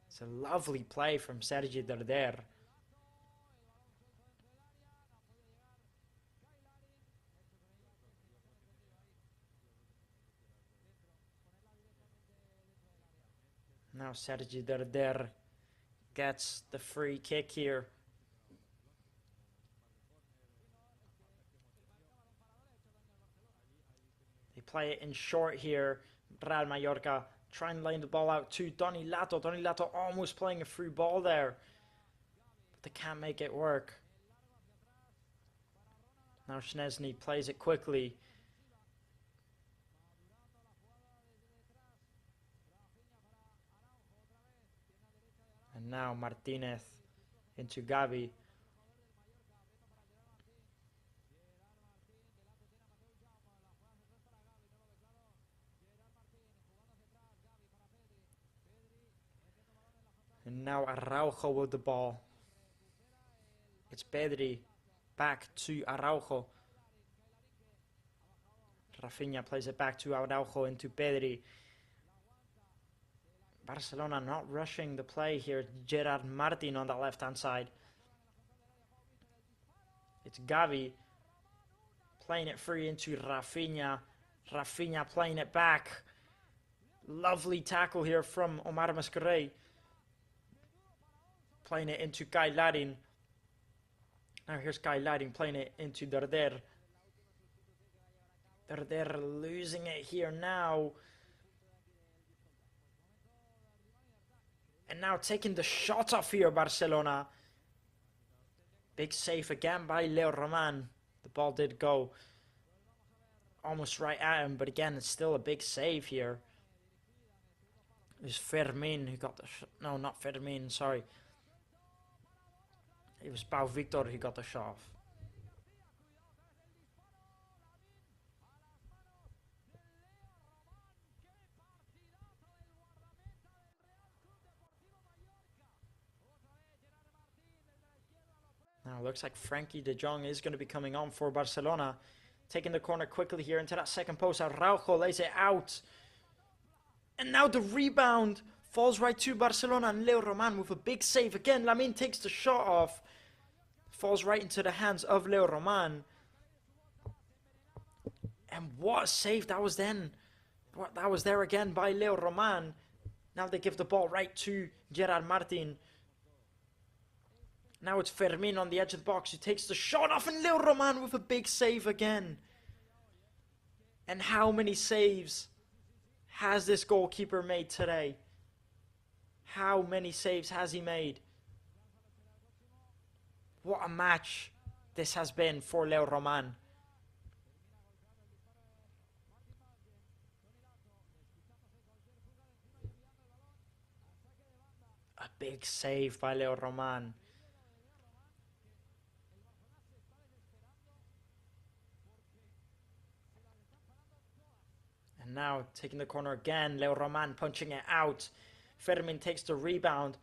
It's a lovely play from Sergi Darder. Now Sergi Darder gets the free kick here. They play it in short here. Real Mallorca try and line the ball out to Toni Lato. Toni Lato almost playing a free ball there, but they can't make it work. Now Szczesny plays it quickly. And now Martinez into Gavi. And now Araujo with the ball. It's Pedri back to Araujo. Rafinha plays it back to Araujo into Pedri. Barcelona not rushing the play here. Gerard Martin on the left-hand side. It's Gavi playing it free into Rafinha. Rafinha playing it back. Lovely tackle here from Omar Mascarell. Playing it into Kai Larin. Now here's Kai Larin playing it into Darder. Darder losing it here now. And now taking the shot off here, Barcelona. Big save again by Leo Roman. The ball did go almost right at him, but again, it's still a big save here. It was Fermin who got the shot. No, not Fermin, sorry. It was Pau Victor who got the shot off. Now looks like Frankie de Jong is going to be coming on for Barcelona. Taking the corner quickly here into that second post. Araujo lays it out. And now the rebound falls right to Barcelona, and Leo Roman with a big save again. Lamine takes the shot off. Falls right into the hands of Leo Roman. And what a save that was then. That was there again by Leo Roman. Now they give the ball right to Gerard Martin. Now it's Fermin on the edge of the box who takes the shot off, and Leo Roman with a big save again. And how many saves has this goalkeeper made today? How many saves has he made? What a match this has been for Leo Roman. A big save by Leo Roman. And now taking the corner again, Leo Roman punching it out. Fermin takes the rebound.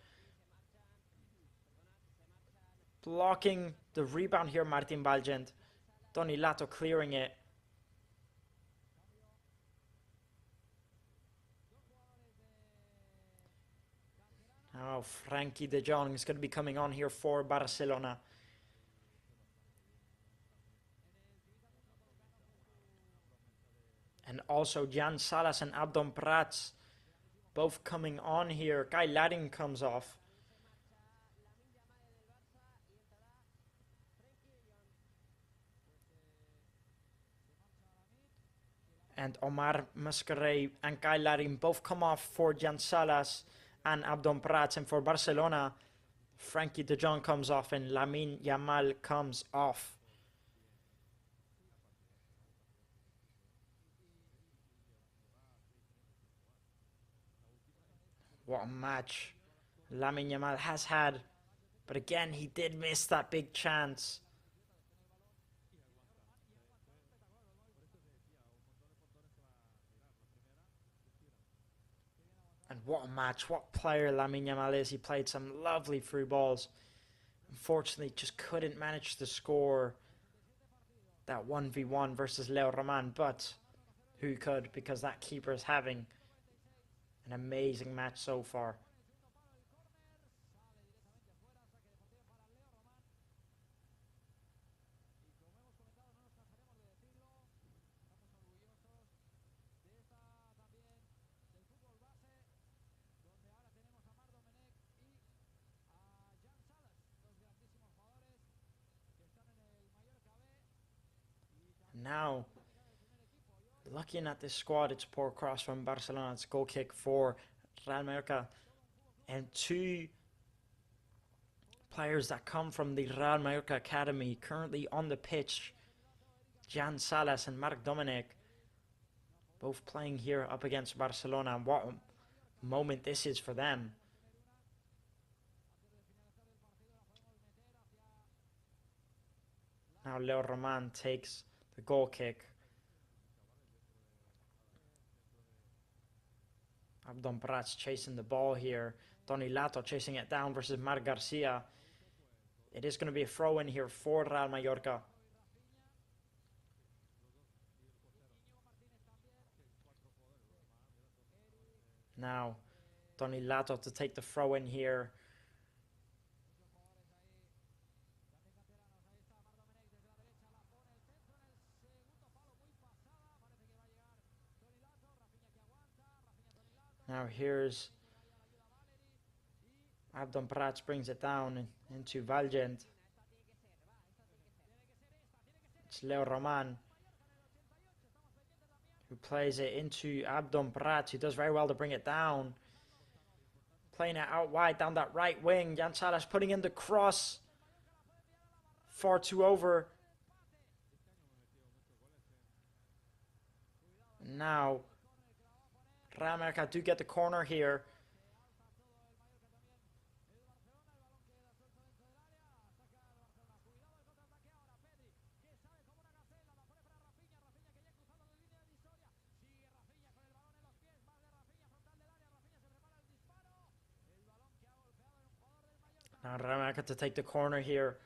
Blocking the rebound here, Martin Balgent. Tony Lato clearing it. Now Frankie de Jong is going to be coming on here for Barcelona. And also Jan Salas and Abdon Prats both coming on here. Guy Ladding comes off. And Omar Mascarey and Guy Ladding both come off for Jan Salas and Abdon Prats. And for Barcelona, Frankie de Jong comes off and Lamine Yamal comes off. What a match Lamine Yamal has had. But again, he did miss that big chance. And what a match. What player Lamine Yamal is. He played some lovely through balls. Unfortunately, just couldn't manage to score that 1v1 versus Leo Roman. But who could? Because that keeper is having an amazing match so far. Now, looking at this squad, it's a poor cross from Barcelona. It's a goal kick for Real Mallorca. And two players that come from the Real Mallorca Academy currently on the pitch, Jan Salas and Marc Dominic, both playing here up against Barcelona. And what a moment this is for them. Now Leo Roman takes the goal kick. Abdon Prats chasing the ball here. Tony Lato chasing it down versus Marc Garcia. It is going to be a throw in here for Real Mallorca. Now, Tony Lato to take the throw in here. Now here's Abdon Prats, brings it down into Valgent. It's Leo Roman who plays it into Abdon Prats, who does very well to bring it down. Playing it out wide down that right wing. Jan Salas putting in the cross. Far too over. Now Real Mallorca do get the corner here. Now Real Mallorca to take the corner here.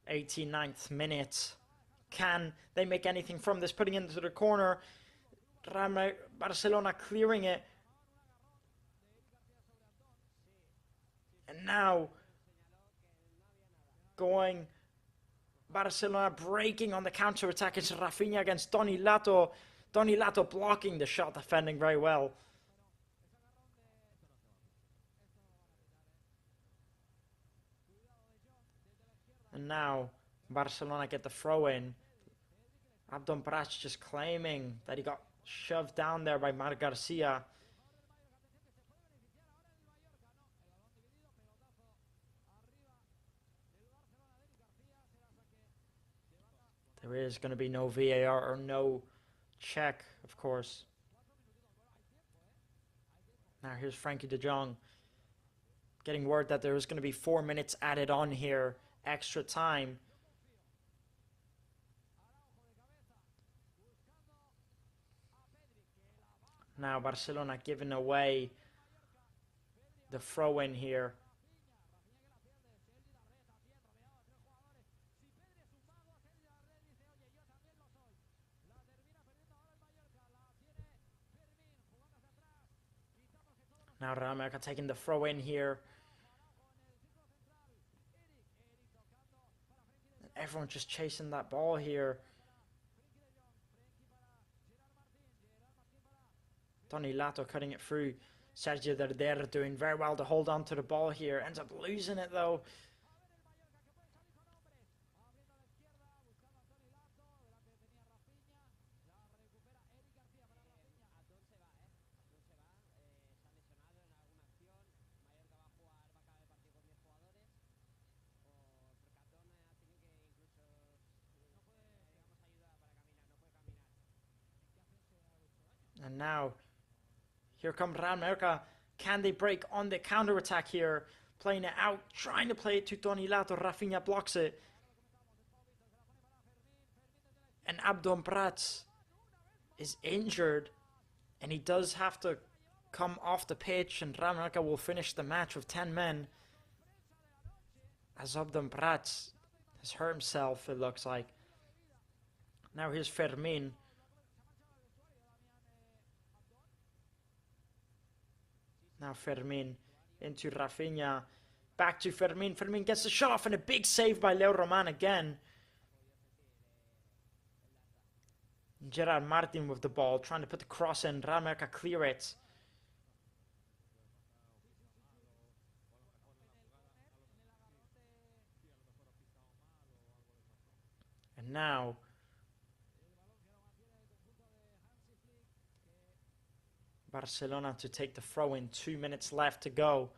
89th minute. Can they make anything from this? Putting it into the corner. Barcelona clearing it. And now going Barcelona breaking on the counter attack. It's Rafinha against Tony Lato. Tony Lato blocking the shot, defending very well. And now Barcelona get the throw in. Abdon Prats just claiming that he got shoved down there by Marc Garcia. There is going to be no VAR or no check, of course. Now here's Frankie de Jong getting word that there is going to be 4 minutes added on here, extra time. Now Barcelona giving away the throw in here. Now Real Mallorca taking the throw in here. And everyone just chasing that ball here. Tony Lato cutting it through. Sergio Derder doing very well to hold on to the ball here. Ends up losing it though. And now, here comes Real Mallorca. Can they break on the counter-attack here? Playing it out, trying to play it to Tony Lato. Rafinha blocks it. And Abdon Prats is injured. And he does have to come off the pitch. And Real Mallorca will finish the match with 10 men. As Abdon Prats has hurt himself, it looks like. Now here's Fermin. Now Fermin into Rafinha. Back to Fermin. Fermin gets the shot off and a big save by Leo Roman again. Gerard Martin with the ball, trying to put the cross in. Real Mallorca clear it. And now Barcelona to take the throw in. 2 minutes left to go.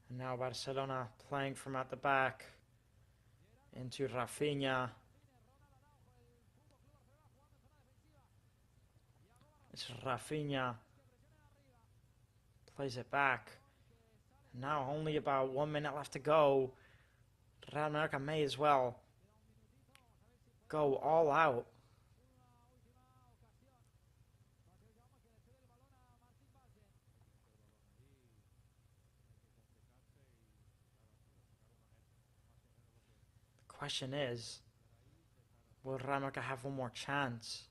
And now Barcelona playing from at the back into Rafinha. It's Rafinha. Plays it back. Now only about 1 minute left to go. Real Mallorca may as well go all out. The question is, will Real Mallorca have one more chance?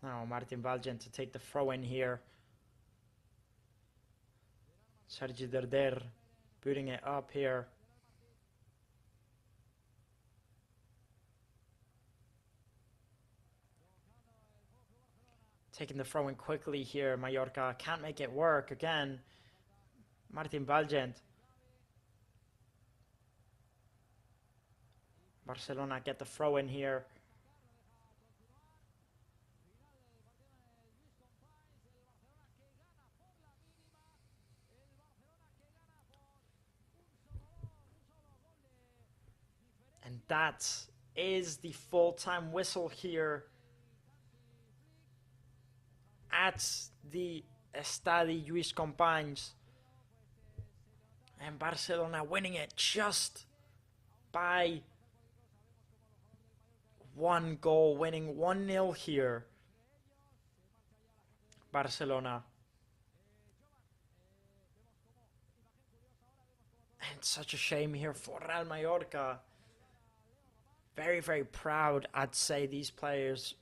Now Martin Valgen to take the throw in here. Sergi Derder booting it up here. Taking the throw in quickly here. Mallorca can't make it work again. Martin Valgent. Barcelona get the throw in here. And that is the full-time whistle here at the Estadi Lluís Companys. And Barcelona winning it just by 1 goal, winning 1-0 here. Barcelona. And such a shame here for Real Mallorca. Very, very proud, I'd say, these players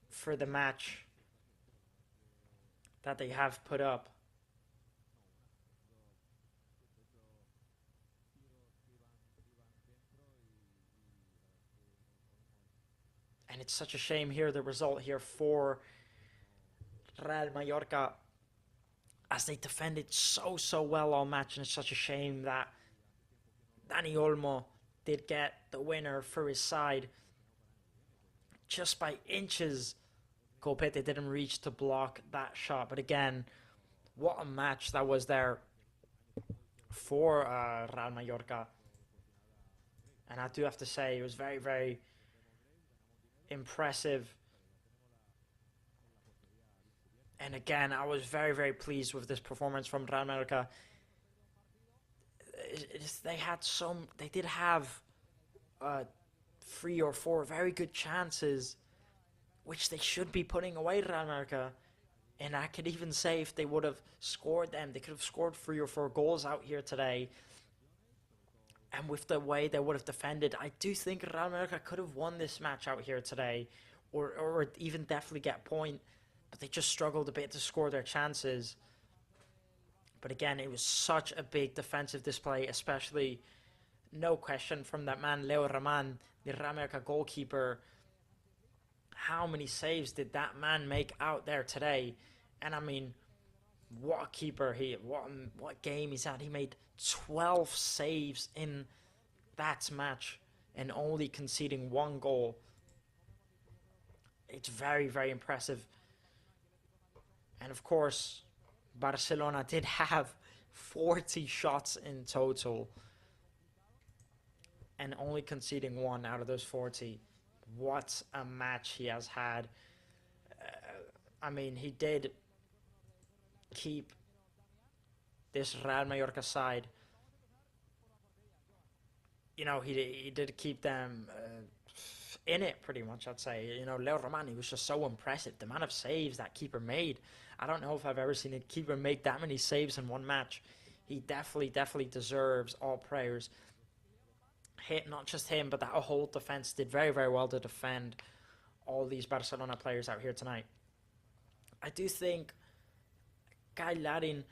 for the match that they have put up. And it's such a shame here, the result here for Real Mallorca, as they defended so well all match. And it's such a shame that Dani Olmo did get the winner for his side. Just by inches, Copete didn't reach to block that shot. But again, what a match that was there for Real Mallorca. And I do have to say, it was very, very impressive And again, I was very, very pleased with this performance from Real Mallorca. They did have 3 or 4 very good chances, which they should be putting away, Real Mallorca. And I could even say if they would have scored them, they could have scored 3 or 4 goals out here today. And with the way they would have defended, I do think Real Mallorca could have won this match out here today, or even definitely get a point. But they just struggled a bit to score their chances. But again, it was such a big defensive display, especially, no question, from that man, Leo Raman, the Real Mallorca goalkeeper. How many saves did that man make out there today? And I mean, what a keeper what game he's had. He made 12 saves in that match and only conceding 1 goal. It's very, very impressive. And of course, Barcelona did have 40 shots in total and only conceding 1 out of those 40. What a match he has had. I mean, he did keep this Real Mallorca side. You know, he did keep them in it pretty much, I'd say. You know, Leo Romani was just so impressive. The amount of saves that keeper made. I don't know if I've ever seen a keeper make that many saves in one match. He definitely deserves all prayers. Not just him, but that whole defense did very, very well to defend all these Barcelona players out here tonight. I do think Guy Larin,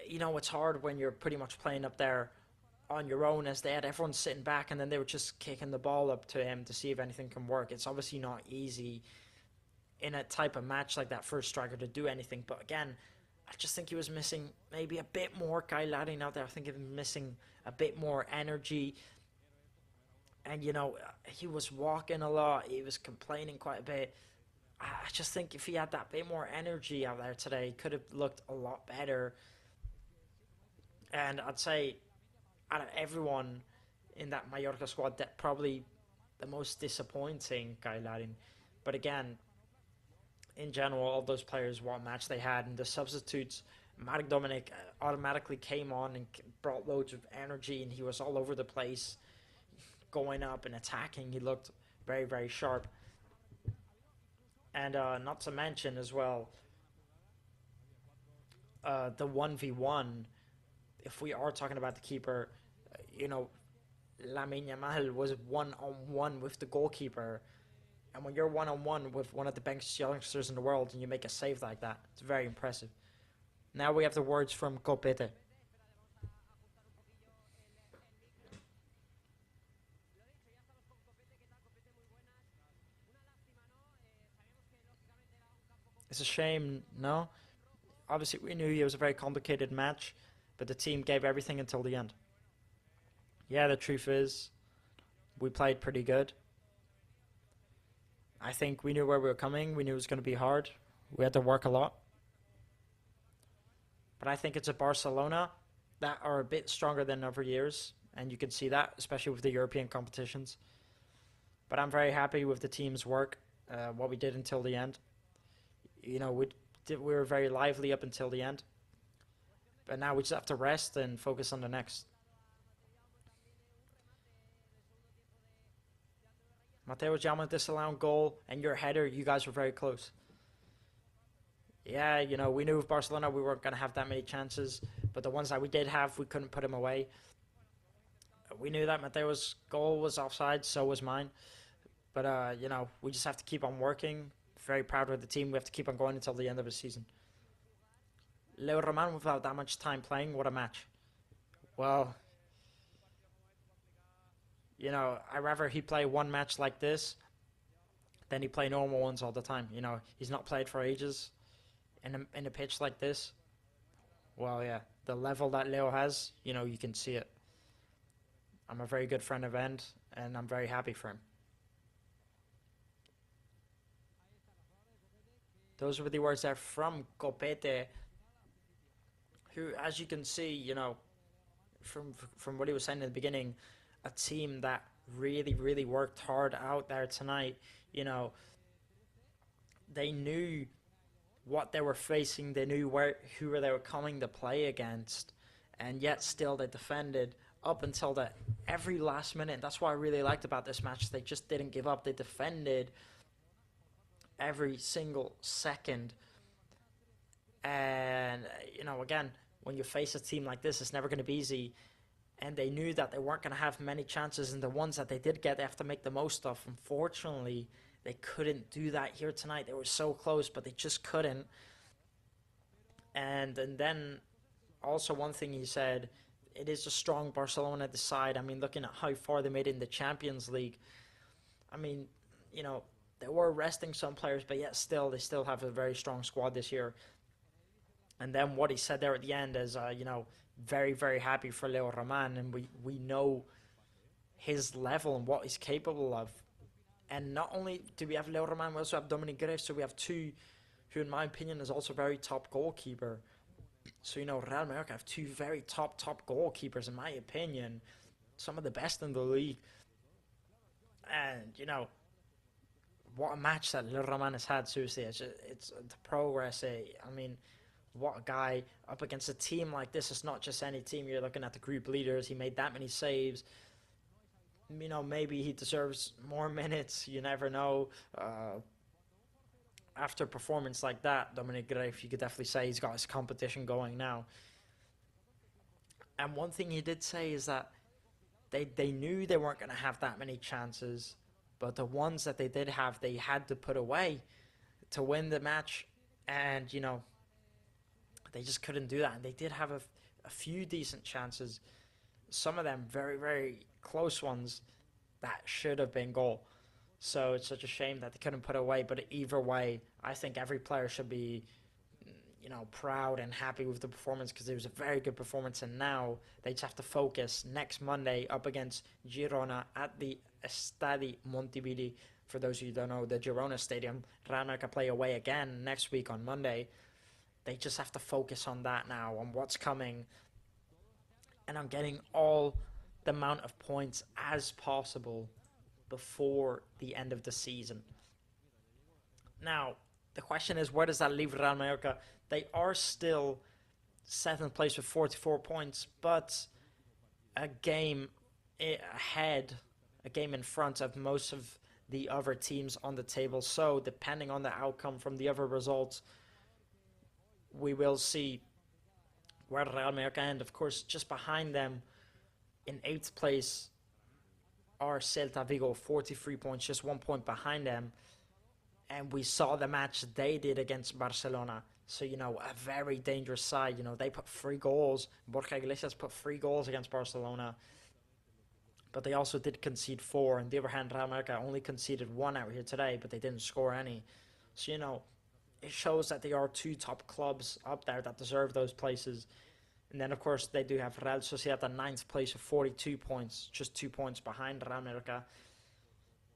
you know, it's hard when you're pretty much playing up there on your own, as they had everyone sitting back and then they were just kicking the ball up to him to see if anything can work. It's obviously not easy in a type of match like that for a striker to do anything. But again, I just think he was missing maybe a bit more Guy Larin out there. I think he was missing a bit more energy. And, you know, he was walking a lot. He was complaining quite a bit. I just think if he had that bit more energy out there today, he could have looked a lot better. And I'd say out of everyone in that Mallorca squad, that probably the most disappointing, Guy Larin. But again, in general, all those players, what match they had. And the substitutes, Mark Dominic automatically came on and brought loads of energy, and he was all over the place, going up and attacking. He looked very, very sharp. And not to mention as well, the 1v1, if we are talking about the keeper, you know, Lamine Yamal was one-on-one with the goalkeeper. And when you're one-on-one with one of the best youngsters in the world and you make a save like that, it's very impressive. Now we have the words from Copete. It's a shame, no? Obviously, we knew it was a very complicated match, but the team gave everything until the end. Yeah, the truth is, we played pretty good. I think we knew where we were coming. We knew it was going to be hard. We had to work a lot. But I think it's a Barcelona that are a bit stronger than other years, and you can see that, especially with the European competitions. But I'm very happy with the team's work, what we did until the end. You know, we were very lively up until the end. But now we just have to rest and focus on the next. Mateo Jalman disallowed goal, and your header, you guys were very close. Yeah, you know, we knew with Barcelona we weren't going to have that many chances, but the ones that we did have, we couldn't put them away. We knew that Mateo's goal was offside, so was mine. But, you know, we just have to keep on working. Very proud of the team. We have to keep on going until the end of the season. Leo Roman, without that much time playing, what a match. Well, you know, I'd rather he play one match like this than he play normal ones all the time. You know, he's not played for ages in a pitch like this. Well, yeah, the level that Leo has, you know, you can see it. I'm a very good friend of End, and I'm very happy for him. Those were the words there from Copete, who, as you can see, you know, from what he was saying in the beginning, a team that really worked hard out there tonight. You know, they knew what they were facing, they knew who they were coming to play against, and yet still they defended up until every last minute. And that's what I really liked about this match. They just didn't give up. They defended every single second. And, again, when you face a team like this, it's never going to be easy. And they knew that they weren't going to have many chances, and the ones that they did get, they have to make the most of. Unfortunately, they couldn't do that here tonight. They were so close, but they just couldn't. And then also one thing he said, it is a strong Barcelona side. I mean, looking at how far they made it in the Champions League, I mean, they were resting some players, but yet they still have a very strong squad this year. And then what he said there at the end is, very, very happy for Leo Roman, and we know his level and what he's capable of. And not only do we have Leo Roman, we also have Dominic Greif, so we have two who, in my opinion, is also very top goalkeeper. So, Real Mallorca have two very top goalkeepers, in my opinion. Some of the best in the league. And, what a match that Leo Roman has had, seriously. It's the progress. I mean, what a guy up against a team like this. It's not just any team. You're looking at the group leaders. He made that many saves. Maybe he deserves more minutes. You never know. After a performance like that, Dominic Greif, you could definitely say he's got his competition going now. And one thing he did say is that they knew they weren't going to have that many chances, but the ones that they did have, they had to put away to win the match. And, they just couldn't do that. And they did have a few decent chances. Some of them very, very close ones that should have been goal. So it's such a shame that they couldn't put away. But either way, I think every player should be, proud and happy with the performance, because it was a very good performance. And now they just have to focus next Monday up against Girona at the Estadi Montilivi. For those of you who don't know, the Girona Stadium. Real Mallorca play away again next week on Monday. They just have to focus on that now, on what's coming, and on getting all the amount of points as possible before the end of the season. Now, the question is, where does that leave Real Mallorca? They are still 7th place with 44 points, but a game ahead, a game in front of most of the other teams on the table. So, depending on the outcome from the other results, we will see where Real Mallorca end. Of course, just behind them in 8th place are Celta Vigo, 43 points, just 1 point behind them. And we saw the match they did against Barcelona. So, a very dangerous side. They put 3 goals. Borja Iglesias put 3 goals against Barcelona. But they also did concede 4. On the other hand, Real Mallorca only conceded 1 out here today, but they didn't score any. So, it shows that they are 2 top clubs up there that deserve those places. And then, of course, they do have Real Sociedad at 9th place with 42 points, just 2 points behind Real Mallorca.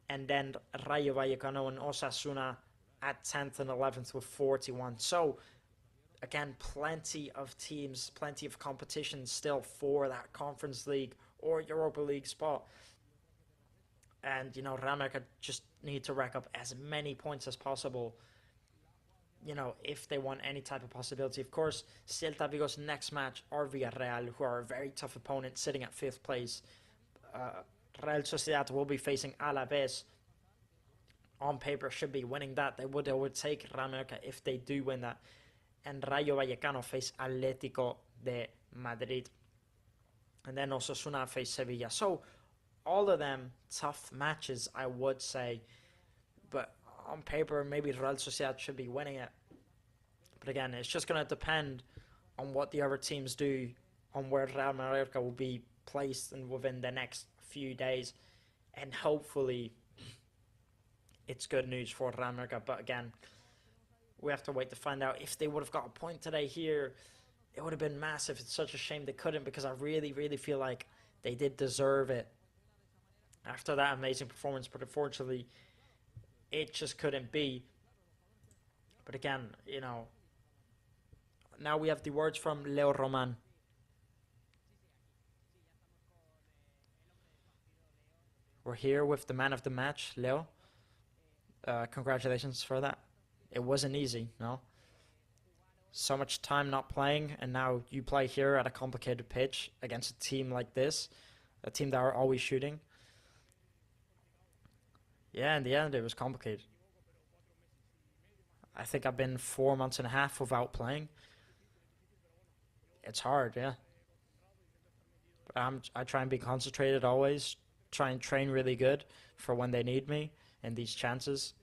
And then Rayo Vallecano and Osasuna at 10th and 11th with 41. So, again, plenty of teams, plenty of competition still for that Conference League or Europa League spot. And, Real Mallorca just need to rack up as many points as possible, if they want any type of possibility. Of course, Celta Vigo's next match are Villarreal, who are a very tough opponent, sitting at 5th place. Real Sociedad will be facing Alaves. On paper, should be winning that. They would take Real Mallorca if they do win that. And Rayo Vallecano face Atlético de Madrid. And then Osasuna face Sevilla. So, all of them tough matches, I would say. But on paper, maybe Real Sociedad should be winning it. But again, it's just going to depend on what the other teams do, on where Real Mallorca will be placed and within the next few days. And hopefully, it's good news for Real Mallorca. But again, we have to wait to find out. If they would have got a point today here, it would have been massive. It's such a shame they couldn't, because I really, really feel like they did deserve it after that amazing performance. But unfortunately, it just couldn't be. But again, now we have the words from Leo Roman. We're here with the man of the match, Leo. Congratulations for that. It wasn't easy, no? so much time not playing, and now you play here at a complicated pitch against a team like this, a team that are always shooting. Yeah, in the end, it was complicated. I think I've been 4 months and a half without playing. It's hard, yeah. But I try and be concentrated always, try and train really good for when they need me and these chances.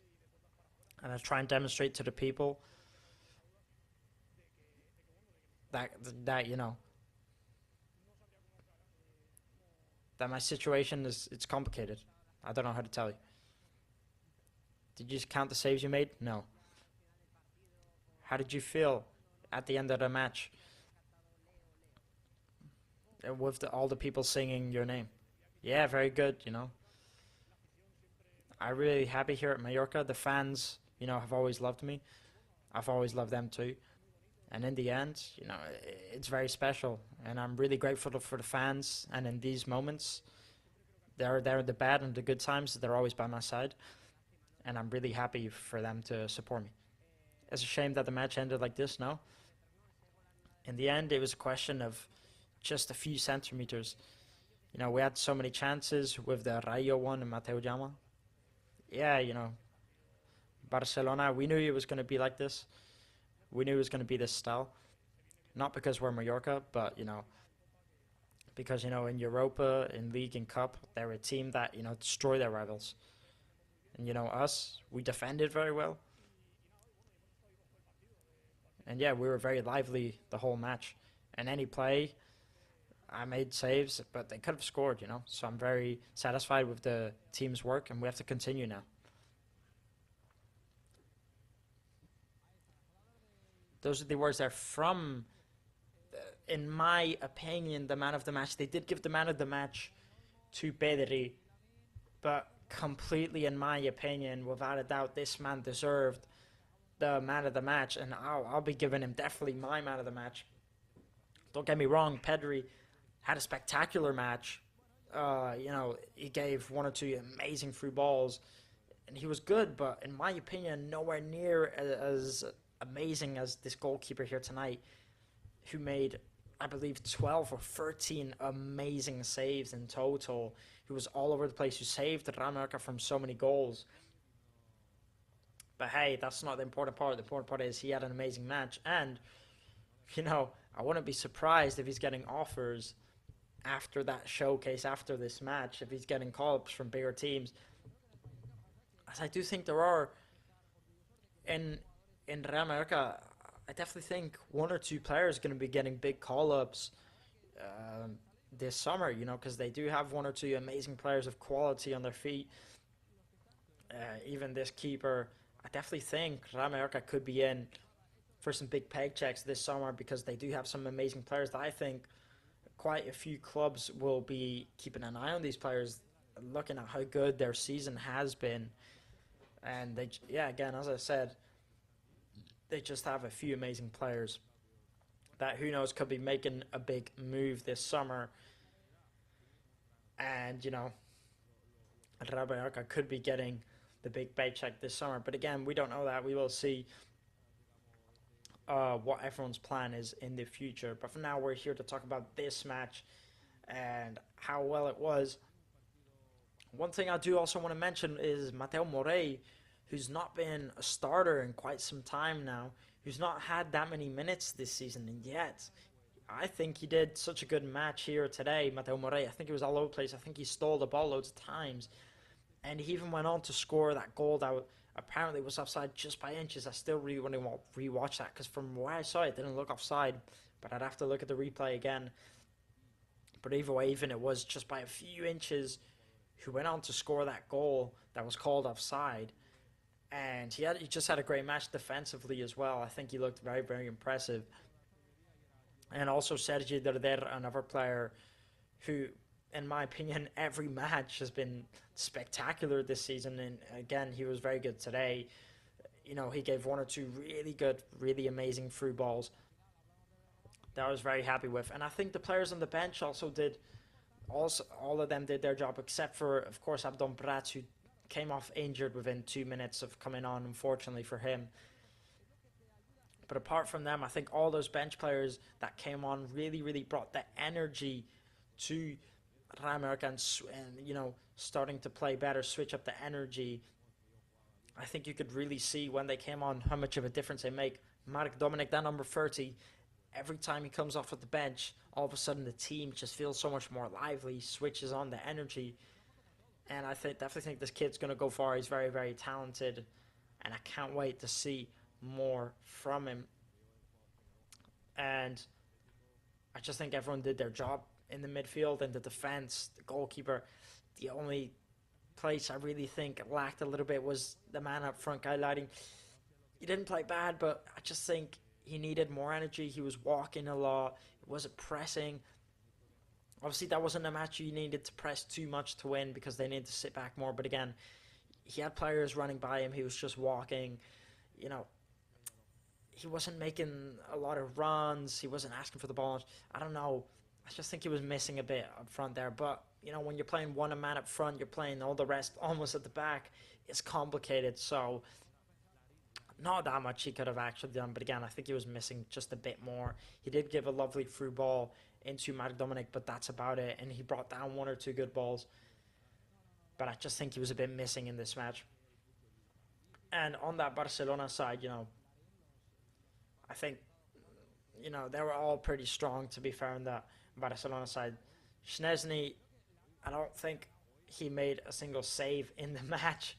And I try and demonstrate to the people that you know, that my situation it's complicated. I don't know how to tell you. Did you just count the saves you made? No. How did you feel at the end of the match with all the people singing your name? Yeah, very good, you know. I'm really happy here at Mallorca. The fans, you know, have always loved me. I've always loved them too. And in the end, you know, it's very special. And I'm really grateful for the fans. And in these moments, they're the bad and the good times. They're always by my side. And I'm really happy for them to support me. It's a shame that the match ended like this, no? In the end, it was a question of just a few centimeters. You know, we had so many chances with the Rayo one and Mateo Llama. Yeah, you know, Barcelona, we knew it was going to be like this. We knew it was going to be this style. Not because we're Mallorca, but, you know, because, you know, in Europa, in League and Cup, they're a team that, you know, destroy their rivals. And, you know, us, we defended very well. And, yeah, we were very lively the whole match. And any play, I made saves, but they could have scored, you know. So I'm very satisfied with the team's work, and we have to continue now. Those are the words there from, in my opinion, the man of the match. They did give the man of the match to Pedri, but completely, in my opinion, without a doubt, this man deserved the man of the match, and I'll be giving him definitely my man of the match. Don't get me wrong, Pedri had a spectacular match. You know, he gave 1 or 2 amazing through balls, and he was good, but in my opinion, nowhere near as amazing as this goalkeeper here tonight, who made, I believe, 12 or 13 amazing saves in total. He was all over the place, who saved Real Mallorca from so many goals. But hey, that's not the important part. The important part is he had an amazing match, and, you know, I wouldn't be surprised if he's getting offers after that showcase, after this match, if he's getting call-ups from bigger teams. As I do think there are in Real Mallorca, I definitely think 1 or 2 players are going to be getting big call-ups this summer, you know, because they do have 1 or 2 amazing players of quality on their feet. Even this keeper, I definitely think Real Mallorca could be in for some big paychecks this summer, because they do have some amazing players that I think quite a few clubs will be keeping an eye on these players, looking at how good their season has been. And they, yeah, again, as I said, they just have a few amazing players that, who knows, could be making a big move this summer. And, you know, Real Mallorca could be getting the big paycheck this summer. But again, we don't know that. We will see what everyone's plan is in the future. But for now, we're here to talk about this match and how well it was. One thing I do also want to mention is Mateo Morey, who's not been a starter in quite some time now, who's not had that many minutes this season, and yet I think he did such a good match here today. Mateo Morey, I think he was all over the place. I think he stole the ball loads of times, and he even went on to score that goal that apparently was offside just by inches. I still really want to rewatch that, because from where I saw it, it didn't look offside, but I'd have to look at the replay again. But either way, even it was just by a few inches, who went on to score that goal that was called offside. And he just had a great match defensively as well. I think he looked very, very impressive. And also Sergi Derder, another player who, in my opinion, every match has been spectacular this season. And again, he was very good today. You know, he gave 1 or 2 really good, really amazing through balls that I was very happy with. And I think the players on the bench also did, all of them did their job, except for, of course, Abdon Prats, who came off injured within 2 minutes of coming on, unfortunately for him. But apart from them, I think all those bench players that came on really, really brought the energy to Real Mallorca and you know, starting to play better, switch up the energy. I think you could really see when they came on how much of a difference they make. Mark Dominic, that number 30, every time he comes off at the bench, all of a sudden the team just feels so much more lively, switches on the energy. And I definitely think this kid's going to go far. He's very, very talented. And I can't wait to see more from him. And I just think everyone did their job in the midfield and the defense, the goalkeeper. The only place I really think lacked a little bit was the man up front, Guy Lighting. He didn't play bad, but I just think he needed more energy. He was walking a lot. He wasn't pressing. Obviously, that wasn't a match you needed to press too much to win because they needed to sit back more. But again, he had players running by him. He was just walking. You know, he wasn't making a lot of runs. He wasn't asking for the ball. I don't know. I just think he was missing a bit up front there. But, you know, when you're playing one man up front, you're playing all the rest almost at the back. It's complicated. So, not that much he could have actually done. But again, I think he was missing just a bit more. He did give a lovely through ball into Mark Dominic, but that's about it. And he brought down one or two good balls. But I just think he was a bit missing in this match. And on that Barcelona side, you know, I think, you know, they were all pretty strong, to be fair, on that Barcelona side. Szczesny, I don't think he made a single save in the match.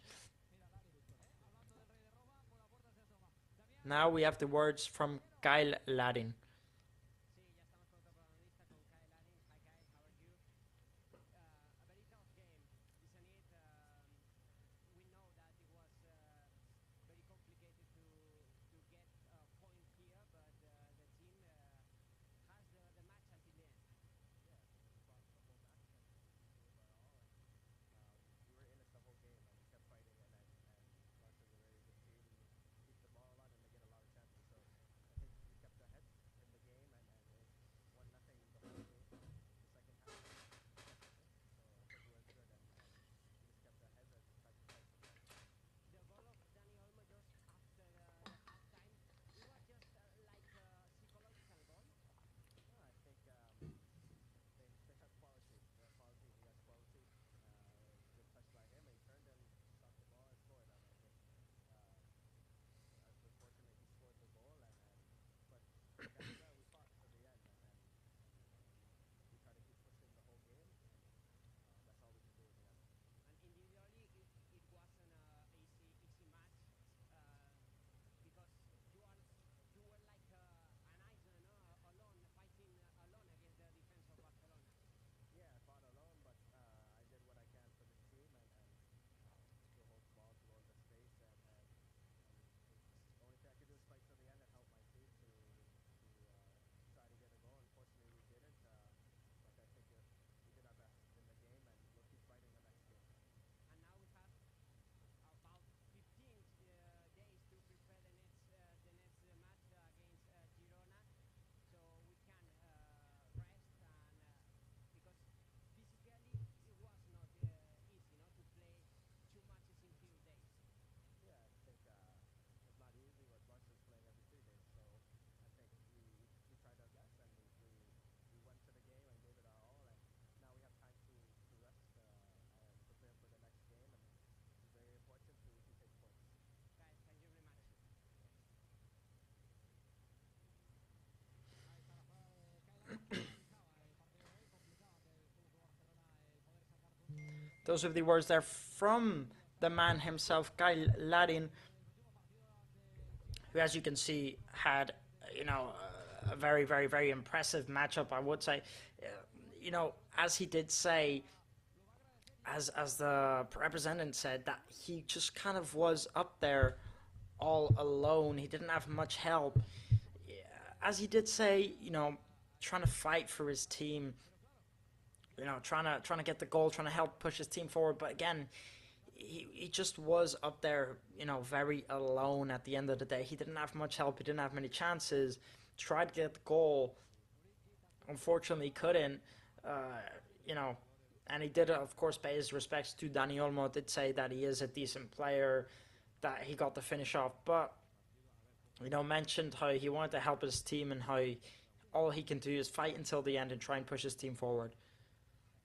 Now we have the words from Kyle Larin. Those are the words there from the man himself, Kyle Larin, who, as you can see, had, you know, a very, very, very impressive matchup, I would say. You know, as he did say, as the representative said, that he just kind of was up there all alone. He didn't have much help. As he did say, you know, trying to fight for his team, you know, trying to get the goal, trying to help push his team forward. But again, he just was up there, you know, very alone at the end of the day. He didn't have much help. He didn't have many chances. Tried to get the goal. Unfortunately, couldn't. You know, and he did, of course, pay his respects to Dani Olmo. Did say that he is a decent player, that he got the finish off. But mentioned how he wanted to help his team and how all he can do is fight until the end and try and push his team forward.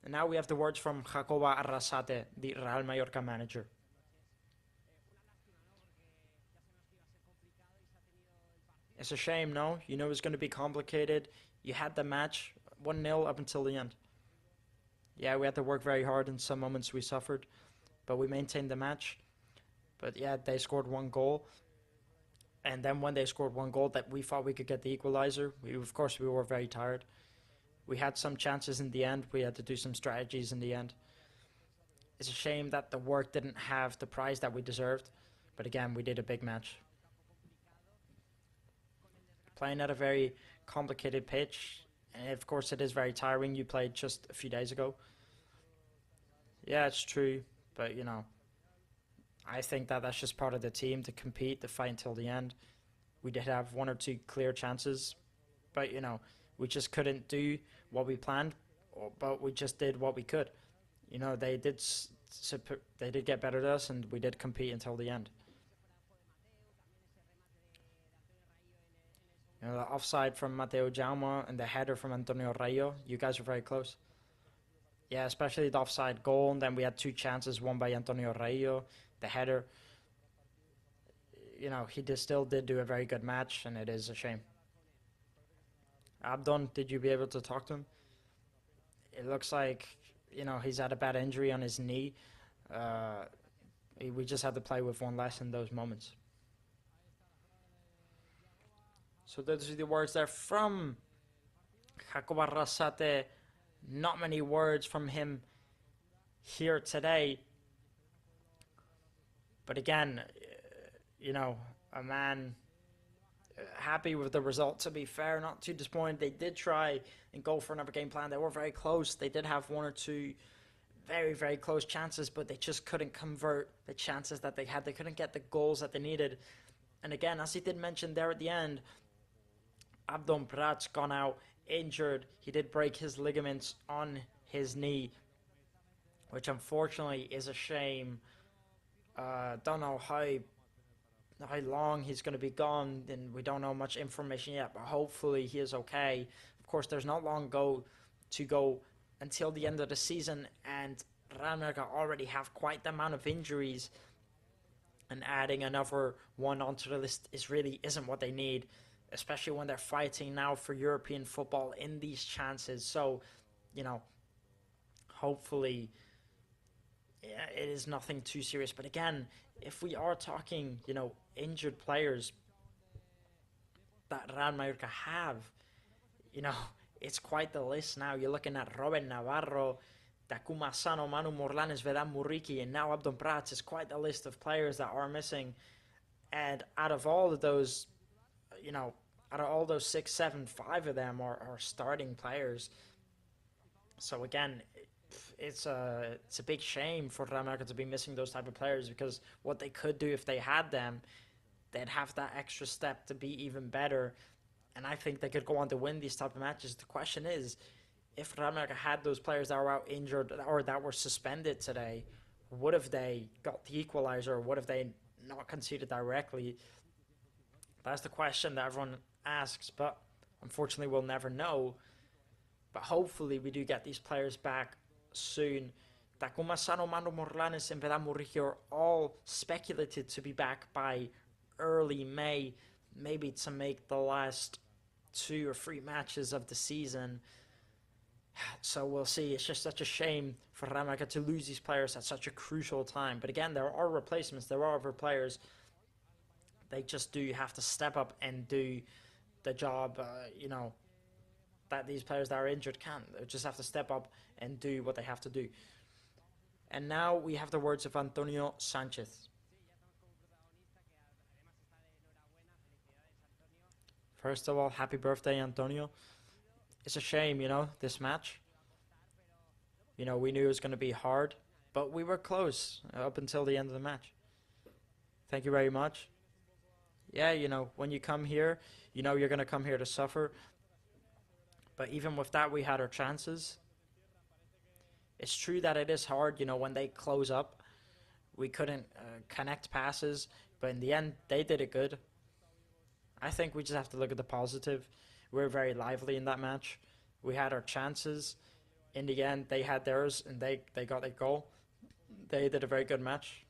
And now we have the words from Jacobo Arrasate, the Real Mallorca manager. It's a shame, no? You know it was going to be complicated. You had the match 1-0 up until the end. Yeah, we had to work very hard. In some moments we suffered, but we maintained the match. But yeah, they scored 1 goal. And then when they scored 1 goal, that we thought we could get the equalizer. Of course, we were very tired. We had some chances in the end. We had to do some strategies in the end. It's a shame that the work didn't have the prize that we deserved. But again, we did a big match. Playing at a very complicated pitch. And of course, it is very tiring. You played just a few days ago. Yeah, it's true. But, you know, I think that that's just part of the team, to compete, to fight until the end. We did have 1 or 2 clear chances. But, you know, we just couldn't do what we planned. But we just did what we could. You know, they did get better than us, and we did compete until the end. You know, the offside from Mateo Jaume and the header from Antonio Rayo, you guys were very close. Yeah, especially the offside goal, and then we had 2 chances, one by Antonio Rayo, the header. You know, he still did do a very good match, and it is a shame. Abdon, did you be able to talk to him? It looks like, you know, he's had a bad injury on his knee. We just had to play with 1 less in those moments. So those are the words there from Jacobo Arrasate. Not many words from him here today. But again, you know, a man happy with the result, to be fair, not too disappointed. They did try and go for another game plan. They were very close. They did have 1 or 2 very, very close chances, but they just couldn't convert the chances that they had. They couldn't get the goals that they needed. And again, as he did mention there at the end, Abdon Prats gone out injured. He did break his ligaments on his knee, which unfortunately is a shame. Don't know how long he's going to be gone, and we don't know much information yet, but hopefully he is okay. Of course, there's not long to go until the end of the season, and Real Mallorca already have quite the amount of injuries, and adding another one onto the list isn't what they need, especially when they're fighting now for European football in these chances. So, you know, hopefully it is nothing too serious. But again, if we are talking, you know, injured players that Real Mallorca have, you know, it's quite the list now. You're looking at Robin Navarro, Takuma Sano, Manu Morlanes, Vedan Muriqui, and now Abdon Prats. It's quite the list of players that are missing. And out of all of those, you know, out of all those 6, 7, 5 of them are starting players. So again, it's a big shame for Real Mallorca to be missing those type of players, because what they could do if they had them, they'd have that extra step to be even better. And I think they could go on to win these type of matches. The question is, if Real Mallorca had those players that were out injured or that were suspended today, would have they got the equalizer, or would have they not conceded directly? That's the question that everyone asks, but unfortunately we'll never know. But hopefully we do get these players back soon. Takuma Sano, Manu Morlanes, and Vedan Muriqui are all speculated to be back by early May, maybe to make the last 2 or 3 matches of the season. So we'll see. It's just such a shame for Real Mallorca to lose these players at such a crucial time. But again, there are replacements. There are other players. They just do have to step up and do the job, you know, that these players that are injured can't. They just have to step up and do what they have to do. And now we have the words of Antonio Sanchez. First of all, happy birthday, Antonio. It's a shame, you know, this match. You know, we knew it was going to be hard, but we were close up until the end of the match. Thank you very much. Yeah, you know, when you come here, you know you're going to come here to suffer. But even with that, we had our chances. It's true that it is hard, you know, when they close up. We couldn't connect passes, but in the end, they did it good. I think we just have to look at the positive. We were very lively in that match. We had our chances. In the end, they had theirs, and they got a goal. They did a very good match.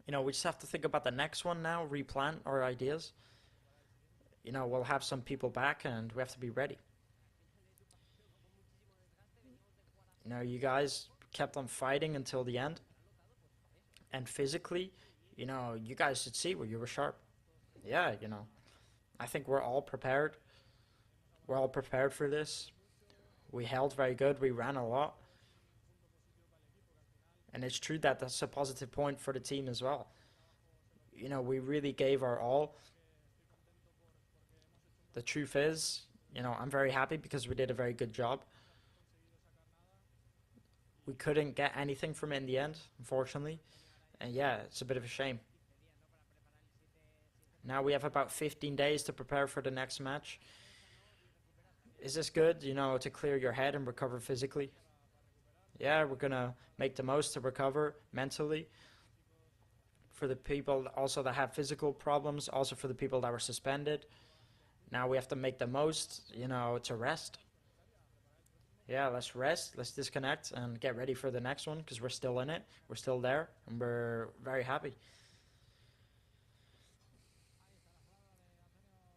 You know, we just have to think about the next one now, replan our ideas. You know, we'll have some people back, and we have to be ready. You know, you guys kept on fighting until the end. And physically, you know, you guys should see where you were sharp. Yeah, you know, I think we're all prepared. We're all prepared for this. We held very good. We ran a lot. And it's true that that's a positive point for the team as well. You know, we really gave our all. The truth is, you know, I'm very happy because we did a very good job. We couldn't get anything from it in the end, unfortunately. And yeah, it's a bit of a shame. Now we have about 15 days to prepare for the next match. Is this good, you know, to clear your head and recover physically? Yeah, we're going to make the most to recover mentally. For the people also that have physical problems, also for the people that were suspended. Now we have to make the most, you know, to rest. Yeah, let's rest, let's disconnect and get ready for the next one because we're still in it. We're still there and we're very happy.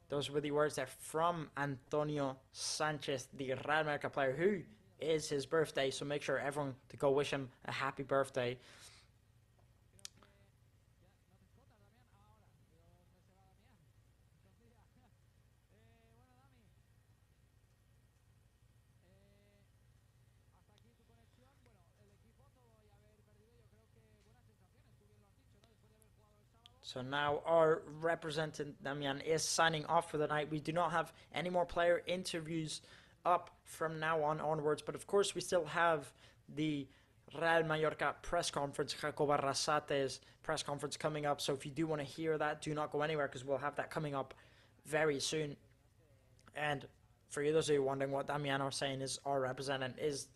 Those were the words there from Antonio Sanchez, the Real Mallorca player, who is his birthday. So make sure everyone to go wish him a happy birthday. So now our representative Damian is signing off for the night. We do not have any more player interviews up from now on onwards, but of course we still have the Real Mallorca press conference, Jacob Arrasate's press conference coming up. So if you do want to hear that, do not go anywhere because we'll have that coming up very soon. And for you, those of you wondering what Damian are saying is our representative is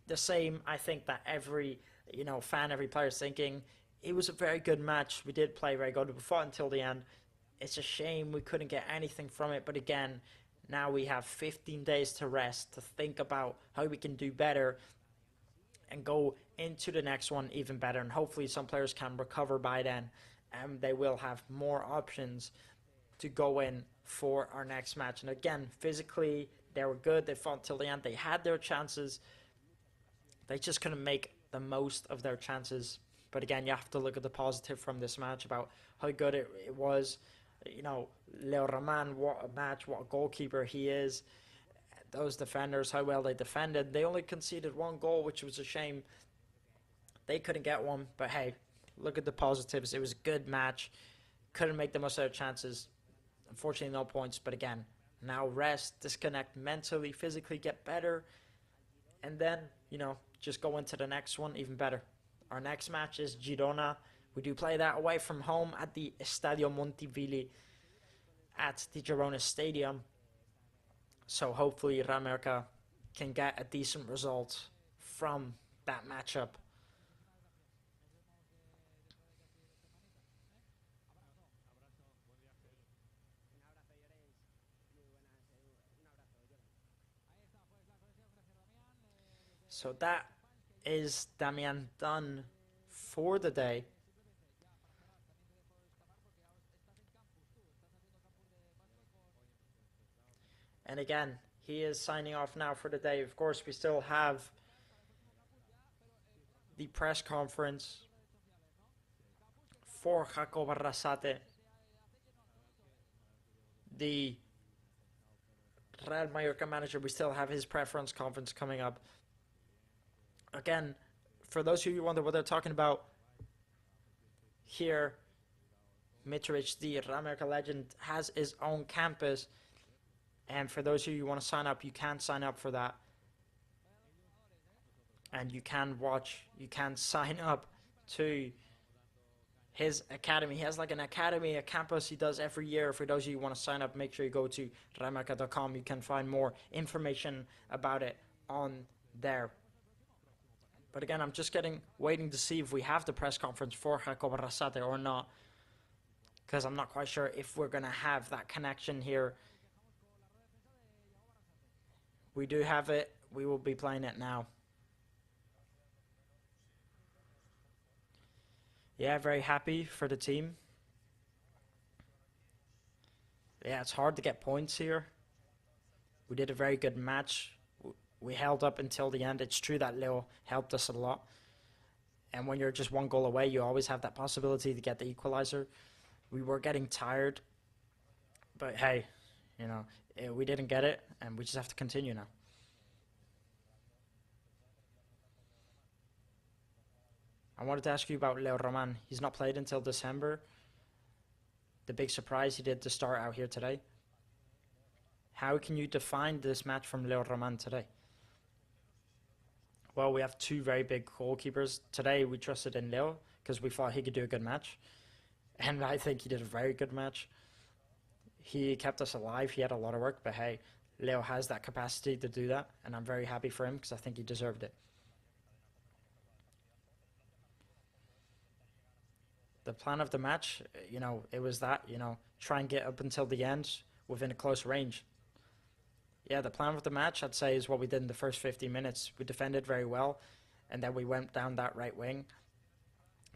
the same. I think that every, you know, fan, every player is thinking. It was a very good match. We did play very good. We fought until the end. It's a shame we couldn't get anything from it. But again, now we have 15 days to rest, to think about how we can do better and go into the next one even better. And hopefully some players can recover by then. And they will have more options to go in for our next match. And again, physically, they were good. They fought until the end. They had their chances. They just couldn't make the most of their chances. But again, you have to look at the positive from this match about how good it was. You know, Leo Roman, what a match, what a goalkeeper he is. Those defenders, how well they defended. They only conceded one goal, which was a shame. They couldn't get one. But hey, look at the positives. It was a good match. Couldn't make the most of their chances. Unfortunately, no points. But again, now rest, disconnect mentally, physically, get better. And then, you know, just go into the next one even better. Our next match is Girona. We do play that away from home at the Estadio Montivili at the Girona Stadium. So hopefully Real Mallorca can get a decent result from that matchup. So that is Damian done for the day. And again, he is signing off now for the day. Of course, we still have the press conference for Jacob Arrasate, the Real Mallorca manager. We still have his press conference coming up. Again, for those of you who wonder what they're talking about, here, Mitrovic, the Real Mallorca legend, has his own campus. And for those of you who want to sign up, you can sign up for that. And you can watch, you can sign up to his academy. He has like an academy, a campus he does every year. For those of you who want to sign up, make sure you go to realmallorca.com. You can find more information about it on there. But again, I'm just waiting to see if we have the press conference for Jacob Arrasate or not. because I'm not quite sure if we're going to have that connection here. We do have it. We will be playing it now. Yeah, very happy for the team. Yeah, it's hard to get points here. We did a very good match. We held up until the end. It's true that Leo helped us a lot. And when you're just one goal away, you always have that possibility to get the equalizer. We were getting tired. But hey, you know, we didn't get it, and we just have to continue now. I wanted to ask you about Leo Roman. He's not played until December. The big surprise, he did the start out here today. How can you define this match from Leo Roman today? Well, we have two very big goalkeepers. Today we trusted in Leo because we thought he could do a good match. And I think he did a very good match. He kept us alive. He had a lot of work. But hey, Leo has that capacity to do that. And I'm very happy for him because I think he deserved it. The plan of the match, you know, it was that, you know, try and get up until the end within a close range. Yeah, the plan of the match, I'd say, is what we did in the first 50 minutes. We defended very well, and then we went down that right wing.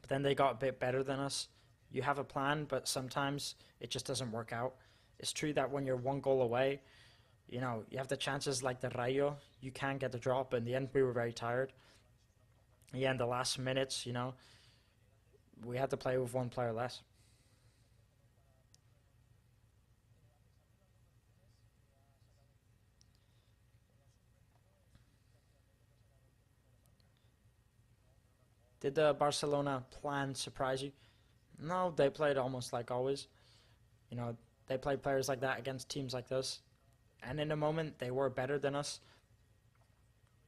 But then they got a bit better than us. You have a plan, but sometimes it just doesn't work out. It's true that when you're one goal away, you know, you have the chances like the Rayo, you can get the drop. But in the end, we were very tired. Yeah, in the last minutes, you know, we had to play with one player less. Did the Barcelona plan surprise you? No, they played almost like always. You know, they played players like that against teams like this. And in a moment, they were better than us.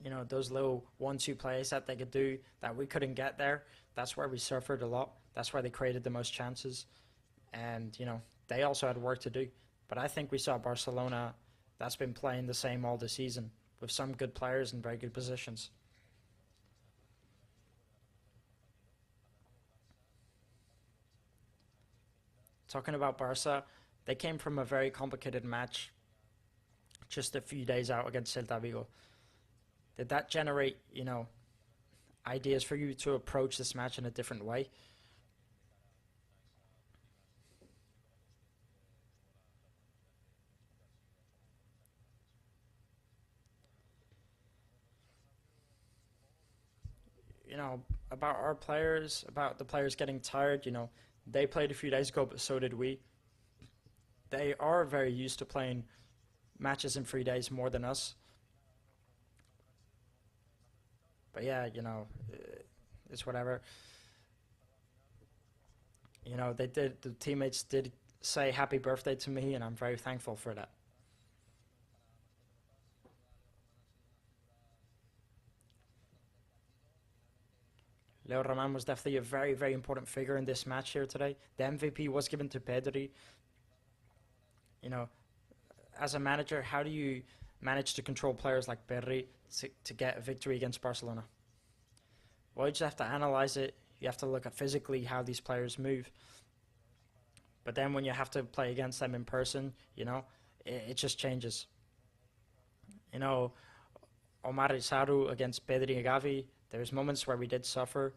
You know, those little 1-2 plays that they could do that we couldn't get there, that's where we suffered a lot. That's where they created the most chances. And, you know, they also had work to do. But I think we saw Barcelona that's been playing the same all the season with some good players in very good positions. Talking about Barca, they came from a very complicated match just a few days out against Celta Vigo. Did that generate, you know, ideas for you to approach this match in a different way? You know, about our players, about the players getting tired, you know, they played a few days ago, but so did we. They are very used to playing matches in 3 days more than us. But yeah, you know, it's whatever. You know, the teammates did say happy birthday to me, and I'm very thankful for that. Leo Roman was definitely a very, very important figure in this match here today. The MVP was given to Pedri. You know, as a manager, how do you manage to control players like Pedri to get a victory against Barcelona? Well, you just have to analyze it. You have to look at physically how these players move. But then when you have to play against them in person, you know, it just changes. You know, Omar Isaru against Pedri and Gavi, there's moments where we did suffer.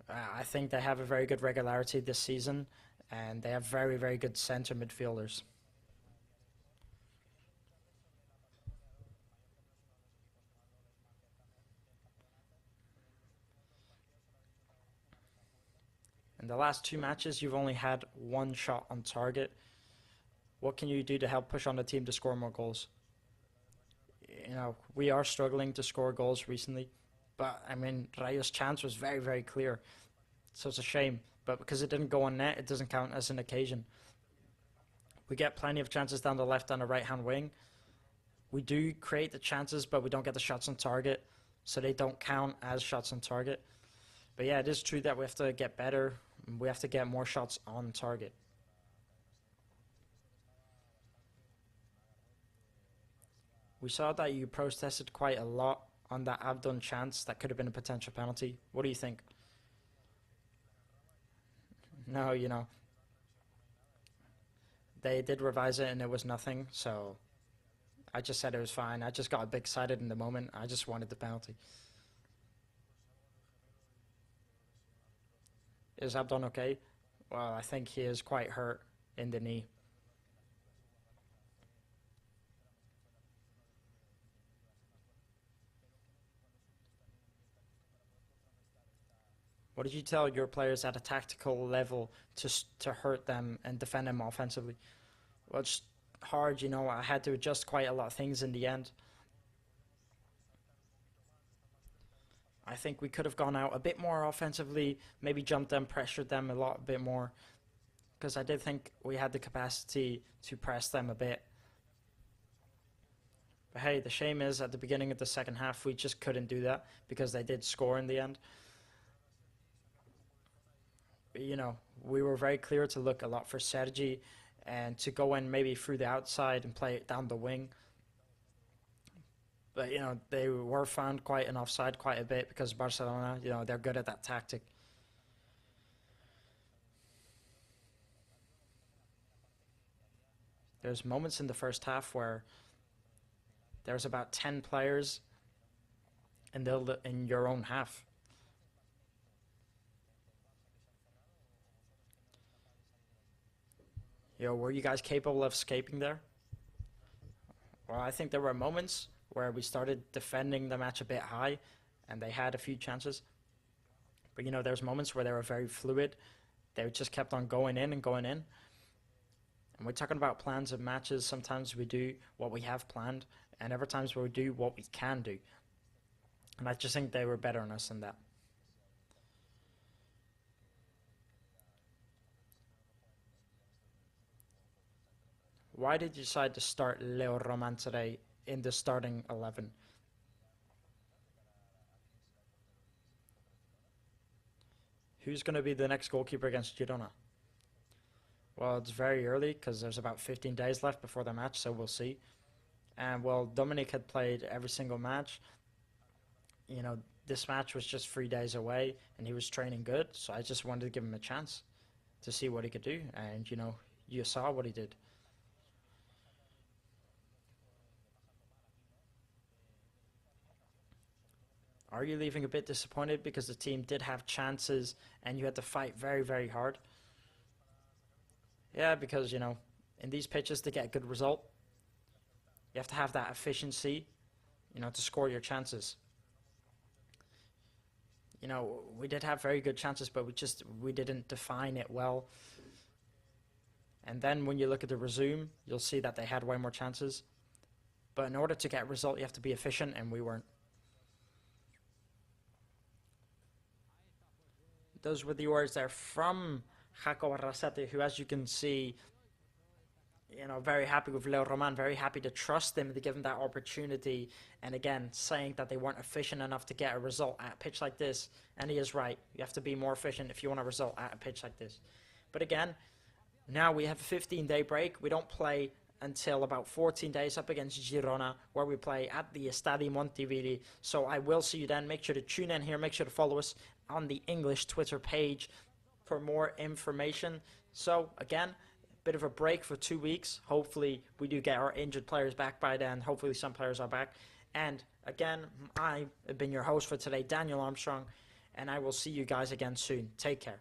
I think they have a very good regularity this season, and they have very, very good center midfielders. In the last two matches, you've only had one shot on target. What can you do to help push on the team to score more goals? You know, we are struggling to score goals recently, but I mean, Rayo's chance was very, very clear. So it's a shame, but because it didn't go on net, it doesn't count as an occasion. We get plenty of chances down the left and the right-hand wing. We do create the chances, but we don't get the shots on target, so they don't count as shots on target. But yeah, it is true that we have to get better. We have to get more shots on target. We saw that you protested quite a lot on that Abdon chance that could have been a potential penalty. What do you think? No, you know, they did revise it and it was nothing, so I just said it was fine. I just got a bit excited in the moment. I just wanted the penalty. Is Abdon okay? Well, I think he is quite hurt in the knee. What did you tell your players at a tactical level to hurt them and defend them offensively? Well, it's hard, you know. I had to adjust quite a lot of things in the end. I think we could have gone out a bit more offensively, maybe jumped them, pressured them a bit more, because I did think we had the capacity to press them a bit. But hey, the shame is at the beginning of the second half, we just couldn't do that because they did score in the end. But, you know, we were very clear to look a lot for Sergi and to go in maybe through the outside and play it down the wing. But, you know, they were found quite an offside quite a bit because Barcelona, you know, they're good at that tactic. There's moments in the first half where there's about 10 players in your own half. You know, were you guys capable of escaping there? Well, I think there were moments where we started defending the match a bit high and they had a few chances. But, you know, there's moments where they were very fluid. They just kept on going in and going in. And we're talking about plans of matches. Sometimes we do what we have planned, and other times we do what we can do. And I just think they were better than us in that. Why did you decide to start Leo Roman today in the starting 11? Who's going to be the next goalkeeper against Girona? Well, it's very early because there's about 15 days left before the match, so we'll see. And, well, Dominic had played every single match. You know, this match was just 3 days away, and he was training good, so I just wanted to give him a chance to see what he could do. And, you know, you saw what he did. Are you leaving a bit disappointed because the team did have chances and you had to fight very, very hard? Yeah, because, you know, in these pitches to get a good result, you have to have that efficiency, you know, to score your chances. You know, we did have very good chances, but we didn't define it well. And then when you look at the resume, you'll see that they had way more chances. But in order to get a result, you have to be efficient, and we weren't. Those were the words there from Jaco Arrasate, who, as you can see, you know, very happy with Leo Roman, very happy to trust him, to give him that opportunity. And again, saying that they weren't efficient enough to get a result at a pitch like this. And he is right. You have to be more efficient if you want a result at a pitch like this. But again, now we have a 15-day break. We don't play until about 14 days up against Girona, where we play at the Estadio Montivilli. So I will see you then. Make sure to tune in here. Make sure to follow us on the English Twitter page for more information. So again, a bit of a break for 2 weeks. Hopefully we do get our injured players back by then. Hopefully some players are back. And again, I have been your host for today, Daniel Armstrong, and I will see you guys again soon. Take care.